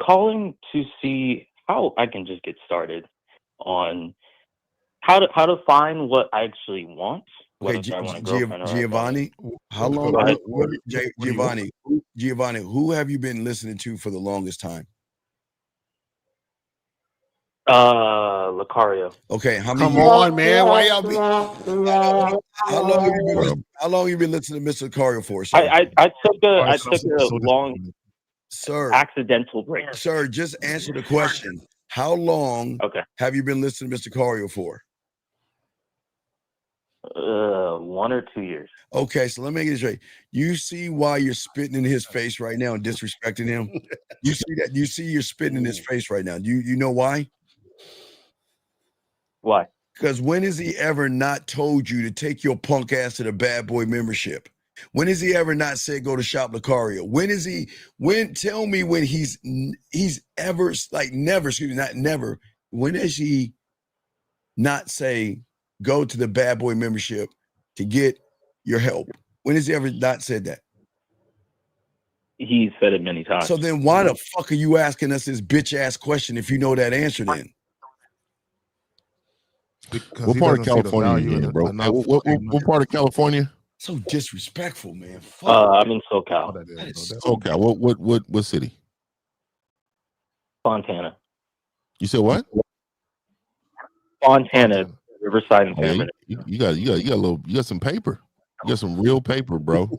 Speaker 22: calling to see how I can just get started on how to find what I actually want.
Speaker 14: Okay,
Speaker 22: I want a girlfriend or
Speaker 14: Giovanni, how long?
Speaker 22: Go ahead.
Speaker 14: Giovanni, who have you been listening to for the longest time?
Speaker 22: Lucario.
Speaker 14: Okay, how many?
Speaker 13: Come on, man. Why y'all be?
Speaker 14: How long you been listening to Mr. Lucario for, sir?
Speaker 22: I took a long
Speaker 14: sir
Speaker 22: accidental break.
Speaker 14: Sir, just answer the question. How long have you been listening to Mr. Lucario for?
Speaker 22: 1 or 2 years.
Speaker 14: Okay, so let me get it straight. You see why you're spitting in his face right now and disrespecting him? You see that? You see you're spitting in his face right now. You know why?
Speaker 22: Why?
Speaker 14: Because when has he ever not told you to take your punk ass to the Bad Boy membership? When has he ever not said go to Shop Lucario? Tell me when he's ever, like never, excuse me, not never. When has he not say go to the Bad Boy membership to get your help? When has he ever not said that?
Speaker 22: He's said it many times.
Speaker 14: So then why the fuck are you asking us this bitch ass question if you know that answer then?
Speaker 7: What part of California you in, bro? What part of California?
Speaker 14: So disrespectful, man. Fuck.
Speaker 22: I'm in SoCal.
Speaker 7: SoCal. What city?
Speaker 22: Fontana.
Speaker 7: You said what?
Speaker 22: Fontana, Riverside and
Speaker 7: Man,
Speaker 22: Fairmont.
Speaker 7: you got some paper. You got some real paper, bro.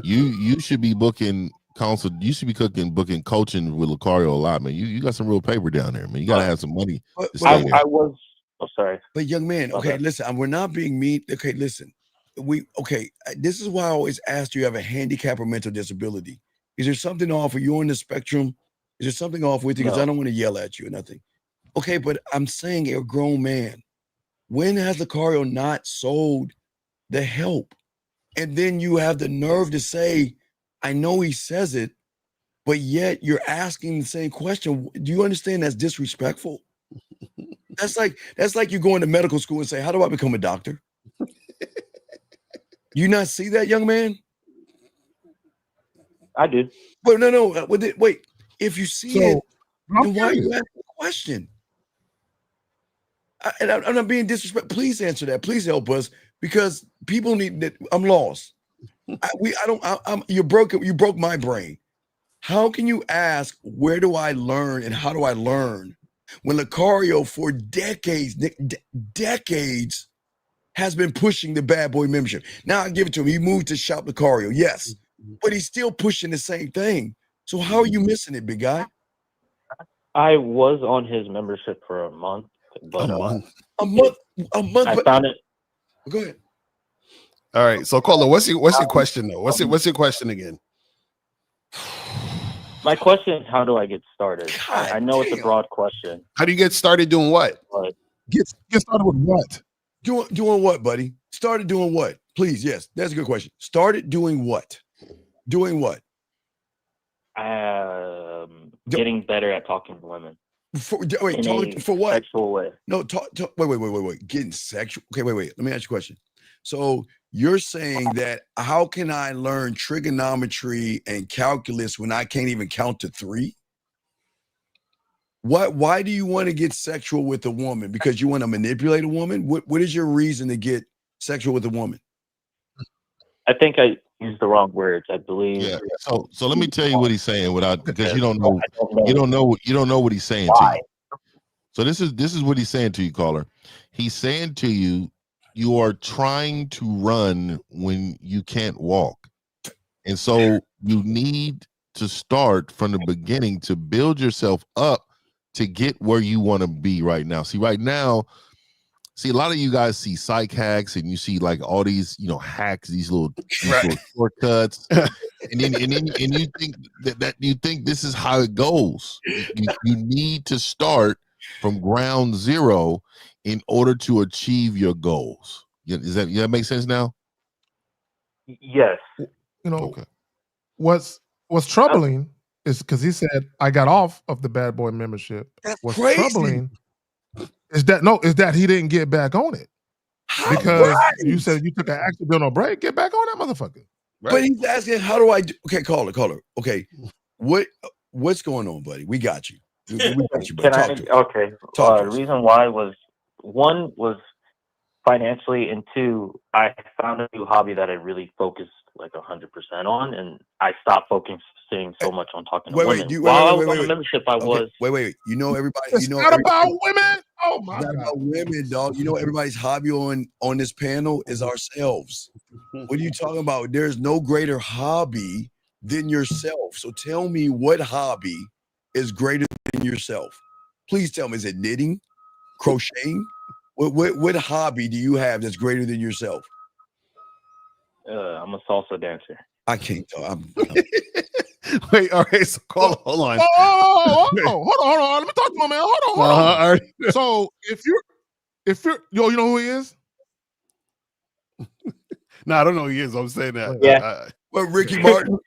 Speaker 7: you should be booking counsel. You should be booking coaching with Lucario a lot, man. You got some real paper down there, man. You gotta have some money.
Speaker 22: I was. Oh, sorry.
Speaker 14: But young man, okay, listen. We're not being mean. Okay, listen. This is why I always ask you have a handicap or mental disability. Is there something off? Are you on the spectrum? Is there something off with you? Because I don't want to yell at you or nothing. Okay, but I'm saying a grown man. When has Lucario not sold the help? And then you have the nerve to say, I know he says it, but yet you're asking the same question. Do you understand that's disrespectful? That's like you going to medical school and say, how do I become a doctor? You not see that, young man?
Speaker 22: I do.
Speaker 14: But no. Wait. If you see it, then why are you asking the question? I'm not being disrespectful. Please answer that. Please help us, because people need that. I'm lost. You broke my brain. How can you ask, where do I learn and how do I learn, when Lucario for decades has been pushing the Bad Boy membership? Now I give it to him. He moved to Shop Lucario, yes, but he's still pushing the same thing. So how are you missing it, big guy?
Speaker 22: I was on his membership for a month, but
Speaker 14: A month.
Speaker 22: I found it.
Speaker 14: Go ahead.
Speaker 13: All right. So caller, what's your question though? What's your question again?
Speaker 22: My question is, how do I get started? I know it's a broad question.
Speaker 13: How do you get started doing what?
Speaker 22: But
Speaker 9: Get started with what?
Speaker 14: Doing what, buddy? Started doing what? Please, yes, that's a good question. Started doing what? Doing what?
Speaker 22: Getting better at talking to women.
Speaker 14: For
Speaker 22: In
Speaker 14: what?
Speaker 22: Sexual way.
Speaker 14: No, wait. Getting sexual. Okay, wait. Let me ask you a question. So you're saying that how can I learn trigonometry and calculus when I can't even count to 3? Why do you want to get sexual with a woman? Because you want to manipulate a woman? What is your reason to get sexual with a woman?
Speaker 22: I think I used the wrong words. I believe.
Speaker 7: Yeah. So let me tell you what he's saying without, because you don't know what he's saying to you. So this is what he's saying to you, caller. He's saying to you, you are trying to run when you can't walk. And so you need to start from the beginning to build yourself up to get where you want to be right now. See, right now, a lot of you guys see psych hacks and you see like all these, hacks, these little shortcuts. and then you think that you think this is how it goes. You need to start from ground zero in order to achieve your goals. Does that make sense now?
Speaker 22: Yes.
Speaker 9: Okay. What's troubling is because he said I got off of the Bad Boy membership. What's
Speaker 14: crazy.
Speaker 9: Troubling is that he didn't get back on it. Because you said you took an accidental break. Get back on that motherfucker.
Speaker 14: Right. But he's asking, how do I do? Okay, caller. Okay, what's going on, buddy? We got you. We got you, bro.
Speaker 22: The reason why was, 1 was financially, and 2, I found a new hobby that I really focused like 100% on, and I stopped focusing so much on talking to women. While I was on the membership, I was.
Speaker 14: Wait. You know everybody.
Speaker 9: It's not about women. Oh my
Speaker 14: God.
Speaker 9: God.
Speaker 14: About women, dog. You know everybody's hobby on this panel is ourselves. What are you talking about? There's no greater hobby than yourself. So tell me, what hobby is greater than yourself? Please tell me. Is it knitting, crocheting? What hobby do you have that's greater than yourself?
Speaker 22: I'm a salsa dancer.
Speaker 14: I can't talk.
Speaker 13: Wait, all right. So hold on.
Speaker 9: Hold on. Let me talk to him, man. Hold on.
Speaker 13: All right.
Speaker 9: So if you're, you know who he is?
Speaker 13: No, I don't know who he is. I'm saying that.
Speaker 22: Yeah.
Speaker 14: Ricky Martin?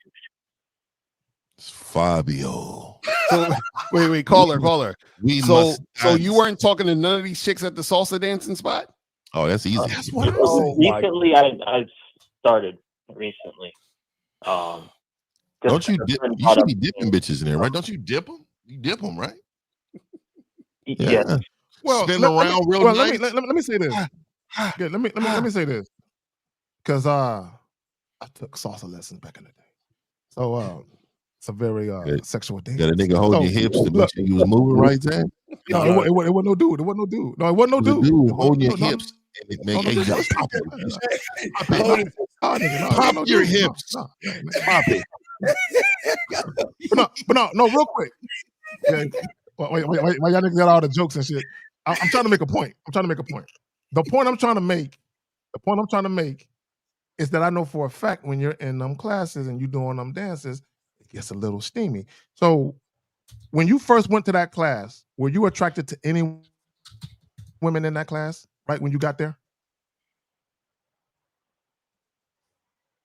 Speaker 7: It's Fabio.
Speaker 13: So wait, caller. So you weren't talking to none of these chicks at the salsa dancing spot?
Speaker 7: Oh, that's easy.
Speaker 9: That's what I'm saying.
Speaker 22: Recently, I started recently.
Speaker 7: Don't you dip? You should be dipping bitches in there, right? Don't you dip them? You dip them, right?
Speaker 22: Yeah.
Speaker 9: Well,
Speaker 7: spin around real nice.
Speaker 9: Let me say this. Yeah, let me say this. Because I took salsa lessons back in the day. So it's a very sexual dance.
Speaker 7: Got a nigga holding your hips to make sure you was moving right there.
Speaker 9: No, it wasn't no dude. It wasn't no dude. No, it wasn't no dude.
Speaker 7: Dude holding your hips. And it make pop your hips. Pop it.
Speaker 9: But no, real quick. Okay. Wait, y'all niggas got all the jokes and shit. I'm trying to make a point. The point I'm trying to make is that I know for a fact when you're in them classes and you doing them dances, it gets a little steamy. So when you first went to that class, were you attracted to any women in that class? Right when you got there?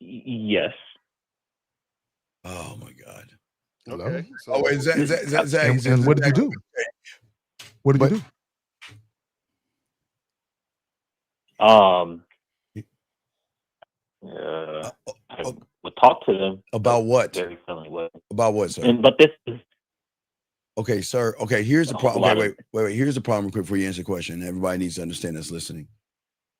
Speaker 22: Yes.
Speaker 14: Oh my God.
Speaker 13: Okay.
Speaker 14: Oh, is that Zach?
Speaker 9: And what did you do? What did you do?
Speaker 22: I would talk to them
Speaker 14: about what?
Speaker 22: Very friendly way.
Speaker 14: About what, sir?
Speaker 22: But this is
Speaker 14: okay, sir. Okay, here's the problem.
Speaker 22: lot
Speaker 14: Okay, wait. Here's the problem. Quick, before you answer the question, everybody needs to understand that's listening.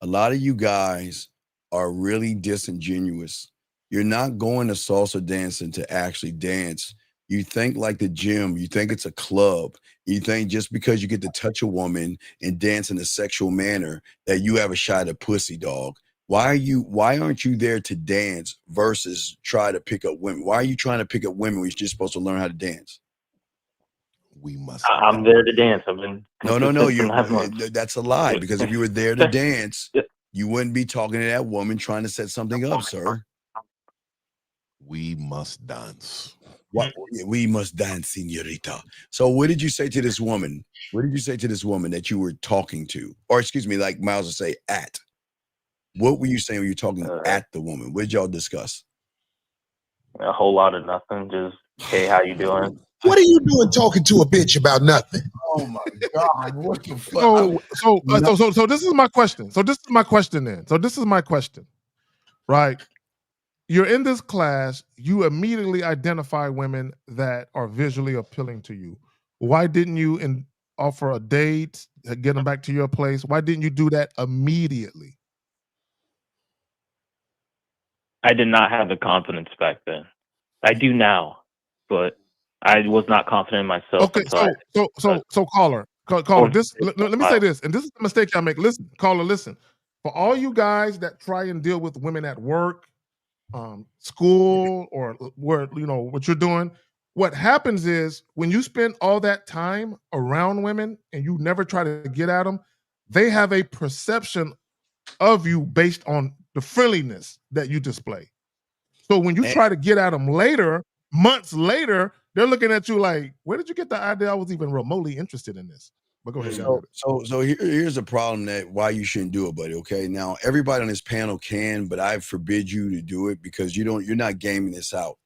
Speaker 14: A lot of you guys are really disingenuous. You're not going to salsa dancing to actually dance. You think like the gym. You think it's a club. You think just because you get to touch a woman and dance in a sexual manner that you have a shot at pussy, dog. Why aren't you there to dance versus try to pick up women? Why are you trying to pick up women when you're just supposed to learn how to dance?
Speaker 7: We must.
Speaker 22: I'm there to dance. I've been
Speaker 14: No. That's a lie. Because if you were there to dance, you wouldn't be talking to that woman trying to set something up, sir.
Speaker 7: We must dance.
Speaker 14: What? We must dance, señorita. So what did you say to this woman? What did you say to this woman that you were talking to? Or excuse me, like Miles would say, at. What were you saying when you were talking at the woman? What did y'all discuss?
Speaker 22: a whole lot of nothing. Just, hey, how you doing?
Speaker 18: What are you doing talking to a bitch about nothing?
Speaker 14: Oh my God! What the fuck?
Speaker 9: So this is my question. So this is my question. Right? You're in this class. You immediately identify women that are visually appealing to you. Why didn't you offer a date, get them back to your place? Why didn't you do that immediately?
Speaker 22: I did not have the confidence back then. I do now, but I was not confident in myself.
Speaker 9: Okay, so caller, this let me say this, and this is the mistake I make. Listen, caller, listen. For all you guys that try and deal with women at work, school, or where what you're doing, what happens is when you spend all that time around women and you never try to get at them, they have a perception of you based on the friendliness that you display. So when you try to get at them later, months later, they're looking at you like, where did you get the idea I was even remotely interested in this? But go ahead.
Speaker 14: So here's a problem that why you shouldn't do it, buddy. Okay, now everybody on this panel can, but I forbid you to do it because you're not gaming this out.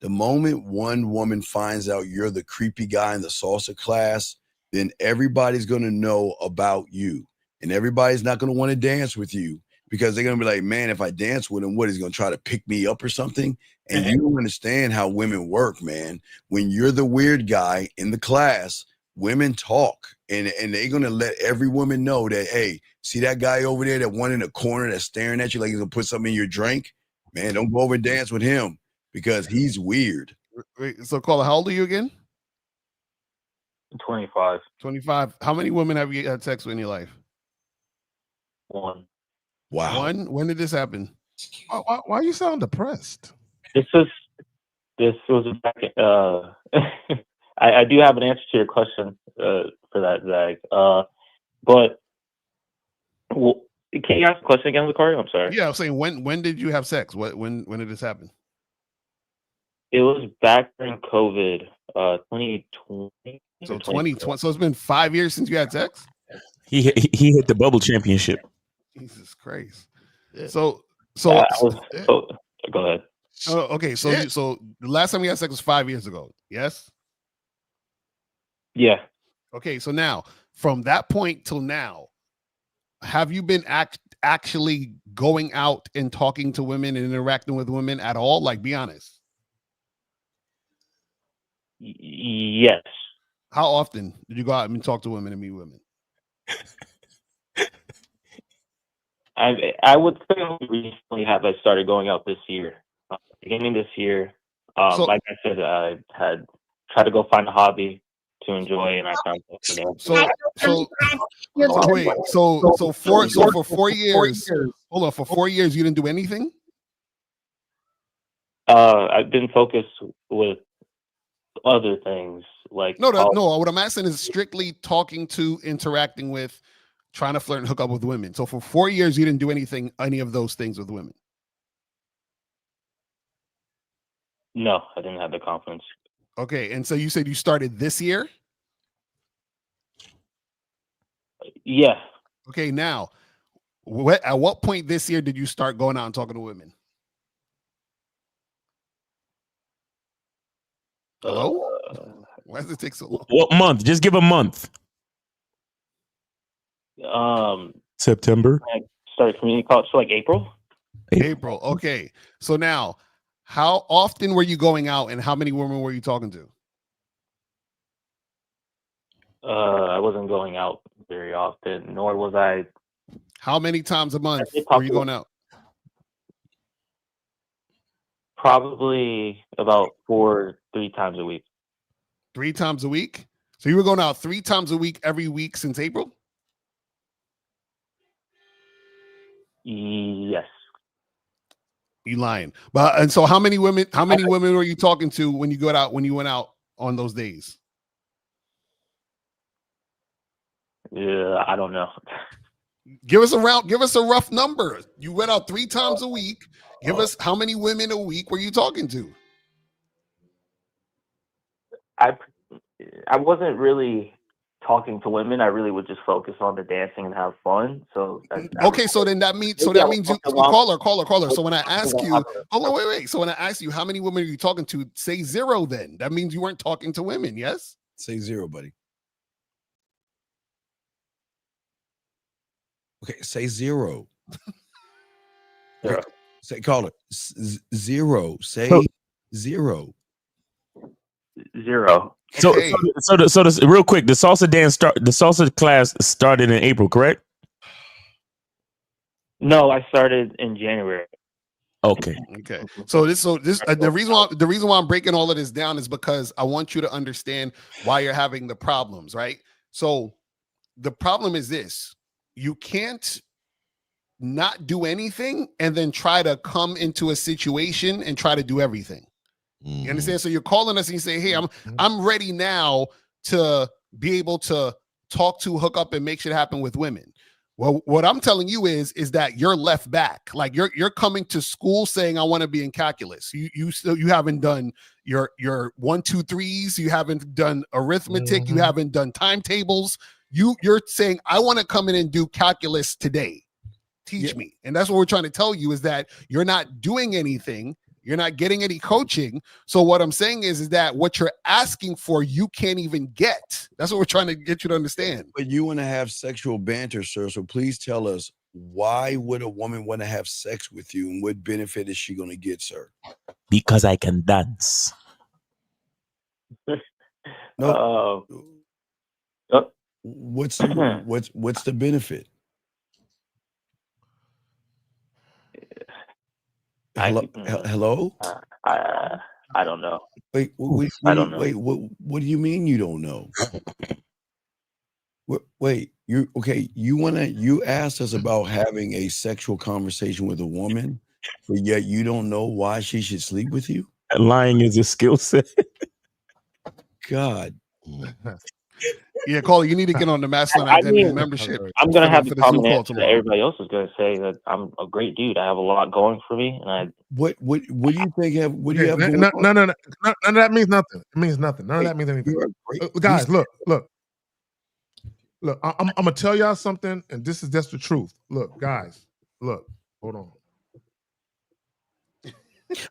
Speaker 14: The moment one woman finds out you're the creepy guy in the salsa class, then everybody's gonna know about you, and everybody's not gonna want to dance with you because they're gonna be like, man, if I dance with him, what is he gonna try to pick me up or something? And you don't understand how women work, man. When you're the weird guy in the class, women talk, and they're gonna let every woman know that, hey, see that guy over there, that one in the corner that's staring at you like he's gonna put something in your drink? Man, don't go over and dance with him because he's weird.
Speaker 13: Wait, so caller, how old are you again?
Speaker 22: 25.
Speaker 13: 25. How many women have you had sex with in your life?
Speaker 22: One.
Speaker 14: Wow.
Speaker 13: One? When did this happen?
Speaker 9: Why you sound depressed?
Speaker 22: This was back. I do have an answer to your question for that, Zach. But can you ask the question again, Lucario? I'm sorry.
Speaker 13: Yeah, I'm saying when did you have sex? When did this happen?
Speaker 22: It was back during COVID, 2020.
Speaker 13: So 2020. So it's been 5 years since you had sex?
Speaker 5: He hit the bubble championship.
Speaker 13: Jesus Christ. So
Speaker 22: go ahead.
Speaker 13: Okay, so the last time you had sex was 5 years ago. Yes?
Speaker 22: Yeah.
Speaker 13: Okay, so now from that point till now, have you been actually going out and talking to women and interacting with women at all? Like, be honest.
Speaker 22: Yes.
Speaker 13: How often did you go out and talk to women and meet women?
Speaker 22: I would say recently I started going out this year. Beginning this year, like I said, I had tried to go find a hobby to enjoy, and I found something there.
Speaker 13: So for 4 years, hold on, for 4 years you didn't do anything?
Speaker 22: I've been focused with other things like
Speaker 13: no. What I'm asking is strictly talking to, interacting with, trying to flirt and hook up with women. So for 4 years you didn't do any of those things with women.
Speaker 22: No, I didn't have the confidence.
Speaker 13: Okay, and so you said you started this year?
Speaker 22: Yeah.
Speaker 13: Okay, now, at what point this year did you start going out and talking to women? Hello? Why does it take so long?
Speaker 5: What month? Just give a month. September.
Speaker 22: I started community college, so like April.
Speaker 13: April. Okay. So now, how often were you going out and how many women were you talking to?
Speaker 22: I wasn't going out very often, nor was I.
Speaker 13: How many times a month were you going out?
Speaker 22: Probably about 3 times a week.
Speaker 13: 3 times a week? So you were going out 3 times a week every week since April?
Speaker 22: Yes.
Speaker 13: You lying. But and so how many women were you talking to when you went out on those days?
Speaker 22: Yeah, I don't know.
Speaker 13: Give us a rough number. You went out 3 times a week. Give us how many women a week were you talking to?
Speaker 22: I wasn't really talking to women. I really would just focus on the dancing and have fun. So
Speaker 13: okay, so that means you caller. So when I ask you, hold on, wait. So when I ask you how many women are you talking to, say 0 then. That means you weren't talking to women, yes?
Speaker 14: Say 0, buddy. Okay, say 0.
Speaker 22: 0.
Speaker 14: Say caller 0. Say 0.
Speaker 22: 0.
Speaker 5: So real quick, the salsa class started in April, correct?
Speaker 22: No, I started in January.
Speaker 5: Okay.
Speaker 13: So the reason why I'm breaking all of this down is because I want you to understand why you're having the problems, right? So the problem is this: you can't not do anything and then try to come into a situation and try to do everything. You understand? So you're calling us and you say, "Hey, I'm ready now to be able to hook up and make shit happen with women." Well, what I'm telling you is that you're left back. Like you're coming to school saying, "I want to be in calculus." You haven't done your 1, 2, 3s. You haven't done arithmetic. You haven't done timetables. You're saying, "I want to come in and do calculus today. Teach me." And that's what we're trying to tell you is that you're not doing anything. You're not getting any coaching. So what I'm saying is that what you're asking for, you can't even get. That's what we're trying to get you to understand.
Speaker 14: But you want to have sexual banter, sir. So please tell us, why would a woman want to have sex with you, and what benefit is she going to get, sir?
Speaker 5: Because I can dance.
Speaker 14: No. What's the benefit? Hello?
Speaker 22: I don't know.
Speaker 14: Wait,
Speaker 22: I don't know.
Speaker 14: Wait, what do you mean you don't know? Wait, you asked us about having a sexual conversation with a woman, but yet you don't know why she should sleep with you?
Speaker 5: Lying is a skill set.
Speaker 14: God.
Speaker 13: Yeah, caller, you need to get on the Mastermind Identity membership.
Speaker 22: I'm gonna have
Speaker 13: for
Speaker 22: the
Speaker 13: Zoom
Speaker 22: common
Speaker 13: call
Speaker 22: answer that
Speaker 13: tomorrow.
Speaker 22: everybody else is gonna say, that I'm a great dude. I have a lot going for me, and
Speaker 14: What do you think? What do you have?
Speaker 9: None of that means nothing. It means nothing. None of that means anything. Guys, look. I'm gonna tell y'all something, and this is just the truth. Look, guys. Look. Hold on.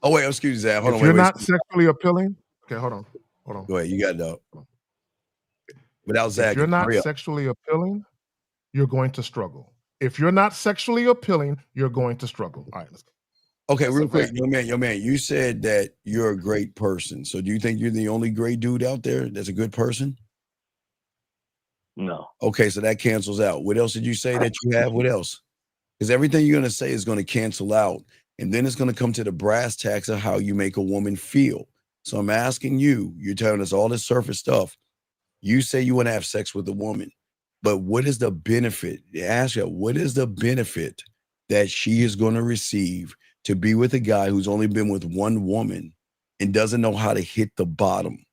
Speaker 14: Oh wait, excuse me, Zach. Hold on.
Speaker 9: If you're
Speaker 14: wait.
Speaker 9: not sexually appealing, okay, hold on.
Speaker 14: Go ahead. You got it, dog. Without Zach,
Speaker 9: If you're not
Speaker 14: hurry up.
Speaker 9: sexually appealing, you're going to struggle. If you're not sexually appealing, you're going to struggle. All right, let's go.
Speaker 14: Okay, real quick, yo man, you said that you're a great person. So do you think you're the only great dude out there that's a good person?
Speaker 22: No.
Speaker 14: Okay, so that cancels out. What else did you say that you have? What else? Because everything you're gonna say is gonna cancel out, and then it's gonna come to the brass tacks of how you make a woman feel. So I'm asking you, you're telling us all this surface stuff. You say you want to have sex with a woman, but what is the benefit? Ask her, what is the benefit that she is going to receive to be with a guy who's only been with one woman and doesn't know how to hit the bottom?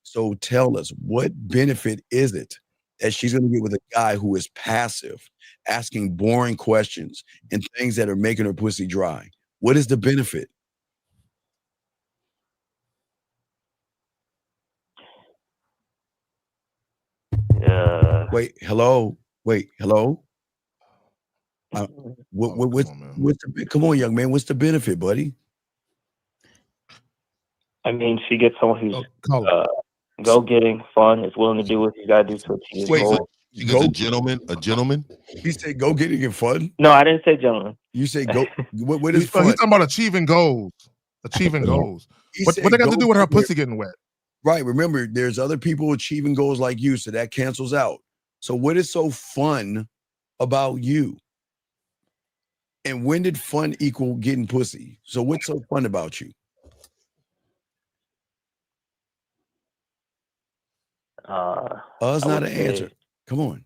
Speaker 14: So tell us, what benefit is it that she's going to get with a guy who is passive, asking boring questions and things that are making her pussy dry? What is the benefit? Wait, hello. Wait, hello. What's the come on, young man? What's the benefit, buddy?
Speaker 22: I mean, she gets someone who's go getting, fun, is willing to do what you gotta do to achieve
Speaker 14: Wait,
Speaker 22: goals.
Speaker 7: You got a gentleman? A gentleman?
Speaker 14: He said go getting and fun.
Speaker 22: No, I didn't say gentleman.
Speaker 14: You say go. What is
Speaker 9: He's
Speaker 14: fun?
Speaker 9: talking about achieving goals. Achieving goals. What
Speaker 14: said
Speaker 9: they got to
Speaker 14: go
Speaker 9: do with her
Speaker 14: get-
Speaker 9: pussy getting wet?
Speaker 14: Right. Remember, there's other people achieving goals like you, so that cancels out. So what is so fun about you? And when did fun equal getting pussy? So what's so fun about you? It's
Speaker 22: I
Speaker 14: not
Speaker 22: would
Speaker 14: an
Speaker 22: say
Speaker 14: answer. Come on.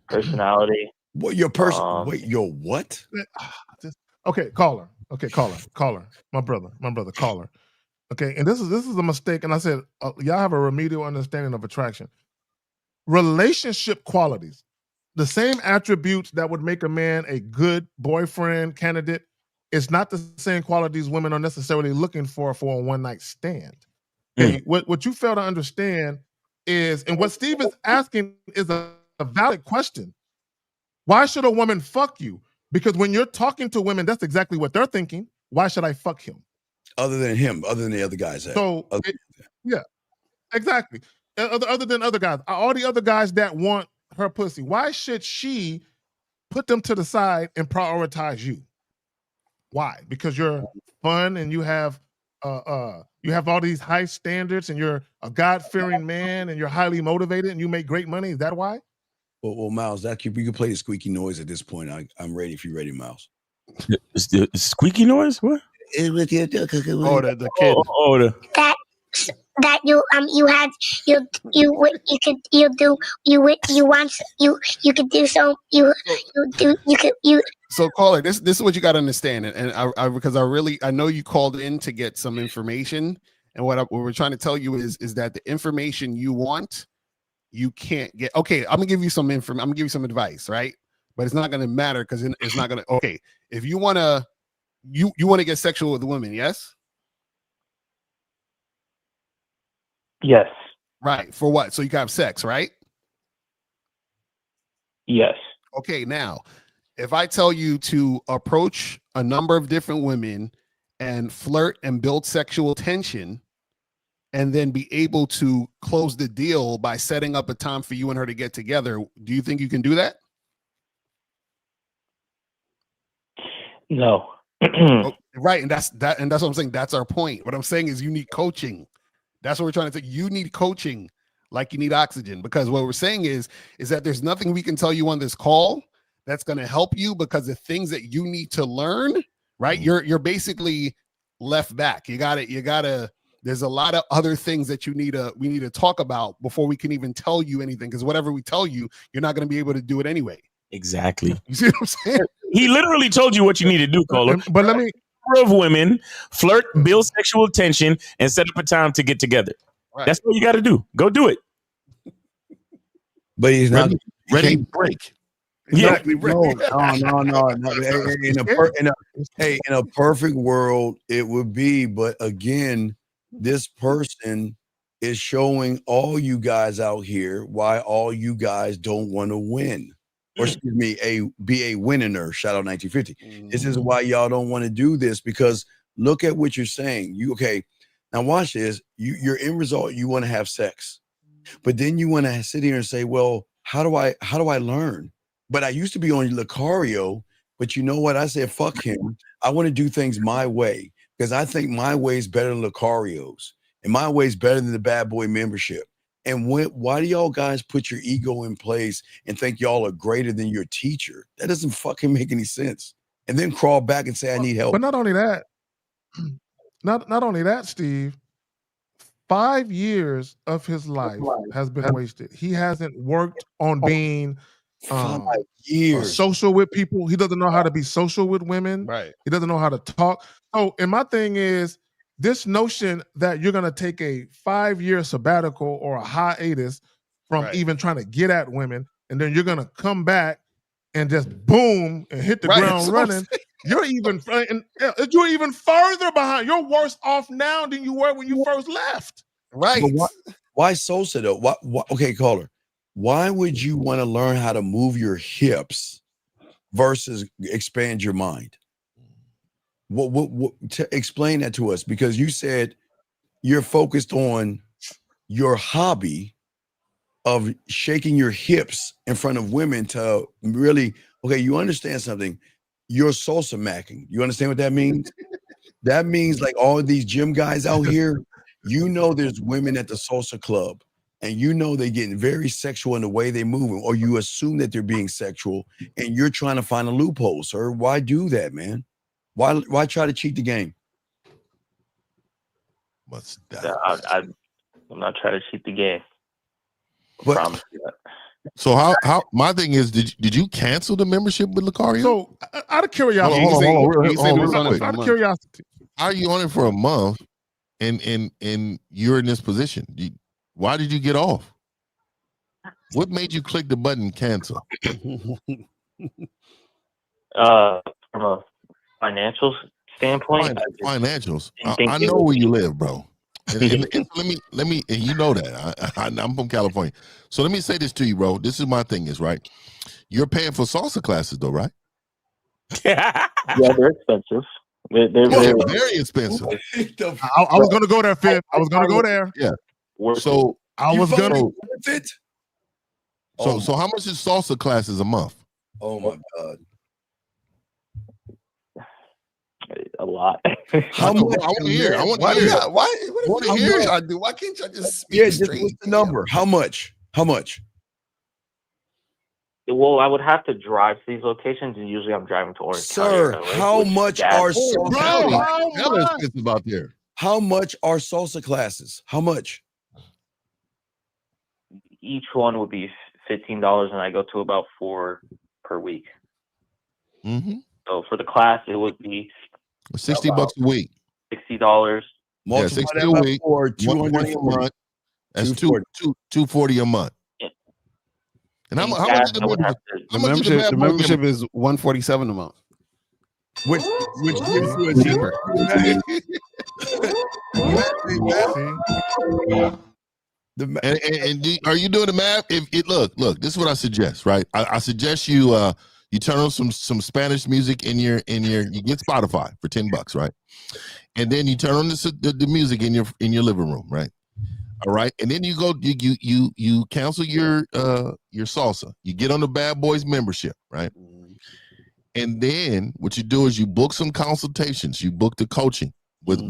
Speaker 22: personality.
Speaker 14: What your person? Wait, your what?
Speaker 9: Okay, caller. Okay, caller. My brother, caller. Okay, and this is a mistake. And I said, y'all have a remedial understanding of attraction. Relationship qualities, the same attributes that would make a man a good boyfriend candidate, it's not the same qualities women are necessarily looking for a one night stand. Okay, what you fail to understand is, and what Steve is asking is a valid question. Why should a woman fuck you? Because when you're talking to women, that's exactly what they're thinking. Why should I fuck him?
Speaker 14: Other than him, other than the other guys.
Speaker 9: So, yeah, exactly. Other than other guys, all the other guys that want her pussy, why should she put them to the side and prioritize you? Why? Because you're fun and you have all these high standards and you're a God-fearing man and you're highly motivated and you make great money. Is that why?
Speaker 14: Well, Miles, you can play the squeaky noise at this point. I'm ready if you're ready, Miles.
Speaker 5: It's the squeaky noise? What?
Speaker 14: The kid.
Speaker 3: That you had you could.
Speaker 13: So caller, this is what you got to understand, and I because I know you called in to get some information, and what we're trying to tell you is that the information you want, you can't get. Okay, I'm gonna give you some information. I'm gonna give you some advice, right? But it's not gonna matter because it's not gonna. Okay, if you wanna, you want to get sexual with women, yes?
Speaker 22: Yes.
Speaker 13: Right. For what? So you can have sex, right?
Speaker 22: Yes.
Speaker 13: Okay. Now, if I tell you to approach a number of different women and flirt and build sexual tension, and then be able to close the deal by setting up a time for you and her to get together, do you think you can do that?
Speaker 22: No.
Speaker 13: Right. And that's what I'm saying. That's our point. What I'm saying is you need coaching. That's what we're trying to say. You need coaching like you need oxygen, because what we're saying is that there's nothing we can tell you on this call that's going to help you, because the things that you need to learn, right? You're basically left back. You got to, there's a lot of other things that we need to talk about before we can even tell you anything. Because whatever we tell you, you're not going to be able to do it anyway.
Speaker 5: Exactly.
Speaker 13: You see what I'm saying?
Speaker 5: He literally told you what you need to do, caller.
Speaker 9: But let me
Speaker 5: of women flirt, build sexual tension, and set up a time to get together. Right. That's what you got to do. Go do it.
Speaker 14: But he's not
Speaker 7: ready to break.
Speaker 14: Exactly. No. In a perfect world, it would be. But again, this person is showing all you guys out here why all you guys don't want to win. Or excuse me, be a winner. Shout out 1950. This is why y'all don't want to do this, because look at what you're saying. Now watch this. Your end result, you want to have sex, but then you want to sit here and say, well, how do I learn? But I used to be on Lucario, but you know what? I said, fuck him. I want to do things my way, because I think my way is better than Lucario's, and my way is better than the Bad Boy membership. And why do y'all guys put your ego in place and think y'all are greater than your teacher? That doesn't fucking make any sense. And then crawl back and say, I need help.
Speaker 9: But not only that, not only that, Steve, 5 years of his life has been wasted. He hasn't worked on being
Speaker 14: 5 years
Speaker 9: social with people. He doesn't know how to be social with women.
Speaker 13: Right.
Speaker 9: He doesn't know how to talk. So, and my thing is, this notion that you're going to take a 5-year sabbatical or a hiatus from even trying to get at women, and then you're going to come back and just boom and hit the ground running. You're even further behind. You're worse off now than you were when you first left.
Speaker 13: Right.
Speaker 14: But why Sosa though? Why, okay, caller. why would you want to learn how to move your hips versus expand your mind? What explain that to us, because you said you're focused on your hobby of shaking your hips in front of women to really, okay, you understand something. You're salsa macking. You understand what that means? That means like all these gym guys out here, you know, there's women at the salsa club and you know they're getting very sexual in the way they move, or you assume that they're being sexual and you're trying to find a loophole, sir. Why do that, man? Why try to cheat the game?
Speaker 22: I'm not trying to cheat the game.
Speaker 14: But,
Speaker 22: promise you that.
Speaker 7: So how my thing is, did you cancel the membership with Lucario?
Speaker 9: So out of curiosity,
Speaker 7: out of
Speaker 9: curiosity,
Speaker 7: how are you on it for a month and you're in this position? Why did you get off? What made you click the button cancel?
Speaker 22: From a financial standpoint,
Speaker 7: Financials. I know where you live, bro. And let me and you know that I'm from California, so let me say this to you, bro. This is my thing is, right, you're paying for salsa classes though, right?
Speaker 22: Yeah, they're expensive. They're
Speaker 7: very expensive.
Speaker 9: I was gonna go there, Fib. I was gonna go there.
Speaker 7: Yeah. So
Speaker 9: I was gonna.
Speaker 7: So how much is salsa classes a month?
Speaker 14: Oh my God.
Speaker 22: A lot.
Speaker 14: How much?
Speaker 7: I want to hear. I want
Speaker 14: Why
Speaker 7: to hear.
Speaker 14: what
Speaker 13: What
Speaker 14: hear?
Speaker 13: y'all do? Why can't y'all just speak
Speaker 14: Yeah, just
Speaker 13: straight?
Speaker 14: what's the number? How much? How much?
Speaker 22: Well, I would have to drive to these locations, and usually I'm driving to Orange
Speaker 14: Sir,
Speaker 22: County. LA,
Speaker 14: how
Speaker 22: which is
Speaker 14: much
Speaker 22: bad.
Speaker 14: are salsa
Speaker 7: Hella expensive out there.
Speaker 14: How much are salsa classes? How much?
Speaker 22: Each one would be $15, and I go to about 4 per week.
Speaker 7: Mm-hmm.
Speaker 22: So for the class, it would be
Speaker 7: $60 a week.
Speaker 22: $60.
Speaker 7: Yeah, 60 a week.
Speaker 14: Or
Speaker 7: 240 a month. That's 240 a month. And how much is the membership?
Speaker 13: The membership, the membership is $147 a month.
Speaker 14: Which gives you a cheaper.
Speaker 7: And are you doing the math? Look, this is what I suggest, right? I suggest you you turn on some Spanish music in your you get Spotify for $10, right? And then you turn on the music in your living room, right? All right, and then you go you cancel your salsa. You get on the Bad Boys membership, right? And then what you do is you book some consultations. You book the coaching with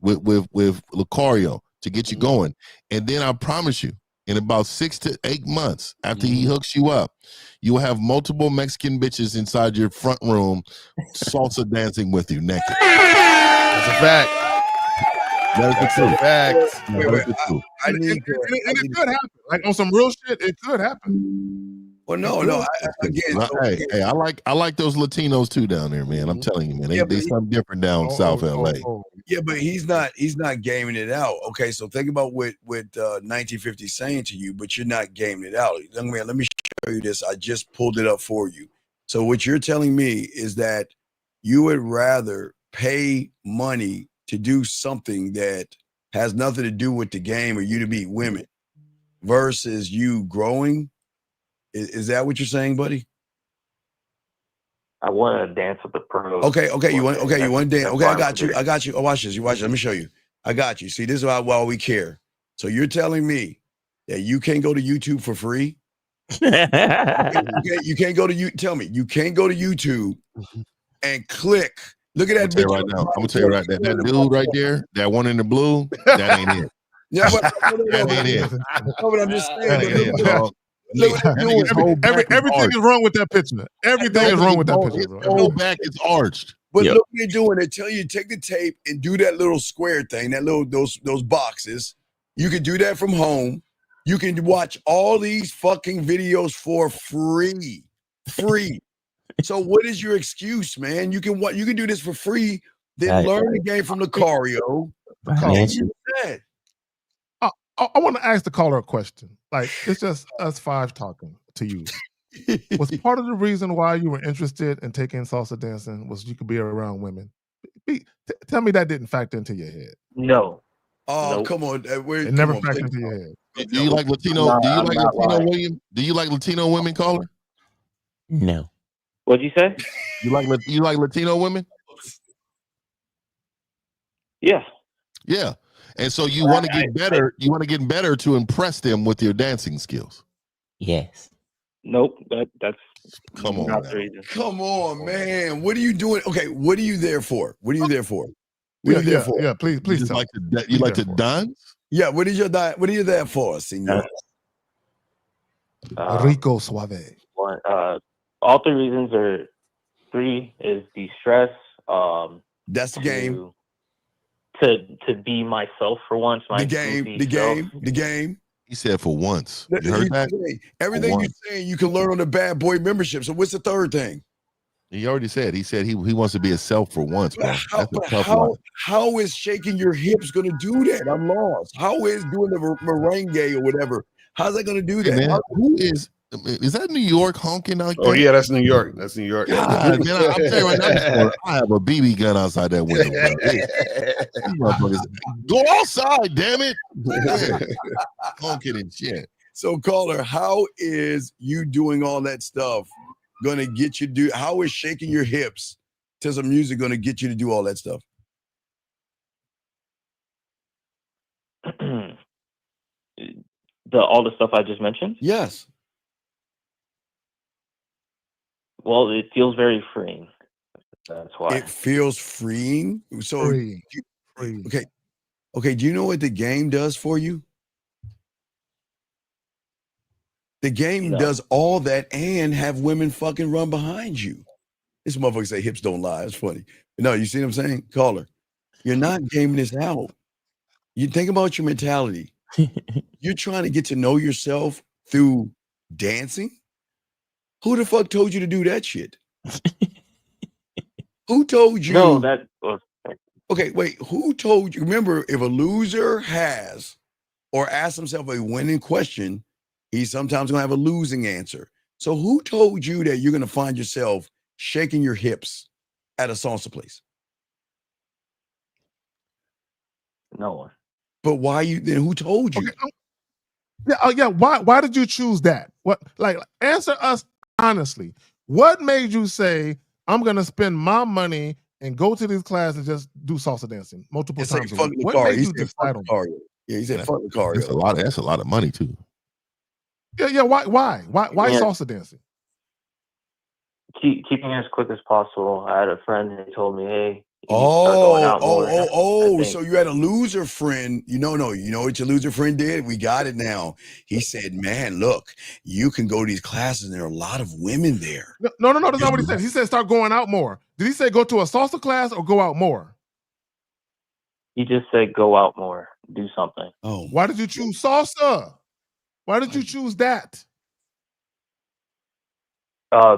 Speaker 7: Lucario to get you going. And then I promise you, in about 6 to 8 months after he hooks you up, you will have multiple Mexican bitches inside your front room salsa dancing with you naked.
Speaker 13: That's a fact.
Speaker 7: That is the truth.
Speaker 13: Fact.
Speaker 7: That is the truth.
Speaker 9: It could happen. Like on some real shit, it could happen.
Speaker 14: Well, no.
Speaker 7: Hey, I like those Latinos too down there, man. I'm telling you, man. They something different down South LA.
Speaker 14: Yeah, but he's not gaming it out. Okay, so think about what 1950 saying to you, but you're not gaming it out. Let me show you this. I just pulled it up for you. So what you're telling me is that you would rather pay money to do something that has nothing to do with the game or you to meet women versus you growing. Is that what you're saying, buddy?
Speaker 22: I want to dance with the pros.
Speaker 14: Okay. You want to dance? Okay, I got you. Oh, watch this. You watch this. Let me show you. I got you. See, this is why we care. So you're telling me that you can't go to YouTube for free? you can't go to you. Tell me, you can't go to YouTube and click. Look at that bitch
Speaker 7: right now. I'm gonna tell you right there. That dude right there, that one in the blue, that ain't it.
Speaker 14: Yeah, but
Speaker 7: that ain't it.
Speaker 14: No, but I'm just saying.
Speaker 9: Everything is wrong with that picture. Everything is wrong with that picture.
Speaker 7: His whole back is arched.
Speaker 14: But look what they're doing. They tell you take the tape and do that little square thing, that little those boxes. You can do that from home. You can watch all these fucking videos for free. Free. So what is your excuse, man? You can do this for free, then learn the game from Lucario.
Speaker 9: I want to ask the caller a question. Like, it's just us five talking to you. Was part of the reason why you were interested in taking salsa dancing was you could be around women? Tell me that didn't factor into your head.
Speaker 22: No.
Speaker 14: Oh,
Speaker 22: nope.
Speaker 14: come on.
Speaker 9: It never factored into your head.
Speaker 7: Do you like Latino?
Speaker 22: No,
Speaker 7: Do you
Speaker 22: I'm
Speaker 7: like
Speaker 22: not
Speaker 7: Latino
Speaker 22: lying.
Speaker 7: women? Do you like Latino women, caller?
Speaker 5: No.
Speaker 22: What'd you say?
Speaker 7: You like Latino women?
Speaker 22: Yeah.
Speaker 7: Yeah. And so you want to get better. You want to get better to impress them with your dancing skills.
Speaker 5: Yes.
Speaker 22: Nope. That's
Speaker 7: Come on.
Speaker 22: not
Speaker 7: Now.
Speaker 22: the reason.
Speaker 14: Come on, man. What are you doing? Okay, what are you there for? What are you there for? What are you there for?
Speaker 9: Yeah, please
Speaker 7: You just
Speaker 9: tell
Speaker 7: like
Speaker 9: me.
Speaker 7: to you like to dance?
Speaker 14: Yeah, what is your diet? What are you there for, senor?
Speaker 9: Rico Suave.
Speaker 22: One, all three reasons are three is de-stress.
Speaker 14: That's the game.
Speaker 22: To be myself for once. My
Speaker 14: The game.
Speaker 22: goofy self.
Speaker 14: The game.
Speaker 7: He said for once. You heard that?
Speaker 14: Everything you're saying, you can learn on the Bad Boy membership. So what's the third thing?
Speaker 7: He already said. He said he wants to be himself for once, bro. That's a tough
Speaker 14: How,
Speaker 7: one.
Speaker 14: how is shaking your hips going to do that? I'm lost. How is doing the merengue or whatever? How's that going to do that?
Speaker 7: Hey, man, who is that New York honking out there?
Speaker 13: Oh yeah, that's New York. That's New York.
Speaker 7: God, man, I'm telling you right now, I have a BB gun outside that window. Bro. Go outside, damn it. Yeah. Honking and shit.
Speaker 14: So, caller, how is you doing all that stuff going to get you do? How is shaking your hips to some music going to get you to do all that stuff?
Speaker 22: All the stuff I just mentioned.
Speaker 14: Yes.
Speaker 22: Well, it feels very freeing. That's why.
Speaker 14: It feels freeing. So,
Speaker 9: Free.
Speaker 14: okay. Do you know what the game does for you? The game does all that and have women fucking run behind you. This motherfucker say hips don't lie. It's funny. No, you see what I'm saying? Caller, you're not gaming this out. You think about your mentality. You're trying to get to know yourself through dancing. Who the fuck told you to do that shit? Who told you?
Speaker 22: No, that was
Speaker 14: okay. Wait, who told you? Remember, if a loser has or asks himself a winning question, he's sometimes gonna have a losing answer. So, who told you that you're gonna find yourself shaking your hips at a salsa place?
Speaker 22: no one.
Speaker 14: But why you then? Who told you?
Speaker 9: Yeah, yeah. Why did you choose that? What? Like, answer us honestly. What made you say I'm gonna spend my money and go to these classes and just do salsa dancing multiple
Speaker 14: It's like
Speaker 9: times a
Speaker 14: fuck
Speaker 9: week?
Speaker 14: the
Speaker 9: What
Speaker 14: car.
Speaker 9: made
Speaker 14: He
Speaker 9: you
Speaker 14: said
Speaker 9: decide
Speaker 14: fuck
Speaker 9: on
Speaker 14: the car. Yeah, he said fuck the car.
Speaker 7: That's a lot. That's a lot of money too.
Speaker 9: Yeah. Why
Speaker 22: Yeah.
Speaker 9: salsa dancing?
Speaker 22: Keeping as quick as possible. I had a friend and he told me, "Hey, you need to start going out more." I think-
Speaker 14: So you had a loser friend. You know what your loser friend did? We got it now. He said, man, look, you can go to these classes and there are a lot of women there.
Speaker 9: No. That's not what he said. He said start going out more. Did he say go to a salsa class or go out more?
Speaker 22: He just said, "Go out more, do something."
Speaker 14: Oh,
Speaker 9: Why did you choose salsa? Why did you choose that?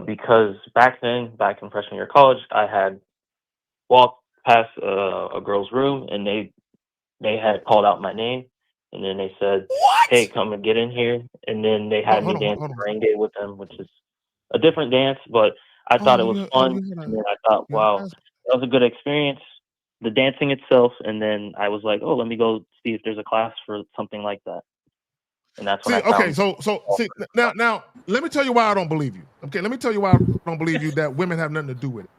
Speaker 22: Because back in freshman year of college, I had walked past a girl's room and they had called out my name, and then they said, "Hey, come and get in here." And then they had me dance merengue with them, which is a different dance, but I thought it was fun. And then I thought, wow, that was a good experience, the dancing itself. And then I was like, oh, let me go see if there's a class for something like that. And that's when I found
Speaker 9: see now let me tell you why I don't believe you. Okay, let me tell you why I don't believe you that women have nothing to do with it.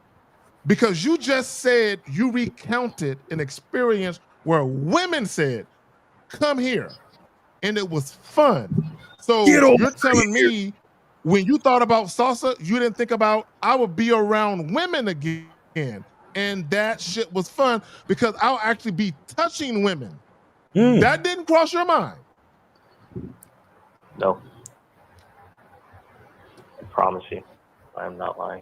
Speaker 9: Because you just said you recounted an experience where women said, "Come here," and it was fun. So you're telling me when you thought about salsa, you didn't think about I would be around women again, and that shit was fun because I'll actually be touching women. That didn't cross your mind.
Speaker 22: No. I promise you, I'm not lying.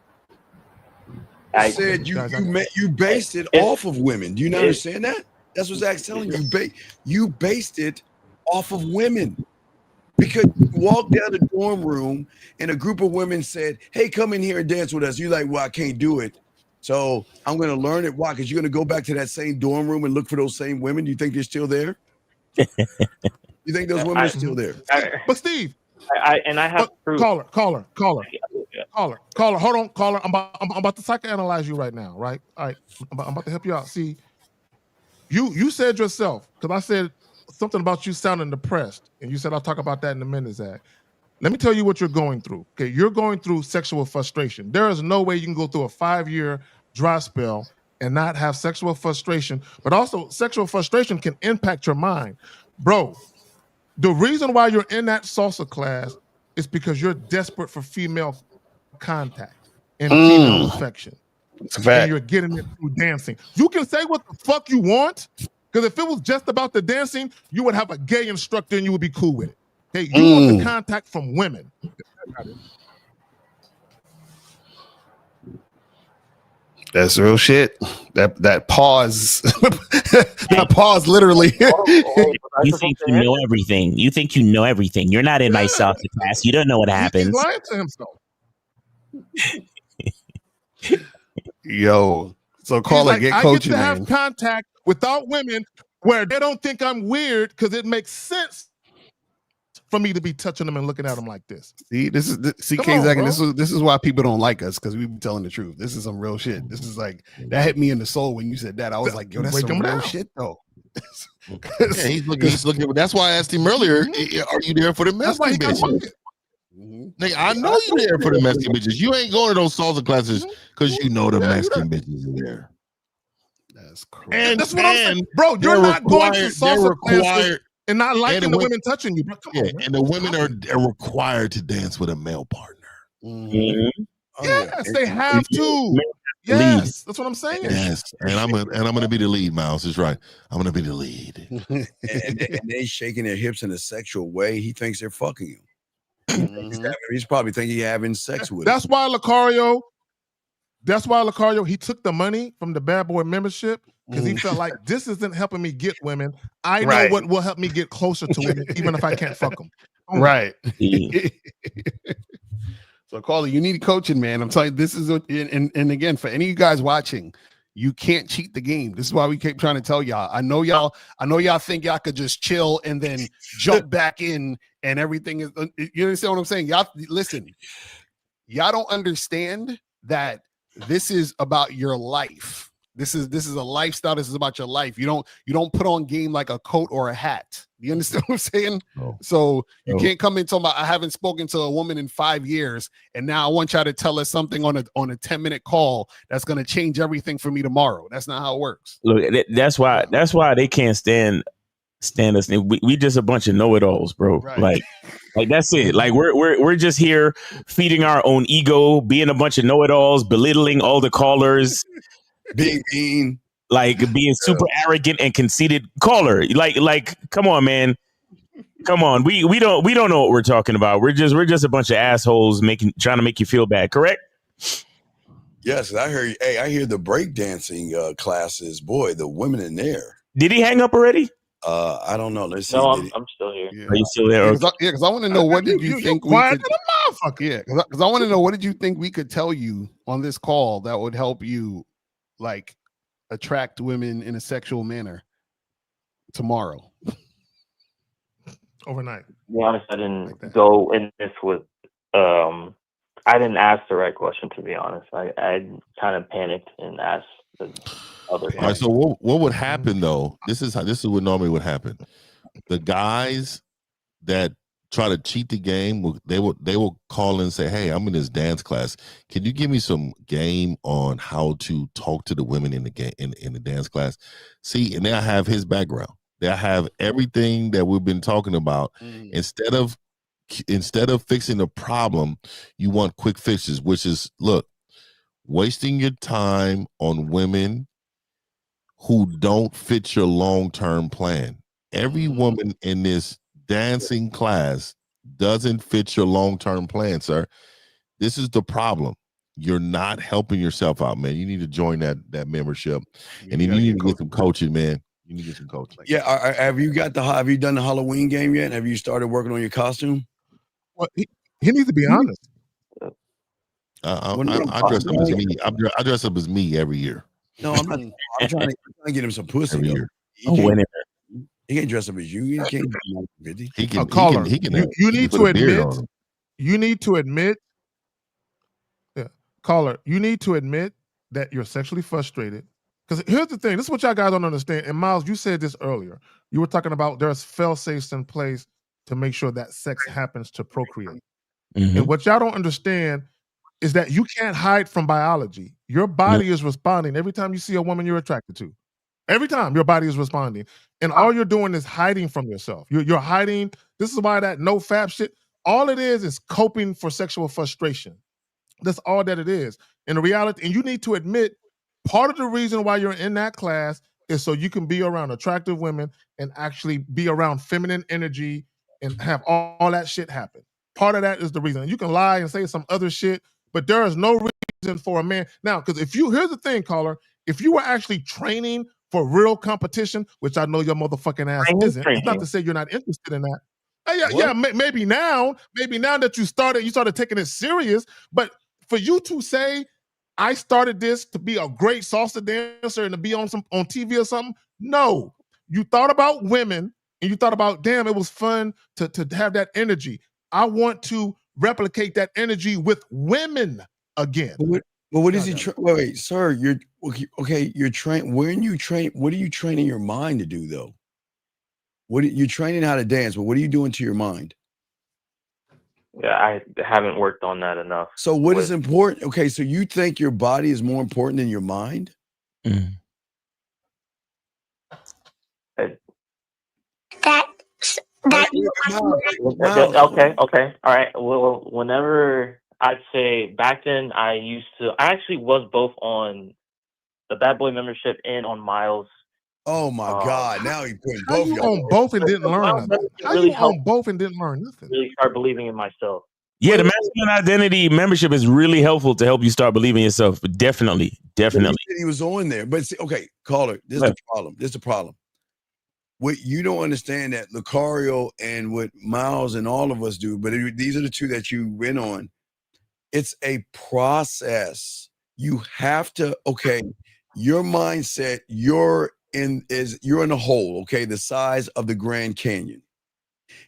Speaker 14: I said you based it off of women. Do you not understand that? That's what Zach's telling you. You based it off of women. Because you walked down the dorm room and a group of women said, "Hey, come in here and dance with us." You're like, "Well, I can't do it. So I'm going to learn it." Why? Because you're going to go back to that same dorm room and look for those same women. Do you think they're still there? You think those women are still there?
Speaker 9: But Steve,
Speaker 22: I have proof.
Speaker 9: Caller. Hold on, caller. I'm about to psychoanalyze you right now, right? All right, I'm about to help you out. See, you said yourself, because I said something about you sounding depressed, and you said I'll talk about that in a minute, Zach. Let me tell you what you're going through. Okay, you're going through sexual frustration. There is no way you can go through a 5-year dry spell and not have sexual frustration, but also sexual frustration can impact your mind. Bro, the reason why you're in that salsa class is because you're desperate for female contact and female affection.
Speaker 13: It's a fact.
Speaker 9: And you're getting it through dancing. You can say what the fuck you want, because if it was just about the dancing, you would have a gay instructor and you would be cool with it. Okay, you want the contact from women.
Speaker 13: That's real shit. That pause, that pause, literally.
Speaker 5: You think you know everything. You think you know everything. You're not in my salsa class. You don't know what happens.
Speaker 9: He's lying to himself.
Speaker 13: Yo, so call it, get
Speaker 9: I
Speaker 13: coaching,
Speaker 9: get to
Speaker 13: man.
Speaker 9: have contact without women where they don't think I'm weird because it makes sense for me to be touching them and looking at them like this.
Speaker 13: See, this is CK Zach, and this is why people don't like us, because we be telling the truth. This is some real shit. This is like, that hit me in the soul when you said that. I was like, yo, that's some real shit though.
Speaker 7: Yeah, he's looking. That's why I asked him earlier. Are you there for the Mexican bitches? Nigga, I know you there for the Mexican bitches. You ain't going to those salsa classes because you know the Mexican bitches are there.
Speaker 13: That's crazy.
Speaker 9: And that's what I'm saying, bro. You're not going to salsa classes and not liking the women touching you. Bro. Come on, man.
Speaker 7: And the women are required to dance with a male partner.
Speaker 9: Yes, they have to. Yes, that's what I'm saying.
Speaker 7: Yes, and I'm gonna be the lead. Miles is right. I'm gonna be the lead.
Speaker 14: and they shaking their hips in a sexual way. He thinks they're fucking him. He's probably thinking he's having sex with him.
Speaker 9: That's why Lucario, he took the money from the Bad Boy membership because he felt like this isn't helping me get women. I know what will help me get closer to women, even if I can't fuck them.
Speaker 13: Right. So, Carly, you need coaching, man. I'm telling you, this is and again, for any of you guys watching, you can't cheat the game. This is why we keep trying to tell y'all. I know y'all think y'all could just chill and then jump back in and everything is. You understand what I'm saying? Y'all listen. Y'all don't understand that this is about your life. This is a lifestyle. This is about your life. You don't put on game like a coat or a hat. You understand what I'm saying?
Speaker 7: No.
Speaker 13: So you can't come in talking about I haven't spoken to a woman in 5 years, and now I want y'all to tell us something on a 10-minute call that's going to change everything for me tomorrow. That's not how it works.
Speaker 5: Look, that's why they can't stand us. We just a bunch of know-it-alls, bro. Right. Like that's it. Like we're just here feeding our own ego, being a bunch of know-it-alls, belittling all the callers.
Speaker 14: Being mean,
Speaker 5: like being super arrogant and conceited. Caller, like, come on, man, come on. We don't know what we're talking about. We're just a bunch of assholes trying to make you feel bad. Correct?
Speaker 14: Yes, I hear. Hey, I hear the breakdancing classes. Boy, the women in there.
Speaker 5: Did he hang up already?
Speaker 14: I don't know. Let's see.
Speaker 22: No, I'm still here.
Speaker 5: Are you still there?
Speaker 13: Because I want to know what did you think we could. Yeah, because I want to know what did you think we could tell you on this call that would help you, like, attract women in a sexual manner tomorrow.
Speaker 9: Overnight.
Speaker 22: To be honest, I didn't go in this with I didn't ask the right question, to be honest. I kind of panicked and asked the other
Speaker 7: All right, so what would happen though? This is what normally would happen. The guys that try to cheat the game, they will call in and say, "Hey, I'm in this dance class. Can you give me some game on how to talk to the women in the game in the dance class?" See, and they'll have his background. They'll have everything that we've been talking about. Instead of fixing the problem, you want quick fixes, which is, look, wasting your time on women who don't fit your long-term plan. Every woman in this dancing class doesn't fit your long-term plan, sir. This is the problem. You're not helping yourself out, man. You need to join that membership, and then you need to get some coaching, man. You need to get some coaching.
Speaker 14: Yeah, have you done the Halloween game yet? Have you started working on your costume?
Speaker 9: Well, he needs to be honest.
Speaker 7: I dress up as me. I dress up as me every year.
Speaker 14: No, I'm not. I'm trying to get him some pussy.
Speaker 7: Every year.
Speaker 14: He can't dress up as you. He can't.
Speaker 7: He can.
Speaker 9: Caller,
Speaker 7: He can.
Speaker 9: You need to admit. You need to admit. Yeah, caller, you need to admit that you're sexually frustrated Because here's the thing. This is what y'all guys don't understand. And Miles, you said this earlier. You were talking about there's fail-safes in place to make sure that sex happens to procreate. And what y'all don't understand is that you can't hide from biology. Your body is responding every time you see a woman you're attracted to. Every time your body is responding. And all you're doing is hiding from yourself. You're hiding. This is why that no fap shit, all it is coping for sexual frustration. That's all that it is. And the reality, and you need to admit, part of the reason why you're in that class is so you can be around attractive women and actually be around feminine energy and have all that shit happen. Part of that is the reason. And you can lie and say some other shit, but there is no reason for a man. Now, because here's the thing, caller, if you were actually training for real competition, which I know your motherfucking ass isn't, it's not to say you're not interested in that. Maybe now that you started taking it serious, but for you to say, I started this to be a great salsa dancer and to be on TV or something, no. You thought about women and you thought about, damn, it was fun to have that energy. I want to replicate that energy with women again.
Speaker 14: Well, what is he? Wait, sir, you're okay. You're trained. When you train, what are you training your mind to do, though? You're training how to dance, but what are you doing to your mind?
Speaker 22: Yeah, I haven't worked on that enough.
Speaker 14: So what is important? Okay, so you think your body is more important than your mind?
Speaker 22: Okay. All right. Well, whenever I'd say back then, I actually was both on the Bad Boy membership and on Miles.
Speaker 14: Oh my God! Now you put both.
Speaker 9: You on both and didn't learn nothing. How you on both and didn't learn nothing?
Speaker 22: Really start believing in myself.
Speaker 5: Yeah, the masculine identity membership is really helpful to help you start believing in yourself. Definitely.
Speaker 14: He was on there, but see, okay, caller, this is the problem. This is the problem. What you don't understand that Lucario and what Miles and all of us do, but these are the two that you went on. It's a process. You have to, your mindset, you're in a hole, the size of the Grand Canyon.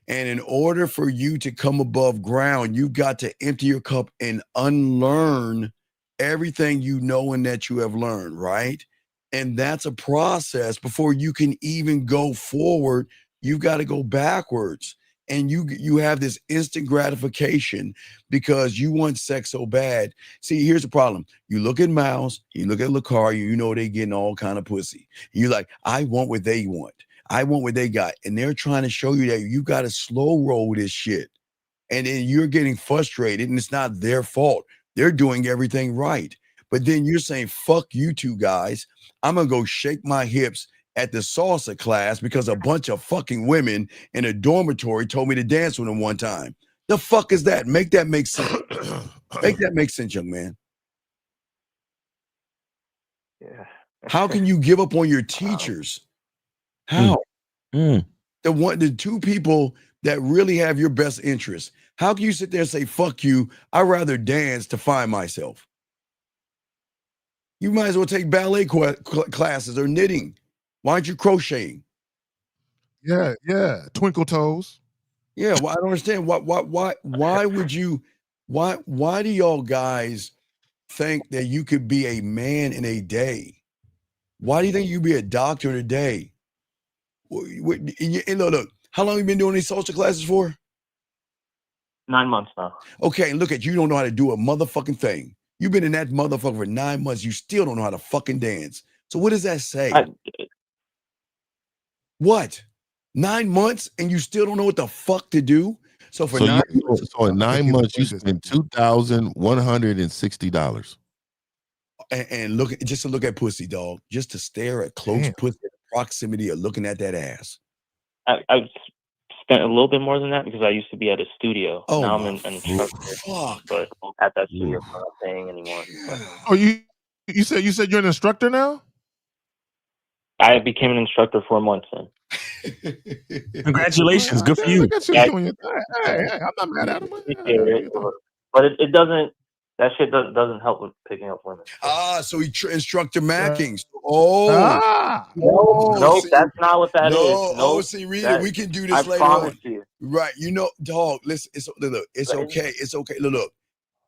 Speaker 14: And in order for you to come above ground, you've got to empty your cup and unlearn everything you know and that you have learned, right? And that's a process. Before you can even go forward, you've got to go backwards. And you have this instant gratification because you want sex so bad. See, here's the problem. You look at Miles, you look at Lucario, you know they getting all kind of pussy. You're like, I want what they want. I want what they got. And they're trying to show you that you got to slow roll this shit. And then you're getting frustrated and it's not their fault. They're doing everything right. But then you're saying, fuck you two guys. I'm going to go shake my hips at the salsa class because a bunch of fucking women in a dormitory told me to dance with them one time. The fuck is that? Make that make sense. Make that make sense, young man.
Speaker 22: Yeah.
Speaker 14: How can you give up on your teachers? How? The two people that really have your best interest. How can you sit there and say, fuck you, I'd rather dance to find myself? You might as well take ballet classes or knitting. Why aren't you crocheting?
Speaker 9: Yeah. Twinkle toes.
Speaker 14: Yeah, well, I don't understand. Why would you, why do y'all guys think that you could be a man in a day? Why do you think you'd be a doctor in a day? And look, how long have you been doing these social classes for?
Speaker 22: 9 months now.
Speaker 14: Okay, and look at you don't know how to do a motherfucking thing. You've been in that motherfucker for 9 months. You still don't know how to fucking dance. So what does that say? What? 9 months and you still don't know what the fuck to do? So for 9 months.
Speaker 7: So in 9 months, you spent $2,160.
Speaker 14: And look at pussy, dog. Just to stare at close pussy, proximity of looking at that ass.
Speaker 22: I've spent a little bit more than that because I used to be at a studio.
Speaker 14: Oh,
Speaker 22: now I'm an instructor, but at that studio, I'm not paying anymore.
Speaker 9: Oh, you said you're an instructor now?
Speaker 22: I became an instructor 4 months in.
Speaker 5: Congratulations, good for you.
Speaker 9: Hey, I'm not mad at him.
Speaker 22: But it doesn't. That shit doesn't help with picking up women.
Speaker 14: So he instructor macking.
Speaker 22: Nope, that's not what that is.
Speaker 14: No, see, Rita, we can do this later on.
Speaker 22: You.
Speaker 14: Right, dog. Listen, it's okay. It's okay. Look,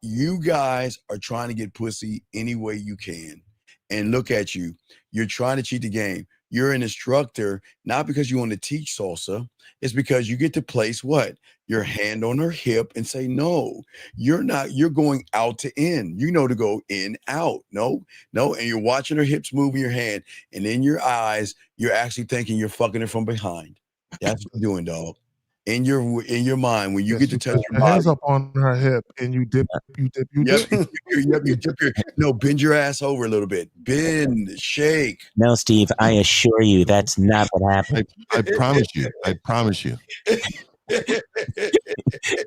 Speaker 14: you guys are trying to get pussy any way you can, and look at you. You're trying to cheat the game. You're an instructor, not because you want to teach salsa. It's because you get to place what? Your hand on her hip and say, no, you're not. You're going out to in. You know to go in, out. No. And you're watching her hips move in your hand. And in your eyes, you're actually thinking you're fucking her from behind. That's what you're doing, dog. In your mind, when you get to touch your body.
Speaker 9: Hands up on her hip and you dip.
Speaker 14: Yep, you dip your, bend your ass over a little bit. Bend, shake.
Speaker 5: No, Steve, I assure you that's not what happened.
Speaker 7: I promise you. I promise you.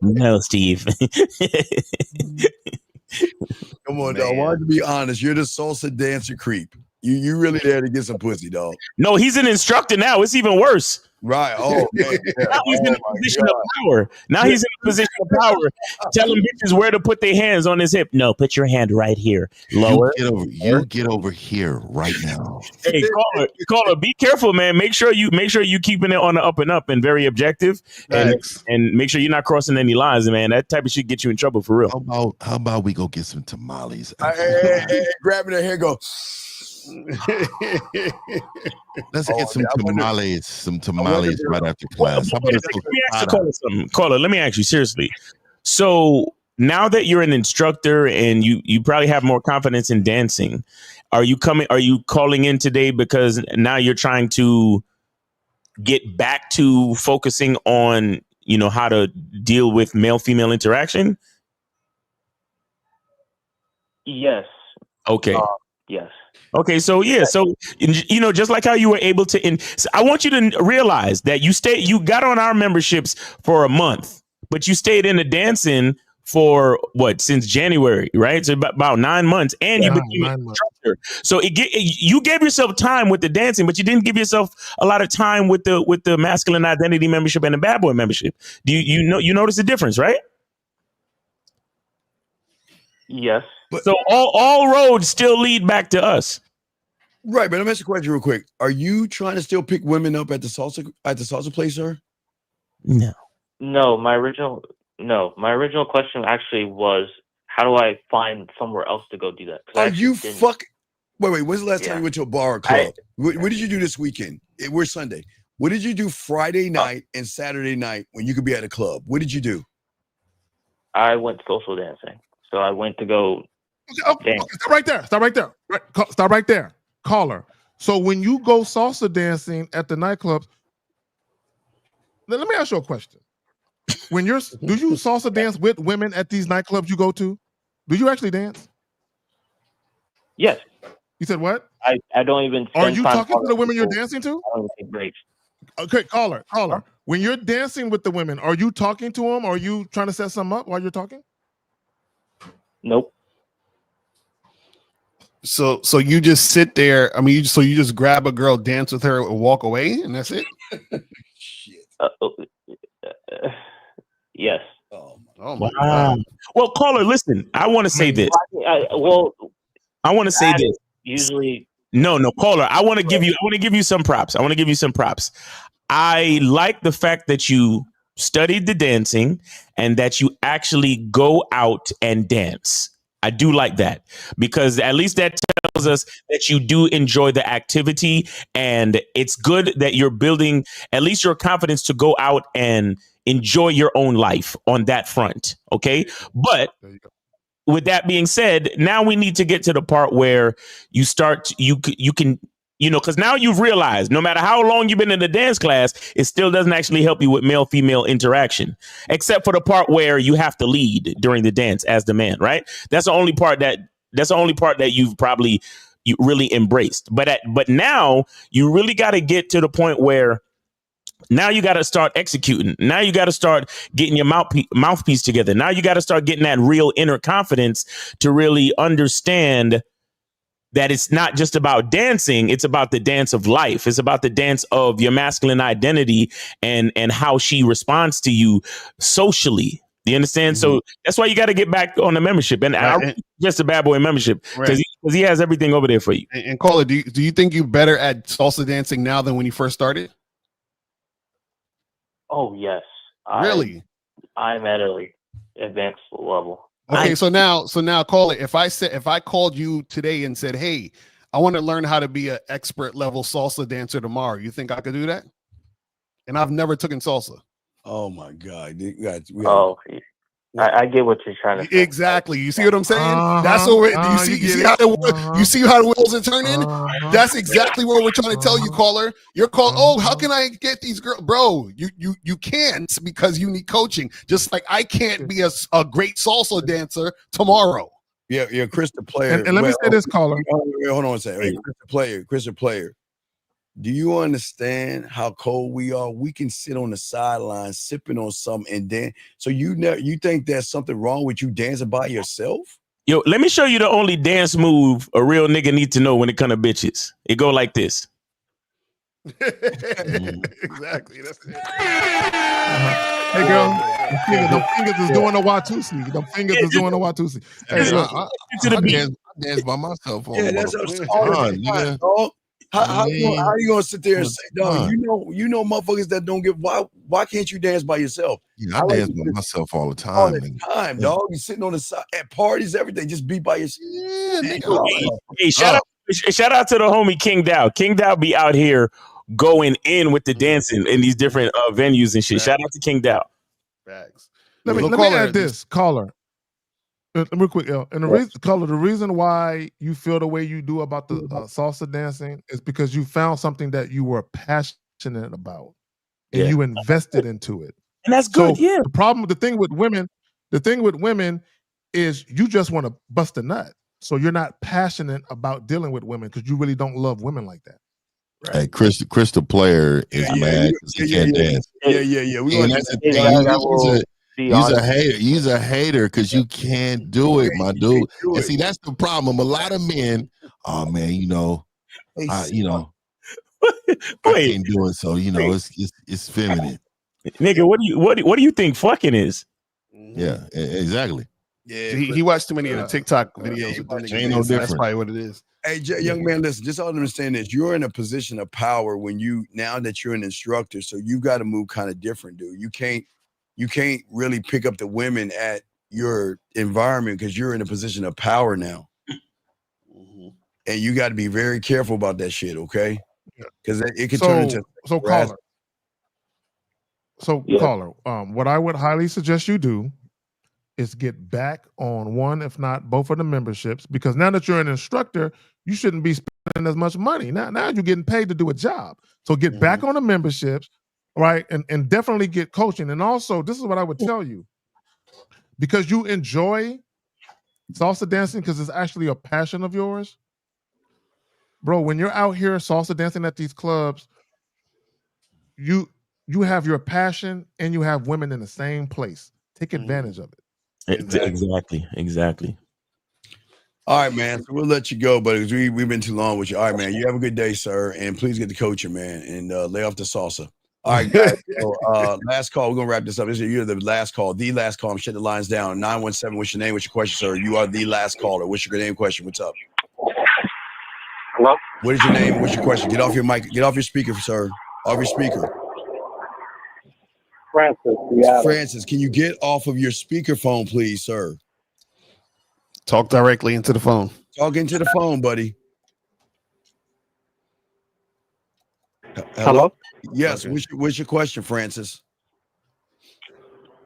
Speaker 5: No, Steve.
Speaker 14: Come on, dog. Why don't you be honest? You're the salsa dancer creep. You really there to get some pussy, dog.
Speaker 5: No, he's an instructor now. It's even worse.
Speaker 14: Right. Oh, man.
Speaker 5: Now he's in a position of power. Now he's in a position of power, telling bitches where to put their hands on his hip. No, put your hand right here. Lower.
Speaker 7: You get over here right now.
Speaker 5: Hey, caller, be careful, man. Make sure you keeping it on the up and up and very objective, and make sure you're not crossing any lines, man. That type of shit get you in trouble for real.
Speaker 7: How about we go get some tamales?
Speaker 14: Hey, grabbing her hair, go.
Speaker 7: Let's get some tamales right after class.
Speaker 5: Let me ask the caller something. Caller, let me ask you seriously. So now that you're an instructor and you probably have more confidence in dancing, are you calling in today because now you're trying to get back to focusing on, how to deal with male-female interaction?
Speaker 22: Yes.
Speaker 5: Okay.
Speaker 22: Yes.
Speaker 5: Okay, so just like how you were able to, I want you to realize that you got on our memberships for a month, but you stayed in the dancing for since January, right? So about 9 months, and you became an instructor. So you gave yourself time with the dancing, but you didn't give yourself a lot of time with the masculine identity membership and the bad boy membership. Do you notice the difference, right?
Speaker 22: Yes.
Speaker 5: So all roads still lead back to us.
Speaker 14: Right, but let me ask you a question real quick. Are you trying to still pick women up at the salsa place, sir?
Speaker 22: No, my original question actually was, how do I find somewhere else to go do that?
Speaker 14: Are you Wait, when's the last time you went to a bar or club? What did you do this weekend? We're Sunday. What did you do Friday night and Saturday night when you could be at a club? What did you do?
Speaker 22: I went social dancing. So I went to go dance.
Speaker 9: Stop right there. Stop right there. Caller. So when you go salsa dancing at the nightclubs, let me ask you a question. Do you salsa dance with women at these nightclubs you go to? Do you actually dance?
Speaker 22: Yes.
Speaker 9: You said what?
Speaker 22: I don't even.
Speaker 9: Are you talking to the women you're dancing to?
Speaker 22: I don't take breaks.
Speaker 9: Okay, caller. When you're dancing with the women, are you talking to them? Or are you trying to set something up while you're talking?
Speaker 22: Nope.
Speaker 13: So you just sit there. I mean, you just grab a girl, dance with her, and walk away, and that's it.
Speaker 14: Shit.
Speaker 22: Yes.
Speaker 14: Oh
Speaker 13: my
Speaker 5: God. Well, caller, listen. I want to say this. I want to say this.
Speaker 22: Usually.
Speaker 5: No, caller. I want to give you some props. I like the fact that you studied the dancing and that you actually go out and dance. I do like that, because at least that tells us that you do enjoy the activity, and it's good that you're building at least your confidence to go out and enjoy your own life on that front. Okay. But with that being said, now we need to get to the part where you can, because now you've realized no matter how long you've been in the dance class, it still doesn't actually help you with male-female interaction, except for the part where you have to lead during the dance as the man, right? That's the only part that you've probably really embraced. But now you really got to get to the point where now you got to start executing. Now you got to start getting your mouthpiece together. Now you got to start getting that real inner confidence to really understand that it's not just about dancing. It's about the dance of life. It's about the dance of your masculine identity and how she responds to you socially. Do you understand? Mm-hmm. So that's why you got to get back on the membership. And just a bad boy membership, because he has everything over there for you.
Speaker 13: And Caller, do you think you're better at salsa dancing now than when you first started?
Speaker 22: Oh, yes.
Speaker 13: Really?
Speaker 22: I'm at an advanced level.
Speaker 13: Okay, so now, Caller, if I called you today and said, "Hey, I want to learn how to be an expert level salsa dancer tomorrow. You think I could do that? And I've never taken salsa.
Speaker 14: Oh my God.
Speaker 17: I get what you're trying to say.
Speaker 13: Exactly. You see what I'm saying? That's what you see how the wheels are turning? That's exactly what we're trying to tell you, caller. You're calling, oh, how can I get these girls? Bro, you can't because you need coaching. Just like I can't be a great salsa dancer tomorrow.
Speaker 14: Yeah, Chris the player.
Speaker 9: And let me say this, caller.
Speaker 14: Hold on a second. Hey, Chris the player. Do you understand how cold we are? We can sit on the sideline sipping on something and dance. So you think there's something wrong with you dancing by yourself?
Speaker 5: Yo, let me show you the only dance move a real nigga need to know when it comes to bitches. It go like this.
Speaker 13: Exactly. That's it.
Speaker 9: Hey, girl. Them fingers is doing the Watusi. Them fingers is doing the Watusi. Hey,
Speaker 7: I dance by myself.
Speaker 14: Yeah, that's how you gonna sit there and say, dog, you know motherfuckers that don't give why can't you dance by yourself?
Speaker 7: Yeah, I dance by myself all the time.
Speaker 14: All the time, dog. You sitting on the side at parties, everything, just be by yourself.
Speaker 5: Hey, shout out to the homie King Dow. King Dow be out here going in with the dancing in these different venues and shit. Shout out to King Dow.
Speaker 13: Facts.
Speaker 9: Let me add this, caller. Real quick, and the reason why you feel the way you do about the salsa dancing is because you found something that you were passionate about and you invested into it.
Speaker 5: And that's good.
Speaker 9: So the thing with women is you just want to bust a nut. So you're not passionate about dealing with women because you really don't love women like that.
Speaker 7: Right. Hey, Chris the player is mad because he can't dance.
Speaker 14: Yeah.
Speaker 7: He's a hater because you can't do it, my dude. And see, that's the problem. A lot of men, oh man, I can't do it. So it's feminine.
Speaker 5: Nigga, what do you think fucking is?
Speaker 7: Yeah, exactly.
Speaker 13: Yeah, he watched too many of the TikTok videos.
Speaker 7: Ain't no different.
Speaker 13: That's probably what it is.
Speaker 14: Hey, young man, listen, just understand this. You're in a position of power now that you're an instructor, so you got to move kind of different, dude. You can't really pick up the women at your environment because you're in a position of power now. And you got to be very careful about that shit, okay? Because it could turn into
Speaker 9: caller, what I would highly suggest you do is get back on one, if not both of the memberships, because now that you're an instructor, you shouldn't be spending as much money. Now you're getting paid to do a job. So get back on the memberships, right? And definitely get coaching. And also, this is what I would tell you. Because you enjoy salsa dancing because it's actually a passion of yours. Bro, when you're out here salsa dancing at these clubs, you have your passion and you have women in the same place. Take advantage of it.
Speaker 5: Exactly.
Speaker 14: All right, man. So we'll let you go, but we've been too long with you. All right, man. You have a good day, sir. And please get the coaching, man, and lay off the salsa. All right, guys. So, last call. We're going to wrap this up. You're the last call. The last call. I'm shutting the lines down. 917, what's your name? What's your question, sir? You are the last caller. What's your name? Question? What's up?
Speaker 4: Hello?
Speaker 14: What is your name? What's your question? Get off your mic. Get off your speaker, sir. Off your speaker. Francis, can you get off of your speakerphone, please, sir?
Speaker 13: Talk directly into the phone.
Speaker 14: Talk into the phone, buddy.
Speaker 4: Hello?
Speaker 14: Yes. Okay. What's your question, Francis?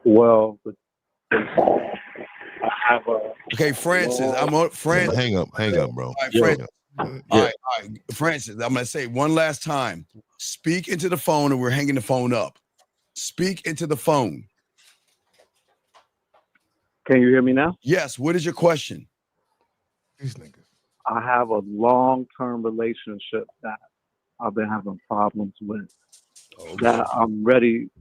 Speaker 4: Well, I have a.
Speaker 14: Okay, Francis. I'm on Francis.
Speaker 7: Hang up, bro.
Speaker 14: All right, Francis. All right, Francis. I'm gonna say one last time. Speak into the phone, and we're hanging the phone up. Speak into the phone.
Speaker 4: Can you hear me now?
Speaker 14: Yes. What is your question?
Speaker 9: These niggas.
Speaker 4: I have a long-term relationship that I've been having problems with. That I'm ready.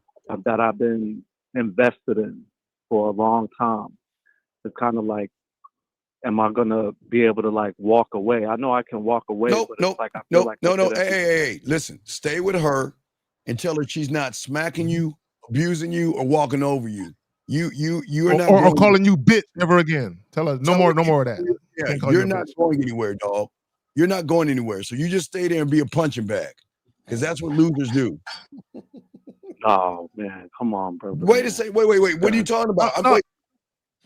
Speaker 4: That I've been invested in for a long time. It's kind of like, am I gonna be able to like walk away? I know I can walk away.
Speaker 14: No. Hey. Listen. Stay with her. And tell her she's not smacking you, abusing you, or walking over you. You're not
Speaker 9: or calling you bitch ever again. Tell her no more of that.
Speaker 14: Yeah, you're not going anywhere, dog. You're not going anywhere. So you just stay there and be a punching bag, because that's what losers do.
Speaker 4: Oh man, come on, bro.
Speaker 14: Wait a second. Wait. What are you talking about? What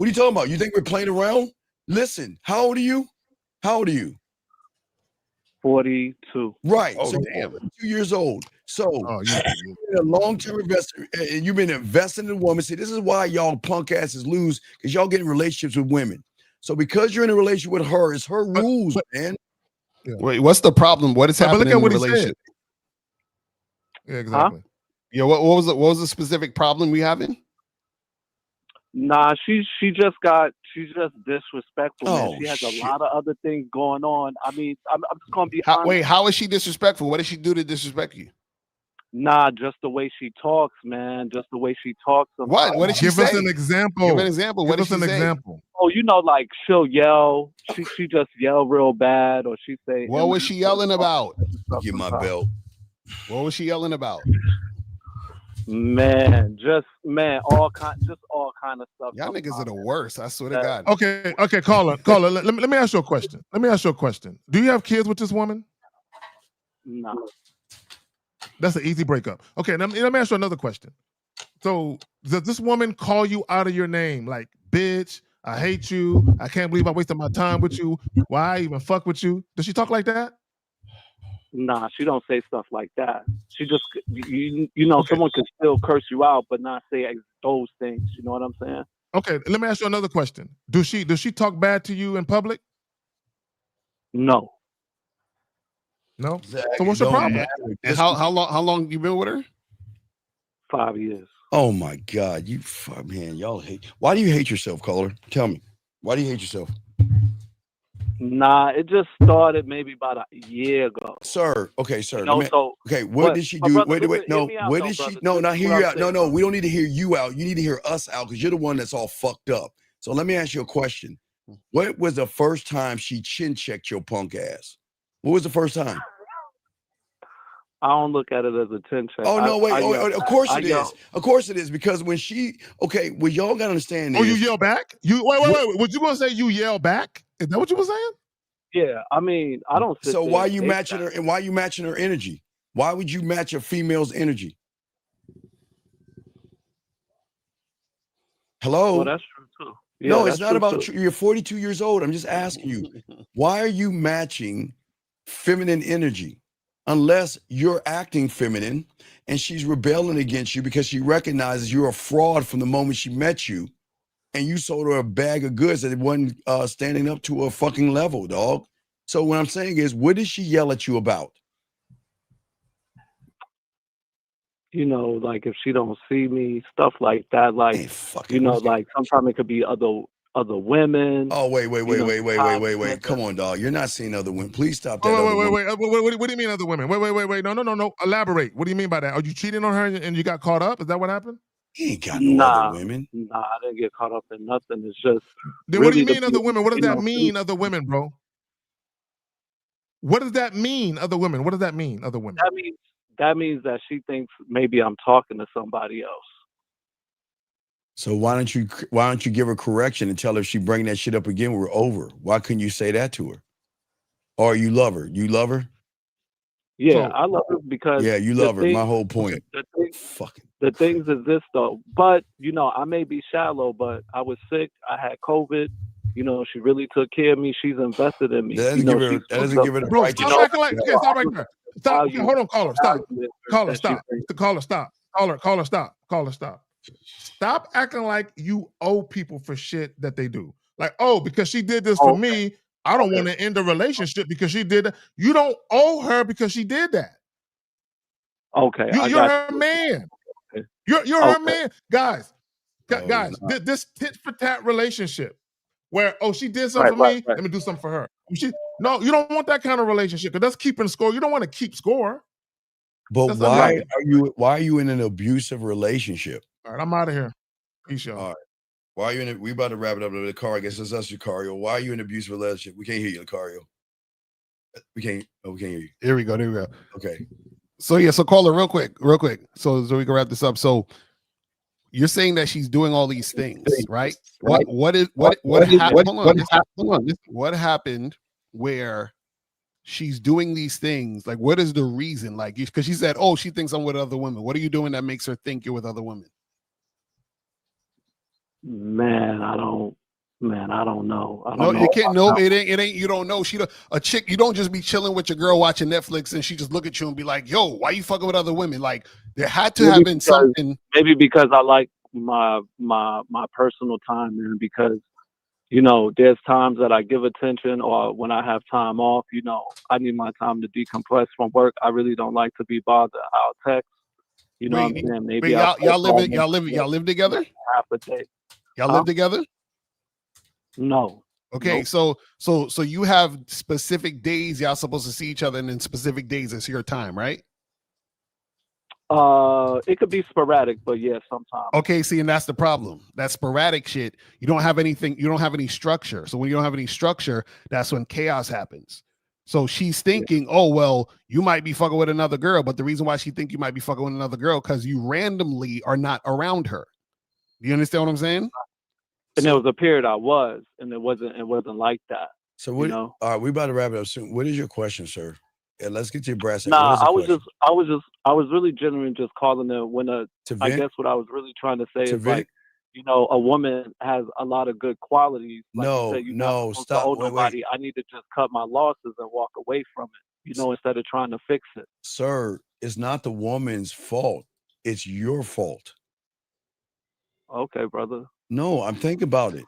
Speaker 14: are you talking about? You think we're playing around? Listen. How old are you?
Speaker 4: 42.
Speaker 14: Right.
Speaker 13: Oh,
Speaker 14: so
Speaker 13: damn.
Speaker 14: 2 years old. So
Speaker 9: you
Speaker 14: you've been a long-term investor, and you've been investing in a woman. See, this is why y'all punk asses lose, because y'all get in relationships with women. So because you're in a relationship with her, it's her rules, man.
Speaker 13: Wait, what's the problem? What is
Speaker 9: But
Speaker 13: happening
Speaker 9: look at
Speaker 13: in
Speaker 9: what
Speaker 13: the
Speaker 9: he said.
Speaker 13: relationship?
Speaker 9: Yeah, exactly.
Speaker 13: Yeah, what was the specific problem we having?
Speaker 4: Nah, she's just disrespectful, man.
Speaker 13: Oh,
Speaker 4: She has
Speaker 13: shit.
Speaker 4: a lot of other things going on. I mean, I'm just gonna be honest.
Speaker 13: Wait, how is she disrespectful? What did she do to disrespect you?
Speaker 4: Nah, just the way she talks, man. Just the way she talks.
Speaker 13: What? What did she
Speaker 9: Give us
Speaker 13: say?
Speaker 9: an example.
Speaker 13: Give an example.
Speaker 9: Give
Speaker 13: What did
Speaker 9: us
Speaker 13: she
Speaker 9: an
Speaker 13: say?
Speaker 9: example.
Speaker 4: Oh, you know, like she'll yell. She just yell real bad, or she say.
Speaker 13: What was she yelling about?
Speaker 14: Get my belt.
Speaker 13: What was she yelling about?
Speaker 4: Man, all kind of stuff.
Speaker 13: Y'all niggas are the worst. I swear to God.
Speaker 9: Okay, caller. Let me ask you a question. Do you have kids with this woman?
Speaker 4: No.
Speaker 9: That's an easy breakup. Okay, let me ask you another question. So does this woman call you out of your name, like bitch? I hate you. I can't believe I wasted my time with you. Why I even fuck with you? Does she talk like that?
Speaker 4: Nah, she don't say stuff like that. She just, you know, someone can still curse you out, but not say those things. You know what I'm saying?
Speaker 9: Okay, let me ask you another question. Does she talk bad to you in public?
Speaker 4: No.
Speaker 9: No.
Speaker 14: Exactly.
Speaker 9: So what's your
Speaker 14: Don't
Speaker 9: problem?
Speaker 14: matter.
Speaker 13: And how long you been with her?
Speaker 4: 5 years.
Speaker 14: Oh my God, man, y'all hate. Why do you hate yourself, caller? Tell me. Why do you hate yourself?
Speaker 4: Nah, it just started maybe about a year ago.
Speaker 14: Sir, okay, sir.
Speaker 4: You know,
Speaker 14: what did she do?
Speaker 4: brother,
Speaker 14: Wait,
Speaker 4: listen,
Speaker 14: no.
Speaker 4: hear me out,
Speaker 14: What
Speaker 4: though,
Speaker 14: did she?
Speaker 4: brother.
Speaker 14: No,
Speaker 4: This
Speaker 14: not
Speaker 4: is
Speaker 14: hear
Speaker 4: what
Speaker 14: you
Speaker 4: I'm
Speaker 14: out. No,
Speaker 4: saying,
Speaker 14: no.
Speaker 4: brother.
Speaker 14: We don't need to hear you out. You need to hear us out because you're the one that's all fucked up. So let me ask you a question. What was the first time she chin checked your punk ass? What was the first time?
Speaker 4: I don't look at it as a 10 check.
Speaker 14: Oh no, wait. Of course
Speaker 4: I
Speaker 14: it is.
Speaker 4: yell.
Speaker 14: Of course it is because when she, okay, well y'all gotta understand.
Speaker 9: Oh, you
Speaker 14: is-
Speaker 9: yell back? You wait. Was you gonna say you yell back? Is that what you were saying?
Speaker 4: Yeah, I mean, I don't.
Speaker 14: So why are you matching her? And why are you matching her energy? Why would you match a female's energy? Hello.
Speaker 4: Well, that's true too. Yeah,
Speaker 14: No,
Speaker 4: that's
Speaker 14: it's not
Speaker 4: true,
Speaker 14: about
Speaker 4: too.
Speaker 14: you're 42 years old. I'm just asking you, why are you matching feminine energy? Unless you're acting feminine and she's rebelling against you because she recognizes you're a fraud from the moment she met you, and you sold her a bag of goods that wasn't standing up to her fucking level, dog. So what I'm saying is, what did she yell at you about?
Speaker 4: You know, like if she don't see me, stuff like that. Like, you know, like sometimes it could be other women.
Speaker 14: Oh, wait.
Speaker 4: you know,
Speaker 14: Come on, dog. You're not seeing other women. Please stop that.
Speaker 9: Oh,
Speaker 14: other woman.
Speaker 9: wait. What do you mean other women? Wait. No. Elaborate. What do you mean by that? Are you cheating on her and you got caught up? Is that what happened?
Speaker 14: He ain't got no other women.
Speaker 4: Nah, I didn't get caught up in nothing. It's just.
Speaker 9: Then what do you
Speaker 4: really
Speaker 9: mean other women? What does
Speaker 4: you
Speaker 9: that
Speaker 4: know,
Speaker 9: mean, other women, bro? What does that mean, other women? What does that mean, other women?
Speaker 4: That means that she thinks maybe I'm talking to somebody else.
Speaker 14: So why don't you give her correction and tell her if she bring that shit up again, we're over? Why couldn't you say that to her? Or you love her? You love her?
Speaker 4: Yeah, I love her because
Speaker 14: Yeah, you love her. My whole point.
Speaker 4: The things is this though, but you know, I may be shallow, but I was sick. I had COVID. You know, she really took care of me. She's invested in me.
Speaker 14: That
Speaker 4: You know,
Speaker 14: doesn't give her the
Speaker 9: Bro,
Speaker 14: right to
Speaker 9: stop acting like. Okay, stop right there. Stop.
Speaker 4: value-
Speaker 9: Hold on, caller. Stop.
Speaker 4: value
Speaker 9: Caller,
Speaker 4: that
Speaker 9: stop.
Speaker 4: she
Speaker 9: Caller, stop. Caller, stop. Caller, stop. Stop acting like you owe people for shit that they do. Like, oh, because she did this for me, I don't want to end the relationship because she did that. You don't owe her because she did that.
Speaker 4: Okay,
Speaker 9: You're her man. You're her man, guys. This tit for tat relationship where she did something for me, let me do something for her. No, you don't want that kind of relationship because that's keeping score. You don't want to keep score.
Speaker 14: But
Speaker 9: That's
Speaker 14: why
Speaker 9: unhealthy.
Speaker 14: why are you in an abusive relationship?
Speaker 9: All right, I'm out of here. Peace, y'all.
Speaker 14: All right. Why are you in it? We about to wrap it up. The car, I guess it's us, Lucario. Why are you in an abusive relationship? We can't hear you, Lucario. We can't hear you.
Speaker 13: There we go.
Speaker 14: Okay.
Speaker 13: So yeah, so caller, real quick. So we can wrap this up. So you're saying that she's doing all these things, right? What happened where she's doing these things? Like, what is the reason? Like, because she said, "Oh, she thinks I'm with other women." What are you doing that makes her think you're with other women?
Speaker 4: Man, I don't Man, I don't know. I
Speaker 13: No,
Speaker 4: don't
Speaker 13: you
Speaker 4: know.
Speaker 13: can't. No, it ain't. You don't know. A chick. You don't just be chilling with your girl watching Netflix and she just look at you and be like, "Yo, why you fucking with other women?" Like there had to have been something.
Speaker 4: Maybe because I like my personal time, man. Because you know, there's times that I give attention, or when I have time off, you know, I need my time to decompress from work. I really don't like to be bothered. I'll text. You know what I'm saying? Maybe
Speaker 13: y'all live together?
Speaker 4: Half a day.
Speaker 13: Y'all live together?
Speaker 4: No.
Speaker 13: Okay,
Speaker 4: Nope.
Speaker 13: so you have specific days y'all supposed to see each other, and then specific days it's your time, right?
Speaker 4: It could be sporadic, but yeah, sometimes.
Speaker 13: Okay, see, and that's the problem. That sporadic shit, you don't have anything, you don't have any structure. So when you don't have any structure, that's when chaos happens. So she's thinking, oh, well, you might be fucking with another girl, but the reason why she think you might be fucking with another girl, because you randomly are not around her. Do you understand what I'm saying?
Speaker 4: And there was a period I was, and it wasn't like that.
Speaker 14: So what?
Speaker 4: You know?
Speaker 14: All right, we about to wrap it up soon. What is your question, sir? Yeah, let's get to your brass.
Speaker 4: Nah, I was really genuine, just calling it when I
Speaker 14: vent?
Speaker 4: guess what I was really trying to say
Speaker 14: To
Speaker 4: is
Speaker 14: vent?
Speaker 4: like, you know, a woman has a lot of good qualities. Like
Speaker 14: No,
Speaker 4: you said, you're
Speaker 14: no,
Speaker 4: not supposed
Speaker 14: stop.
Speaker 4: to owe
Speaker 14: Wait, wait.
Speaker 4: nobody. I need to just cut my losses and walk away from it. You know, instead of trying to fix it.
Speaker 14: Sir, it's not the woman's fault. It's your fault.
Speaker 4: Okay, brother.
Speaker 14: No, I'm thinking about it.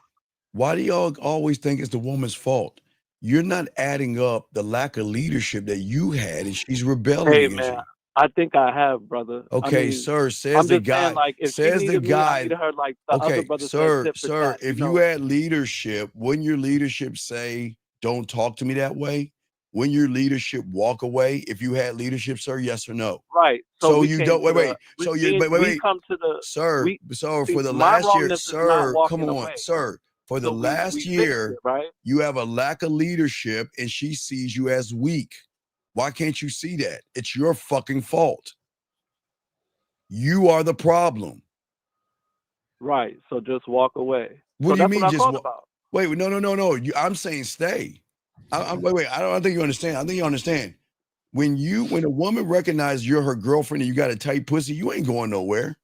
Speaker 14: Why do y'all always think it's the woman's fault? You're not adding up the lack of leadership that you had, and she's rebelling
Speaker 4: Hey,
Speaker 14: against
Speaker 4: man,
Speaker 14: you.
Speaker 4: I think I have, brother.
Speaker 14: Okay,
Speaker 4: I mean,
Speaker 14: sir,
Speaker 4: I'm
Speaker 14: says the
Speaker 4: just saying,
Speaker 14: guy.
Speaker 4: like, if she
Speaker 14: Says the
Speaker 4: needed me, I
Speaker 14: guy.
Speaker 4: needed her like the
Speaker 14: Okay,
Speaker 4: other brother
Speaker 14: sir,
Speaker 4: said, tit for
Speaker 14: sir,
Speaker 4: tat,
Speaker 14: if
Speaker 4: you
Speaker 14: you
Speaker 4: know?
Speaker 14: had leadership, wouldn't your leadership say, don't talk to me that way? Wouldn't your leadership walk away if you had leadership, sir? Yes or no?
Speaker 4: Right.
Speaker 14: So
Speaker 4: we
Speaker 14: you
Speaker 4: came
Speaker 14: don't
Speaker 4: to
Speaker 14: wait,
Speaker 4: the-
Speaker 14: wait.
Speaker 4: we-
Speaker 14: So you
Speaker 4: we-
Speaker 14: wait, wait,
Speaker 4: we
Speaker 14: wait.
Speaker 4: come to the
Speaker 14: Sir,
Speaker 4: we
Speaker 14: so
Speaker 4: see,
Speaker 14: for the
Speaker 4: my
Speaker 14: last year,
Speaker 4: wrongness is not
Speaker 14: sir,
Speaker 4: walking
Speaker 14: come on,
Speaker 4: away.
Speaker 14: sir. For the
Speaker 4: So we
Speaker 14: last
Speaker 4: fixed
Speaker 14: year,
Speaker 4: it, right?
Speaker 14: you have a lack of leadership and she sees you as weak. Why can't you see that? It's your fucking fault. You are the problem.
Speaker 4: Right. So just walk away.
Speaker 14: What
Speaker 4: So
Speaker 14: do you
Speaker 4: that's
Speaker 14: mean
Speaker 4: what I
Speaker 14: just
Speaker 4: thought
Speaker 14: wa-
Speaker 4: about.
Speaker 14: Wait, no. I'm saying stay. Wait. I don't think you understand. I think you understand. When a woman recognizes you're her girlfriend and you got a tight pussy, you ain't going nowhere.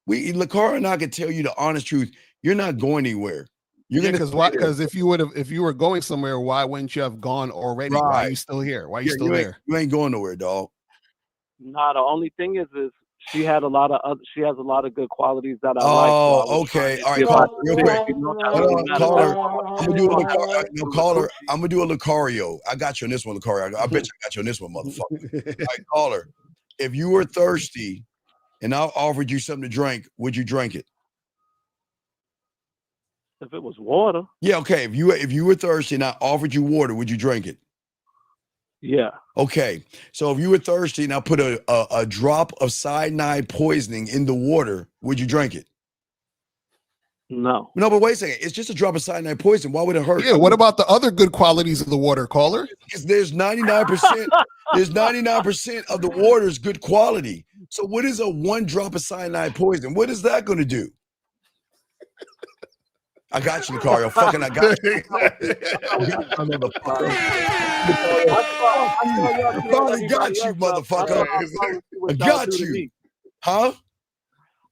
Speaker 14: Lakara and I can tell you the honest truth. You're not going anywhere. You're
Speaker 13: Yeah,
Speaker 14: gonna
Speaker 13: because
Speaker 14: stay
Speaker 13: why?
Speaker 14: there.
Speaker 13: Because if you were going somewhere, why wouldn't you have gone already? Why are
Speaker 14: Right.
Speaker 13: you still here? Why are you
Speaker 14: Yeah,
Speaker 13: still there?
Speaker 14: You ain't going nowhere, dog.
Speaker 4: Nah, the only thing is she has a lot of good qualities that I like. So
Speaker 14: Oh,
Speaker 4: I was
Speaker 14: okay.
Speaker 4: trying to
Speaker 14: All
Speaker 4: see
Speaker 14: right,
Speaker 4: if
Speaker 14: caller, real quick.
Speaker 4: you know, that
Speaker 14: Hold
Speaker 4: really
Speaker 14: on,
Speaker 4: matters.
Speaker 14: caller.
Speaker 4: That's all.
Speaker 14: I'm gonna do a
Speaker 4: So I have
Speaker 14: Lucario.
Speaker 4: to
Speaker 14: No,
Speaker 4: do
Speaker 14: caller.
Speaker 4: Gucci.
Speaker 14: I'm gonna do a Lucario. I got you on this one, Lucario. I bet you I got you on this one, motherfucker. All right, caller. If you were thirsty and I offered you something to drink, would you drink it?
Speaker 4: If it was water,
Speaker 14: Yeah, okay. If you were thirsty and I offered you water, would you drink it?
Speaker 4: yeah.
Speaker 14: Okay. So if you were thirsty and I put a drop of cyanide poisoning in the water, would you drink it?
Speaker 4: No.
Speaker 14: No, but wait a second. It's just a drop of cyanide poison. Why would it hurt?
Speaker 13: Yeah. What about the other good qualities of the water, caller?
Speaker 14: Because there's 99%. There's 99% of the water is good quality. So what is a one drop of cyanide poison? What is that going to do? I got you, Lucario. Fucking, I got you. I finally got you, motherfucker. I got you. Huh?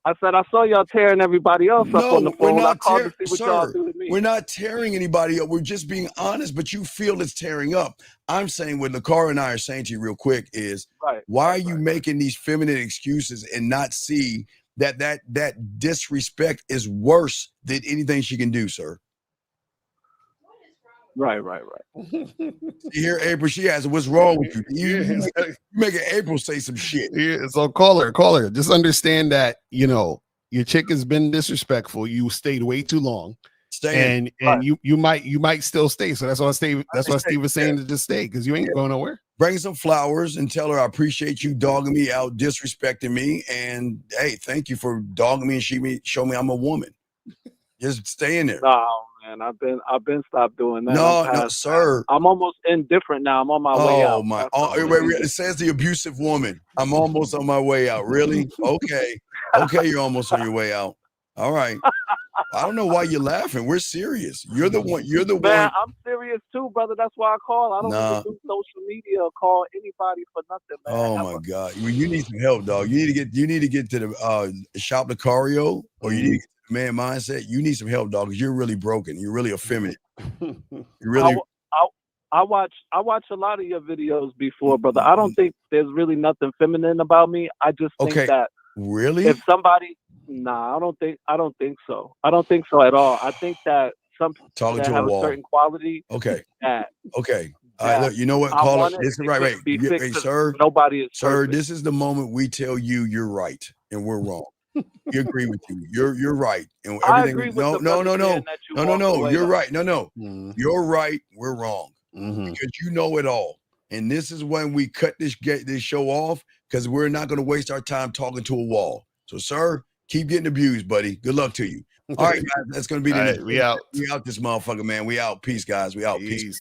Speaker 4: I said I saw y'all tearing everybody else up on the
Speaker 14: we're
Speaker 4: phone. I
Speaker 14: not
Speaker 4: called to see what y'all
Speaker 14: sir,
Speaker 4: do to me.
Speaker 14: we're not tearing anybody up. We're just being honest, but you feel it's tearing up. I'm saying what Lakara and I are saying to you real quick is, why are you making these feminine excuses and not see that disrespect is worse than anything she can do, sir?
Speaker 4: Right.
Speaker 14: You hear April? She asks, "What's wrong with you?" You making April say some shit.
Speaker 13: Yeah, so caller, just understand that, you know, your chick has been disrespectful. You stayed way too long.
Speaker 14: Staying.
Speaker 13: And you might still stay. So that's why Steve was saying to just stay, because you ain't going nowhere.
Speaker 14: Bring some flowers and tell her I appreciate you dogging me out, disrespecting me, and hey, thank you for dogging me and show me I'm a woman. Just stay in there.
Speaker 4: No, man, I've been stopped doing that.
Speaker 14: No, sir.
Speaker 4: I'm almost indifferent now. I'm on my way out.
Speaker 14: Oh my! It says the abusive woman. I'm almost on my way out. Really? Okay. You're almost on your way out. All right. I don't know why you're laughing. We're serious. You're the one.
Speaker 4: Man, I'm serious too, brother. That's why I call. I don't
Speaker 14: Nah.
Speaker 4: even do social media or call anybody for nothing, man.
Speaker 14: Oh my God! Well, you need some help, dog. You need to get to the shop Lucario, or you need to get to man mindset, you need some help, dog. 'Cause you're really broken. You're really effeminate. You really.
Speaker 4: I watch a lot of your videos before, brother. I don't think there's really nothing feminine about me. I just think that
Speaker 14: really,
Speaker 4: if somebody, I don't think so. I don't think so at all. I think that some people
Speaker 14: Talking
Speaker 4: that
Speaker 14: to a
Speaker 4: have a
Speaker 14: wall.
Speaker 4: certain quality.
Speaker 14: Okay.
Speaker 4: That
Speaker 14: Okay. All right, look, you know what,
Speaker 4: I
Speaker 14: caller?
Speaker 4: want it,
Speaker 14: This is
Speaker 4: it
Speaker 14: right,
Speaker 4: could
Speaker 14: right.
Speaker 4: be
Speaker 14: Hey,
Speaker 4: fixed.
Speaker 14: sir.
Speaker 4: Nobody is
Speaker 14: Sir,
Speaker 4: perfect.
Speaker 14: this is the moment we tell you you're right and we're wrong. We agree with you. You're right. And
Speaker 4: I
Speaker 14: everything.
Speaker 4: agree with
Speaker 14: No,
Speaker 4: the
Speaker 14: no,
Speaker 4: brother
Speaker 14: no, no.
Speaker 4: saying that you
Speaker 14: No, no,
Speaker 4: walked
Speaker 14: no.
Speaker 4: away,
Speaker 14: You're
Speaker 4: though.
Speaker 14: right. No, no. You're right. We're wrong. Because you know it all. And this is when we cut this show off, because we're not going to waste our time talking to a wall. So, sir, keep getting abused, buddy. Good luck to you. All right, guys. That's going to be the
Speaker 13: All right,
Speaker 14: next.
Speaker 13: we out.
Speaker 14: We out this motherfucker, man. We out. Peace, guys. We out.
Speaker 13: Peace.